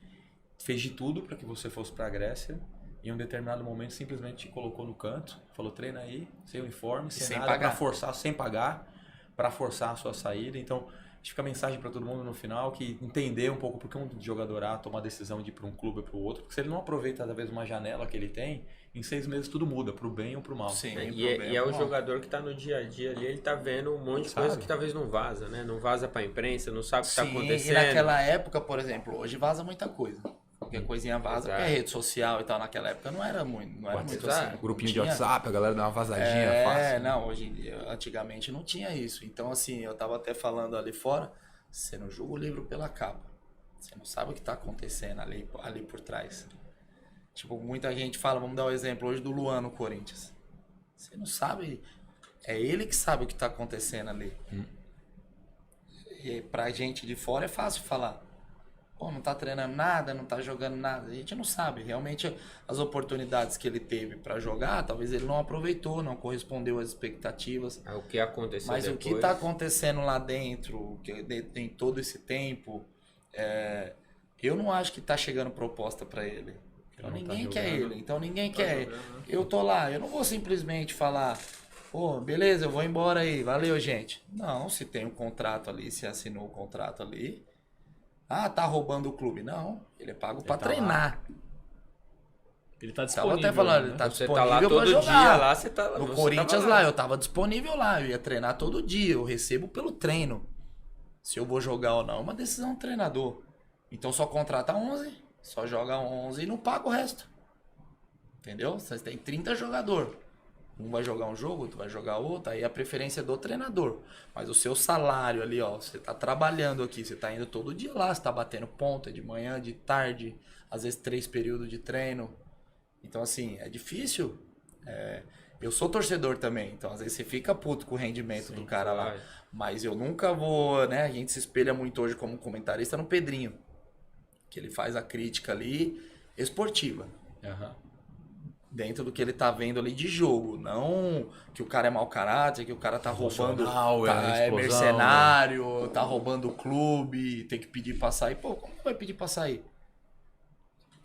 fez de tudo para que você fosse para a Grécia, em um determinado momento simplesmente te colocou no canto, falou treina aí, sem uniforme, sem nada, para forçar, sem pagar, para forçar a sua saída. Então, acho que fica a mensagem para todo mundo no final, que entender um pouco porque um jogador A toma a decisão de ir para um clube ou para o outro, porque se ele não aproveita, às vezes, uma janela que ele tem, em 6 meses tudo muda, para o bem ou para o mal. Sim, e é o jogador que está no dia a dia ali, ele está vendo um monte de coisa que talvez não vaza, né? Não vaza para a imprensa, não sabe o que está acontecendo. E naquela época, por exemplo, hoje vaza muita coisa. Qualquer coisinha vaza, porque é rede social e tal. Naquela época não era muito assim. Grupinho de WhatsApp, a galera dá uma vazadinha fácil. Não, hoje em dia, antigamente não tinha isso. Então, assim, eu tava até falando ali fora, você não julga o livro pela capa. Você não sabe o que tá acontecendo ali por trás. Tipo, muita gente fala, vamos dar um exemplo hoje do Luan no Corinthians. Você não sabe, é ele que sabe o que tá acontecendo ali. E pra gente de fora é fácil falar. Pô, não tá treinando nada, não tá jogando nada. A gente não sabe. Realmente, as oportunidades que ele teve pra jogar, talvez ele não aproveitou, não correspondeu às expectativas. É o que aconteceu Mas depois. O que tá acontecendo lá dentro, que tem todo esse tempo, eu não acho que tá chegando proposta pra ele. Então ninguém quer ele. Então ninguém quer ele. Eu tô lá, eu não vou simplesmente falar, pô, beleza, eu vou embora aí, valeu, gente. Não, se tem um contrato ali, se assinou o contrato ali... tá roubando o clube. Não, ele é pago pra treinar. Ele tá disponível. Tava até falando, ele tá disponível tá lá todo dia lá, você tá no Corinthians lá, eu tava disponível lá, eu ia treinar todo dia, eu recebo pelo treino. Se eu vou jogar ou não, é uma decisão do treinador. Então só contrata 11, só joga 11 e não paga o resto. Entendeu? Você tem 30 jogadores. Um vai jogar um jogo, outro vai jogar outro, aí a preferência é do treinador. Mas o seu salário ali, ó, você tá trabalhando aqui, você tá indo todo dia lá, você tá batendo ponta de manhã, de tarde, às vezes 3 períodos de treino. Então, assim, é difícil. Eu sou torcedor também, então às vezes você fica puto com o rendimento do cara lá. Mas eu nunca vou, né, a gente se espelha muito hoje como comentarista no Pedrinho, que ele faz a crítica ali esportiva. Dentro do que ele tá vendo ali de jogo. Não que o cara é mau caráter, que o cara tá roubando, é mercenário, tá roubando o clube, tem que pedir pra sair. Pô, como vai pedir pra sair?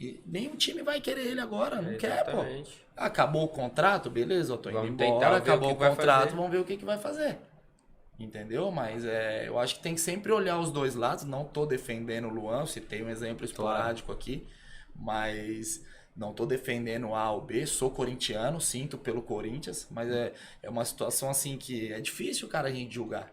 E nenhum time vai querer ele agora, não quer, pô. Exatamente. Acabou o contrato, beleza, eu tô indo Vamos tentar embora, ver acabou o o que vai contrato, fazer. vamos ver o que vai fazer. Entendeu? Mas eu acho que tem que sempre olhar os dois lados. Não tô defendendo o Luan, citei um exemplo esporádico aqui, mas não tô defendendo A ou B, sou corintiano, sinto pelo Corinthians, mas é uma situação assim que é difícil, cara, a gente julgar.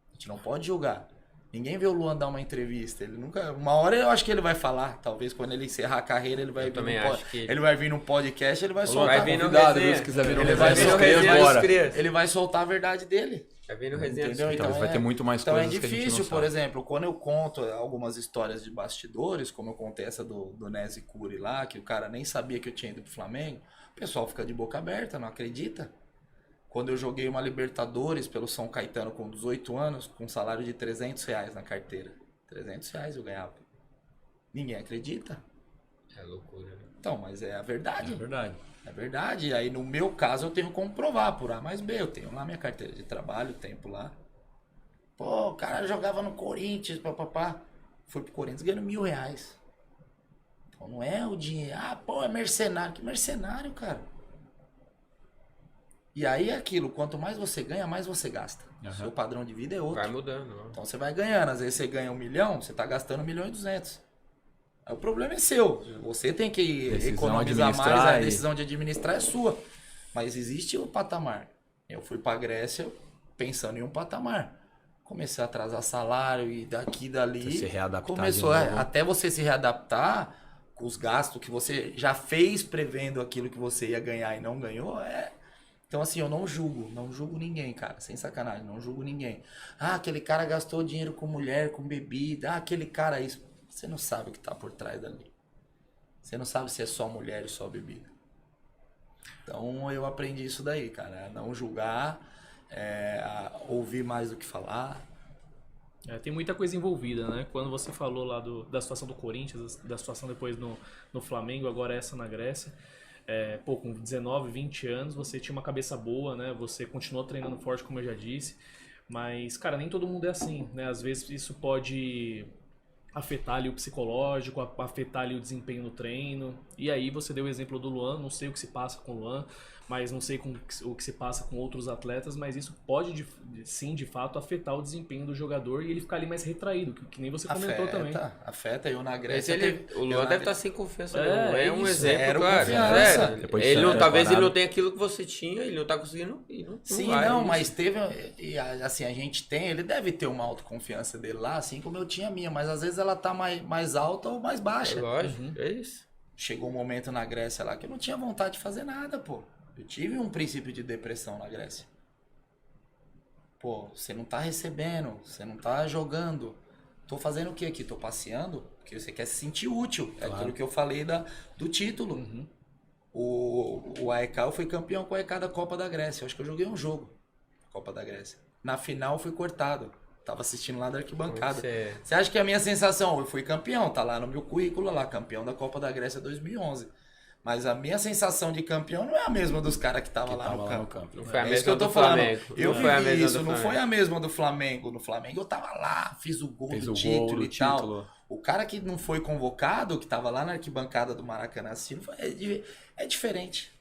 A gente não pode julgar. Ninguém vê o Luan dar uma entrevista. Ele nunca. Uma hora eu acho que ele vai falar. Talvez quando ele encerrar a carreira, ele vai vir também acho que ele vai vir num podcast, ele vai Vai soltar. vir no Convidado, resenha. viu? Se quiser vir no Ele resenha, vai vir no dos crias, resenha bora. dos crias. Ele vai soltar a verdade dele. Vai vir no resenha dos Entendeu? crias. Então, vai ter muito mais Então é coisas que a gente não difícil, por sabe. exemplo, quando eu conto algumas histórias de bastidores, como eu contei essa do Nezi Curi lá, que o cara nem sabia que eu tinha ido pro Flamengo, o pessoal fica de boca aberta, não acredita. Quando eu joguei uma Libertadores pelo São Caetano com 18 anos, com um salário de R$300 na carteira. R$300 eu ganhava. Ninguém acredita. É loucura, né? Então, mas é a verdade. É verdade. É verdade. E aí, no meu caso, eu tenho como provar por A mais B. Eu tenho lá minha carteira de trabalho, tempo lá. Pô, o cara jogava no Corinthians, papapá. Fui pro Corinthians ganhando R$1.000. Então, não é o dinheiro. Ah, pô, é mercenário. Que mercenário, cara? E aí é aquilo. Quanto mais você ganha, mais você gasta. Uhum. Seu padrão de vida é outro. Vai mudando. Ó. Então, você vai ganhando. Às vezes, você ganha 1 milhão, você tá gastando 1.200.000. Aí o problema é seu. Você tem que Decisão economizar mais, administrar a e- decisão de administrar é sua. Mas existe o patamar. Eu fui pra Grécia pensando em um patamar. Comecei a atrasar salário e daqui e dali. Você se readaptar Começou, de novo. até você se readaptar com os gastos que você já fez prevendo aquilo que você ia ganhar e não ganhou, Então, assim, eu não julgo ninguém, cara, sem sacanagem, não julgo ninguém. Ah, aquele cara gastou dinheiro com mulher, com bebida, aquele cara isso. Você não sabe o que tá por trás dali. Você não sabe se é só mulher e só bebida. Então, eu aprendi isso daí, cara, a não julgar, a ouvir mais do que falar. Tem muita coisa envolvida, né? Quando você falou lá da situação do Corinthians, da situação depois no Flamengo, agora essa na Grécia. Com 19, 20 anos, você tinha uma cabeça boa, né? Você continuou treinando forte, como eu já disse. Mas, cara, nem todo mundo é assim, né? Às vezes isso pode afetar ali o psicológico, afetar ali o desempenho no treino. E aí você deu o exemplo do Luan, não sei o que se passa com o Luan, mas não sei o que se passa com outros atletas, mas isso pode sim, de fato, afetar o desempenho do jogador e ele ficar ali mais retraído, que nem você comentou também. Afeta. Eu na Mas Grécia... o Luan deve estar sem confiança. É É um isso, exemplo, zero claro. confiança. Sério. Depois de Ele não, ser talvez ele preparado. não tenha aquilo que você tinha, ele não tá conseguindo e não Sim, vai. não, É mas isso. teve, e assim, a gente tem, ele deve ter uma autoconfiança dele lá, assim como eu tinha a minha, mas às vezes ela tá mais alta ou mais baixa. É lógico, é isso. Chegou um momento na Grécia lá que eu não tinha vontade de fazer nada, pô. Eu tive um princípio de depressão na Grécia. Pô, você não tá recebendo, você não tá jogando. Tô fazendo o que aqui? Tô passeando? Porque você quer se sentir útil. É aquilo que eu falei do título. O AEK, eu fui campeão com o AEK da Copa da Grécia. Eu acho que eu joguei um jogo, Copa da Grécia. Na final eu fui cortado. Tava assistindo lá da arquibancada. Você acha que a minha sensação, eu fui campeão, tá lá no meu currículo lá, campeão da Copa da Grécia 2011. Mas a minha sensação de campeão não é a mesma dos caras que estavam lá no campo. Não foi a É isso mesma que eu tô do falando. Flamengo. Eu Não foi a vivi mesma isso, do não foi Flamengo. a mesma do Flamengo. No Flamengo eu tava lá, fiz o gol Fez do o título gol do e tal. título. O cara que não foi convocado, que tava lá na arquibancada do Maracanã assistindo, é diferente.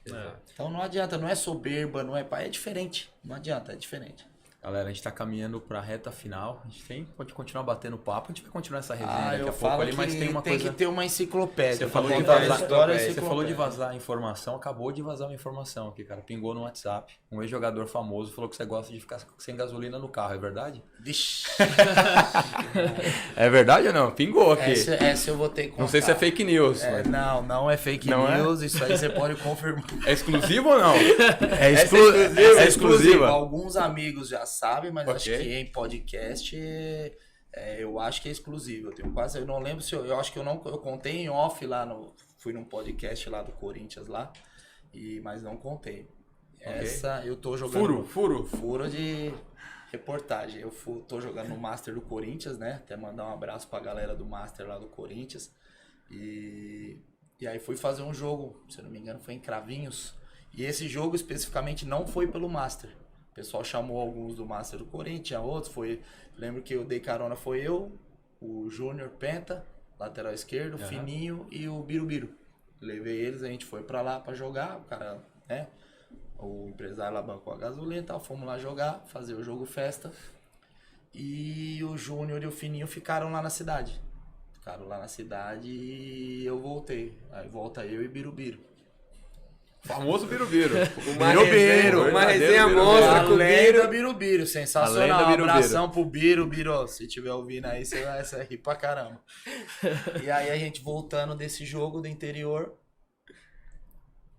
Então não adianta, não é soberba, não é pai, é diferente. Não adianta, é diferente. Galera, a gente tá caminhando pra reta final. A gente pode continuar batendo papo. A gente vai continuar essa resenha daqui eu a pouco falo ali, mas que tem uma coisa... que ter uma enciclopédia. Você falou, pra de contar vazar, a história, você falou de enciclopédia. vazar informação, acabou de vazar uma informação aqui, cara. Pingou no WhatsApp. Um ex-jogador famoso falou que você gosta de ficar sem gasolina no carro, é verdade? Vixe. É verdade ou não? Pingou aqui. Essa eu vou ter que contar. Não sei se é fake news. mas- Não é fake Não é? news, isso aí você pode confirmar. É exclusivo ou não? É exclusiva. exclusivo. Alguns amigos já sabem, mas Ok. acho que em podcast eu acho que é exclusivo. Eu não lembro se eu acho que eu contei em off lá fui num podcast lá do Corinthians lá, mas não contei. Essa eu tô jogando furo de reportagem. Tô jogando no Master do Corinthians, né? Até mandar um abraço pra galera do Master lá do Corinthians. E aí fui fazer um jogo, se eu não me engano, foi em Cravinhos. E esse jogo especificamente não foi pelo Master. O pessoal chamou alguns do Master do Corinthians, outros lembro que eu dei carona, foi eu, o Júnior Penta, lateral esquerdo, o Fininho e o Birubiru. Levei eles, a gente foi pra lá pra jogar, o cara, né? O empresário lá bancou a gasolina e tal, fomos lá jogar, fazer o jogo festa. E o Júnior e o Fininho ficaram lá na cidade. Ficaram lá na cidade e eu voltei. Aí volta eu e Birubiru. Famoso Birubiru. Uma resenha monstra com o Biro. Birubiru, sensacional. Um abração pro Birubiru. Se tiver ouvindo aí, você vai rir pra caramba. E aí a gente voltando desse jogo do interior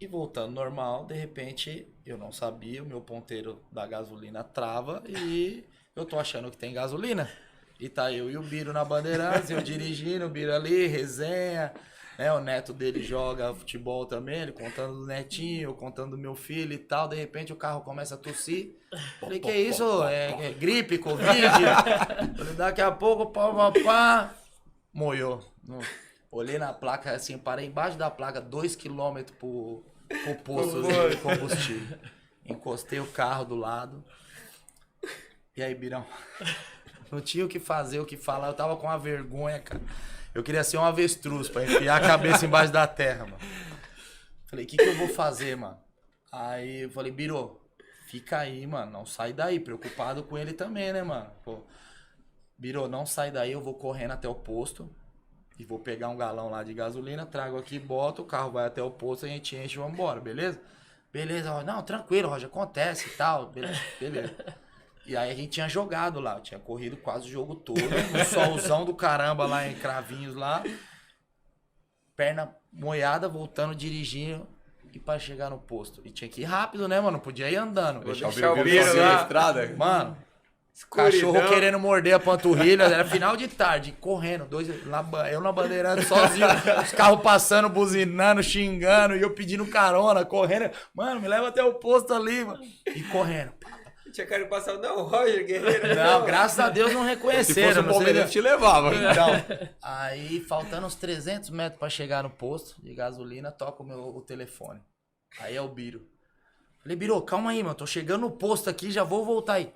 e voltando normal, de repente eu não sabia, o meu ponteiro da gasolina trava e eu tô achando que tem gasolina. E tá eu e o Biro na Bandeirantes, eu dirigindo, o Biro ali, resenha. O neto dele joga futebol também, ele contando do netinho, eu contando do meu filho e tal. De repente o carro começa a tossir. Falei, que isso? É gripe, Covid? Falei, daqui a pouco, pá, moiou. Olhei na placa assim, parei embaixo da placa, 2 km pro posto de combustível. Encostei o carro do lado. E aí, Birão? Não tinha o que fazer, o que falar. Eu tava com uma vergonha, cara. Eu queria ser um avestruz pra enfiar a cabeça embaixo da terra, mano. Falei, o que eu vou fazer, mano? Aí eu falei, Biro, fica aí, mano. Não sai daí. Preocupado com ele também, né, mano? Pô, Biro, não sai daí. Eu vou correndo até o posto e vou pegar um galão lá de gasolina, trago aqui, boto, o carro vai até o posto, a gente enche e vamos embora, beleza? Beleza, não, tranquilo, Roger, acontece e tal. Beleza. E aí a gente tinha jogado lá, eu tinha corrido quase o jogo todo, um solzão do caramba lá em Cravinhos lá, perna moiada, voltando, dirigindo e pra chegar no posto. E tinha que ir rápido, né, mano? Não podia ir andando. Deixar o Biro na estrada. Mano, cachorro querendo morder a panturrilha, era final de tarde, correndo, eu na bandeirada sozinho, os carros passando, buzinando, xingando, e eu pedindo carona, correndo. Mano, me leva até o posto ali, mano. E correndo. Tinha cara de passar, não, Roger Guerreiro. Não, graças a Deus não reconheceram. Se fosse o Palmeiras, te levava. Então, aí faltando uns 300 metros pra chegar no posto de gasolina, toca o telefone. Aí é o Biro. Falei, Biro, calma aí, mano, tô chegando no posto aqui, já vou voltar aí.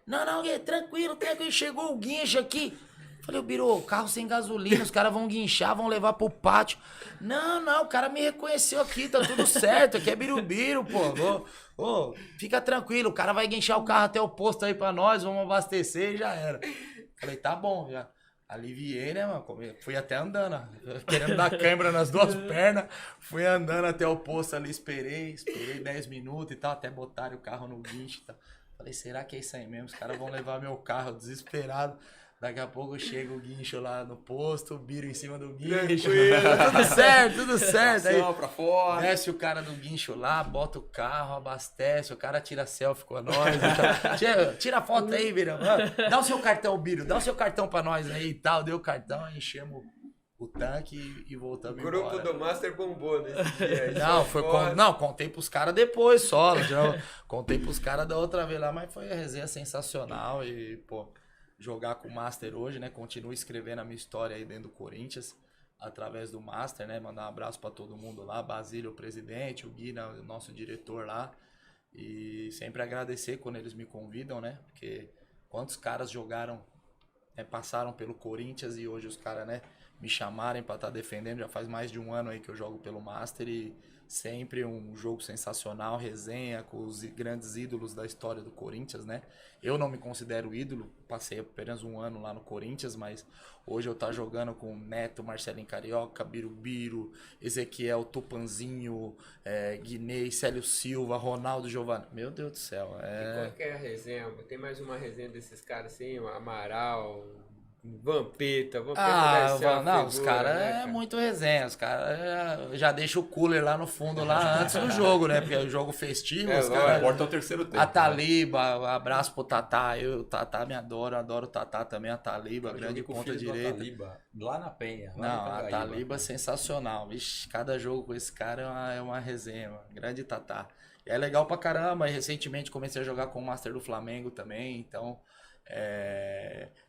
Não, tranquilo, chegou o guincho aqui. Falei, Biro, carro sem gasolina, os caras vão guinchar, vão levar pro pátio. Não, o cara me reconheceu aqui, tá tudo certo, aqui é Birubiru, pô. Ô, fica tranquilo, o cara vai guinchar o carro até o posto aí pra nós, vamos abastecer e já era. Falei, tá bom, já. Aliviei, né, mano? Fui até andando, querendo dar cãibra nas duas pernas. Fui andando até o posto ali, esperei 10 minutos e tal, até botarem o carro no guincho e tal. Falei, será que é isso aí mesmo? Os caras vão levar meu carro desesperado. Daqui a pouco chega o guincho lá no posto, o Biro em cima do guincho. Tudo certo. Aí pra fora. Desce o cara do guincho lá, bota o carro, abastece, o cara tira selfie com nós. Tira a foto aí, Biro. Dá o seu cartão, Biro, dá o seu cartão pra nós aí e tal. Deu o cartão, enchemos o tanque e voltamos embora. O grupo do Master bombou nesse dia. Não, contei pros caras depois só. Contei pros caras da outra vez lá, mas foi a resenha sensacional e, pô... Jogar com o Master hoje, né? Continuo escrevendo a minha história aí dentro do Corinthians, através do Master, né? Mandar um abraço para todo mundo lá, Basílio, o presidente, o Gui, né? O nosso diretor lá. E sempre agradecer quando eles me convidam, né? Porque quantos caras jogaram, né? Passaram pelo Corinthians e hoje os caras, né? Me chamarem para estar defendendo. Já faz mais de um ano aí que eu jogo pelo Master e sempre um jogo sensacional, resenha com os grandes ídolos da história do Corinthians, né? Eu não me considero ídolo, passei apenas um ano lá no Corinthians, mas hoje eu tá jogando com Neto, Marcelinho Carioca, Birubiru, Ezequiel, Tupanzinho, Guinei, Célio Silva, Ronaldo Giovanni. Meu Deus do céu. E qual que é a resenha? Tem mais uma resenha desses caras assim, o Amaral... Vampeta deve ser uma não, figura, os caras né, é muito resenha, os caras já deixam o cooler lá no fundo, lá antes do jogo, né, porque é o jogo festivo, os caras... Importa o terceiro tempo. A Taliba, abraço pro Tatá, o Tatá me adoro o Tatá também, a Taliba, grande ponta direita. Taliba, lá na Penha. Não, a Taliba é sensacional, vixe, cada jogo com esse cara é uma resenha, mano. Grande Tatá. E é legal pra caramba, e recentemente comecei a jogar com o Master do Flamengo também, então...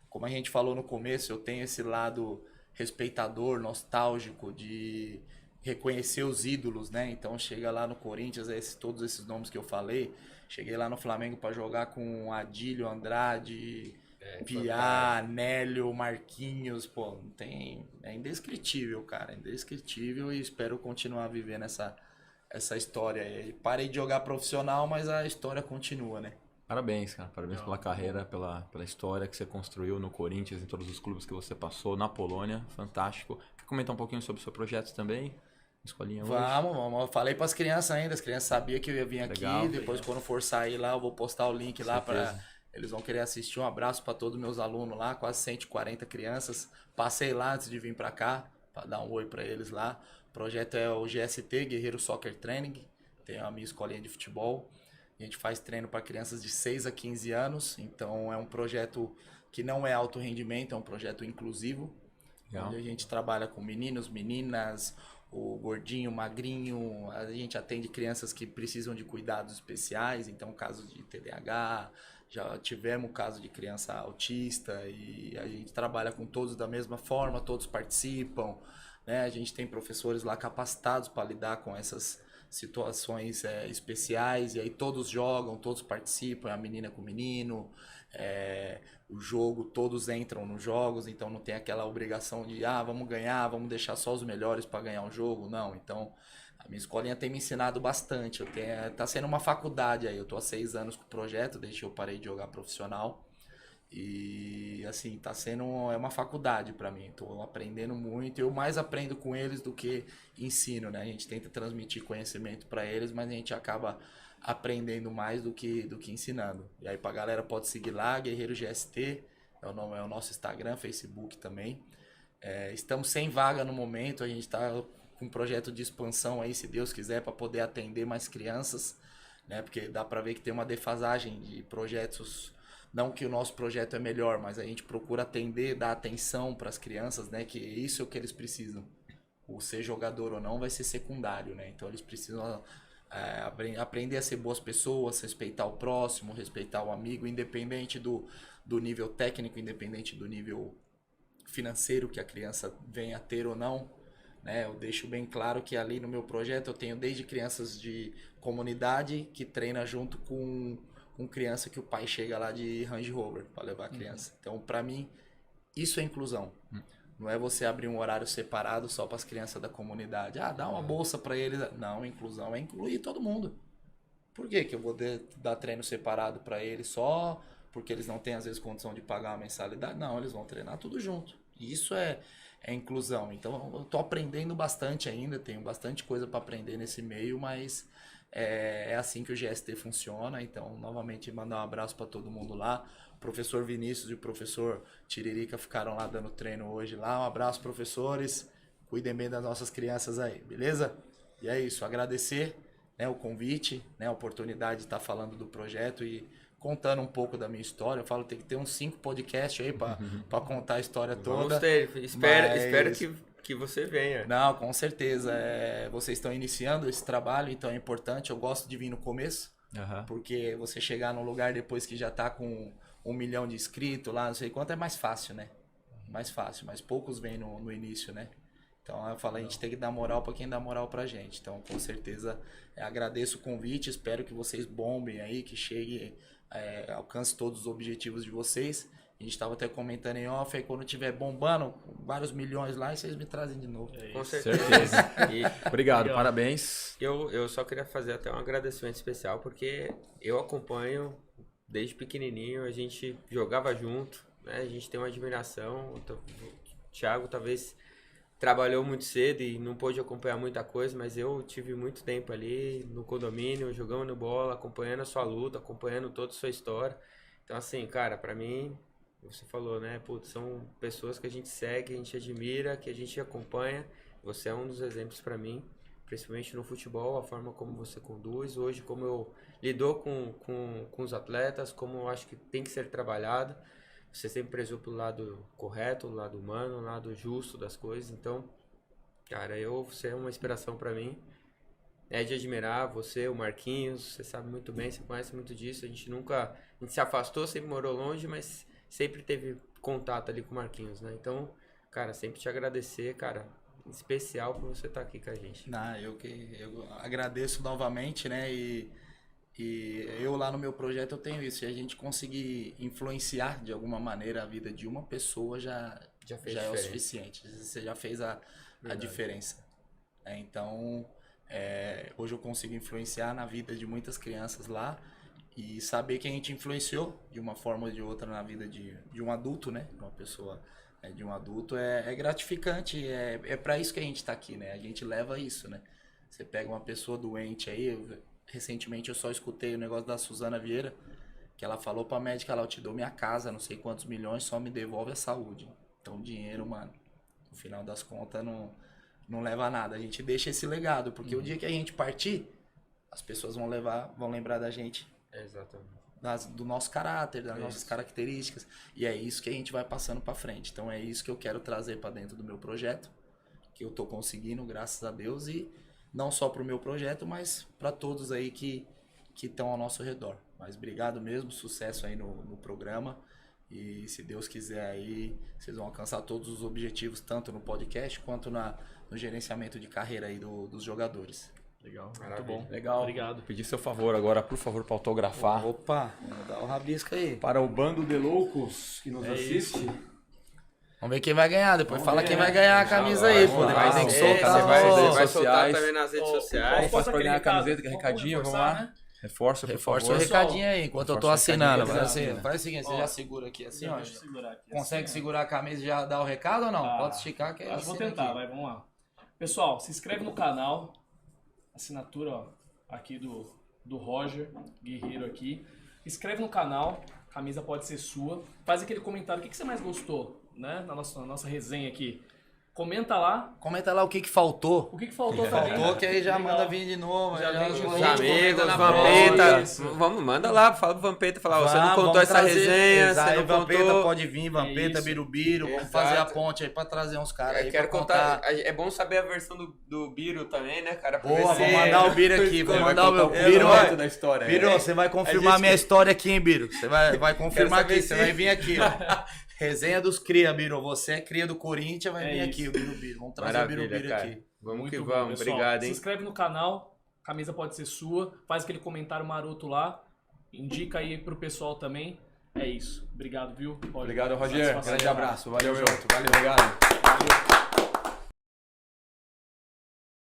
Como a gente falou no começo, eu tenho esse lado respeitador, nostálgico, de reconhecer os ídolos, né? Então chega lá no Corinthians, todos esses nomes que eu falei. Cheguei lá no Flamengo para jogar com Adílio, Andrade, Piá, Nélio, Marquinhos, pô, não tem... É indescritível, cara, é indescritível e espero continuar vivendo essa história aí. Parei de jogar profissional, mas a história continua, né? Parabéns, cara. Parabéns pela carreira, pela história que você construiu no Corinthians, em todos os clubes que você passou, na Polônia. Fantástico. Quer comentar um pouquinho sobre o seu projeto também? Escolinha hoje? Vamos. Eu falei para as crianças ainda. As crianças sabiam que eu ia vir Legal, aqui. Depois, quando for sair lá, eu vou postar o link lá para... Eles vão querer assistir. Um abraço para todos os meus alunos lá, quase 140 crianças. Passei lá antes de vir para cá, para dar um oi para eles lá. O projeto é o GST, Guerreiro Soccer Training. Tem a minha escolinha de futebol. A gente faz treino para crianças de 6 a 15 anos. Então, é um projeto que não é alto rendimento, é um projeto inclusivo. Legal. Onde a gente trabalha com meninos, meninas, o gordinho, o magrinho. A gente atende crianças que precisam de cuidados especiais. Então, casos de TDAH... Já tivemos o caso de criança autista e a gente trabalha com todos da mesma forma, todos participam, né? A gente tem professores lá capacitados para lidar com essas situações especiais e aí todos jogam, todos participam, é a menina com o menino, o jogo, todos entram nos jogos, então não tem aquela obrigação de vamos ganhar, vamos deixar só os melhores para ganhar o jogo, não, então... A minha escolinha tem me ensinado bastante. Tá sendo uma faculdade aí. Eu tô há 6 anos com o projeto, desde que eu parei de jogar profissional. E assim, tá sendo uma faculdade para mim. Tô aprendendo muito. Eu mais aprendo com eles do que ensino, né? A gente tenta transmitir conhecimento para eles, mas a gente acaba aprendendo mais do que ensinando. E aí pra galera pode seguir lá, Guerreiro GST, é o nosso Instagram, Facebook também. Estamos sem vaga no momento, a gente tá com um projeto de expansão aí, se Deus quiser, para poder atender mais crianças, né? Porque dá para ver que tem uma defasagem de projetos, não que o nosso projeto é melhor, mas a gente procura atender, dar atenção para as crianças, né? Que isso é o que eles precisam. O ser jogador ou não vai ser secundário, né? Então eles precisam aprender a ser boas pessoas, respeitar o próximo, respeitar o amigo, independente do nível técnico, independente do nível financeiro que a criança venha a ter ou não. Né, eu deixo bem claro que ali no meu projeto eu tenho desde crianças de comunidade que treina junto com criança que o pai chega lá de Range Rover para levar a criança. Então, para mim, isso é inclusão. Não é você abrir um horário separado só para as crianças da comunidade. Dá uma bolsa para eles. Não, inclusão é incluir todo mundo. Por que eu vou dar treino separado para eles só porque eles não têm às vezes condição de pagar uma mensalidade? Não, eles vão treinar tudo junto. E isso é inclusão. Então eu tô aprendendo bastante ainda, tenho bastante coisa para aprender nesse meio, mas é assim que o GST funciona. Então, novamente, mandar um abraço para todo mundo lá. O professor Vinícius e o professor Tiririca ficaram lá dando treino hoje lá. Um abraço, professores. Cuidem bem das nossas crianças aí, beleza? E é isso, agradecer, né, o convite, né, a oportunidade de estar falando do projeto e contando um pouco da minha história. Eu falo, tem que ter uns 5 podcasts aí para contar a história toda. Vamos ter, espero que você venha. Não, com certeza. Vocês estão iniciando esse trabalho, então é importante. Eu gosto de vir no começo, porque você chegar num lugar depois que já está com 1 milhão de inscritos lá, não sei quanto, é mais fácil, né? Mais fácil, mas poucos vêm no início, né? Então eu falo, a gente tem que dar moral para quem dá moral pra gente. Então, com certeza, agradeço o convite, espero que vocês bombem aí, que chegue... alcance todos os objetivos de vocês. A gente estava até comentando em off, aí quando tiver bombando, vários milhões lá, vocês me trazem de novo. Com certeza. Obrigado, parabéns. Eu só queria fazer até um agradecimento especial, porque eu acompanho desde pequenininho, a gente jogava junto, né? A gente tem uma admiração. O Thiago talvez trabalhou muito cedo e não pôde acompanhar muita coisa, mas eu tive muito tempo ali no condomínio, jogando bola, acompanhando a sua luta, acompanhando toda a sua história. Então, assim, cara, pra mim, você falou, né? Putz, são pessoas que a gente segue, a gente admira, que a gente acompanha. Você é um dos exemplos pra mim, principalmente no futebol, a forma como você conduz. Hoje, como eu lidou com os atletas, como eu acho que tem que ser trabalhado. Você sempre prezou pelo lado correto, o lado humano, o lado justo das coisas. Então, cara, você é uma inspiração pra mim. É de admirar você, o Marquinhos, você sabe muito bem, você conhece muito disso. A gente se afastou, sempre morou longe, mas sempre teve contato ali com o Marquinhos, né? Então, cara, sempre te agradecer, cara, em especial por você estar aqui com a gente. Eu agradeço novamente, né? E E eu lá no meu projeto eu tenho isso. Se a gente conseguir influenciar de alguma maneira a vida de uma pessoa, já é o suficiente. Você já fez a diferença. Então, hoje eu consigo influenciar na vida de muitas crianças lá e saber que a gente influenciou de uma forma ou de outra na vida de um adulto, né? Uma pessoa, de um adulto é gratificante. É para isso que a gente está aqui, né? A gente leva isso, né? Você pega uma pessoa doente aí... Recentemente eu só escutei o negócio da Suzana Vieira, que ela falou pra médica, eu te dou minha casa, não sei quantos milhões, só me devolve a saúde. Então dinheiro, mano, no final das contas não leva a nada. A gente deixa esse legado, porque o dia que a gente partir, as pessoas vão lembrar da gente. Exatamente. Do nosso caráter, das nossas características. E é isso que a gente vai passando pra frente. Então é isso que eu quero trazer pra dentro do meu projeto, que eu tô conseguindo, graças a Deus, e não só para o meu projeto, mas para todos aí que estão ao nosso redor. Mas obrigado mesmo, sucesso aí no programa. E se Deus quiser aí, vocês vão alcançar todos os objetivos, tanto no podcast quanto no gerenciamento de carreira aí dos jogadores. Legal, Maravilha. muito bom. Legal. Obrigado. Pedir seu favor agora, por favor, para autografar. Opa, vamos dar o rabisco aí. Para o bando de loucos que nos assiste. Vamos ver quem vai ganhar, depois fala quem vai ganhar a camisa aí, pô. Depois tem que soltar. Você vai soltar sociais. também nas redes Como sociais. faz para ganhar a camiseta, que é recadinho, vamos lá. Né? Reforça o o recadinho aí, enquanto eu tô assinando. Faz o seguinte, você Ó, já segura aqui assim, ó. Deixa eu segurar aqui. Consegue assim, segurar a camisa e já dar o recado ou não? Ah, Pode esticar que é Vou assim tentar, aqui. vai, vamos lá. Pessoal, se inscreve no canal. Assinatura, ó, aqui do Roger Guerreiro aqui. Inscreve no canal, a camisa pode ser sua. Faz aquele comentário, o que você mais gostou, né? Na nossa resenha aqui. Comenta lá. Comenta lá o que faltou. O que faltou também. Faltou que aí já Legal. manda vir de novo. Já vem de Os novo. amigos, na Vampeta. Isso. Vamos, manda lá, fala pro Vampeta, fala, você não contou Vamos essa trazer. resenha, Exato, você não Vampeta contou. pode vir, Vampeta, isso. Birubiru, vamos Exato. fazer a ponte aí pra trazer uns caras aí Eu quero pra contar. É bom saber a versão do Biro também, né, cara? Pra Boa, ver se- vou mandar o Biro aqui, vou Ele vai mandar o contar meu o Biro. resto da história. Biro, você vai confirmar a a minha gente- história aqui, hein, Biro? Você vai confirmar saber aqui, se- você vai vir aqui, ó. Resenha dos cria, Biro. Você é cria do Corinthians, vai vir isso. aqui, o Birubiru. Vamos trazer o Birubiru cara. aqui. Vamos Muito que bom, vamos, pessoal. obrigado, Se hein? inscreve no canal, camisa pode ser sua. Faz aquele comentário maroto lá. Indica aí pro pessoal também. É isso. Obrigado, viu? Roger? Obrigado, Roger. Satisfação. Grande abraço. Valeu, meu. Junto, valeu. Obrigado.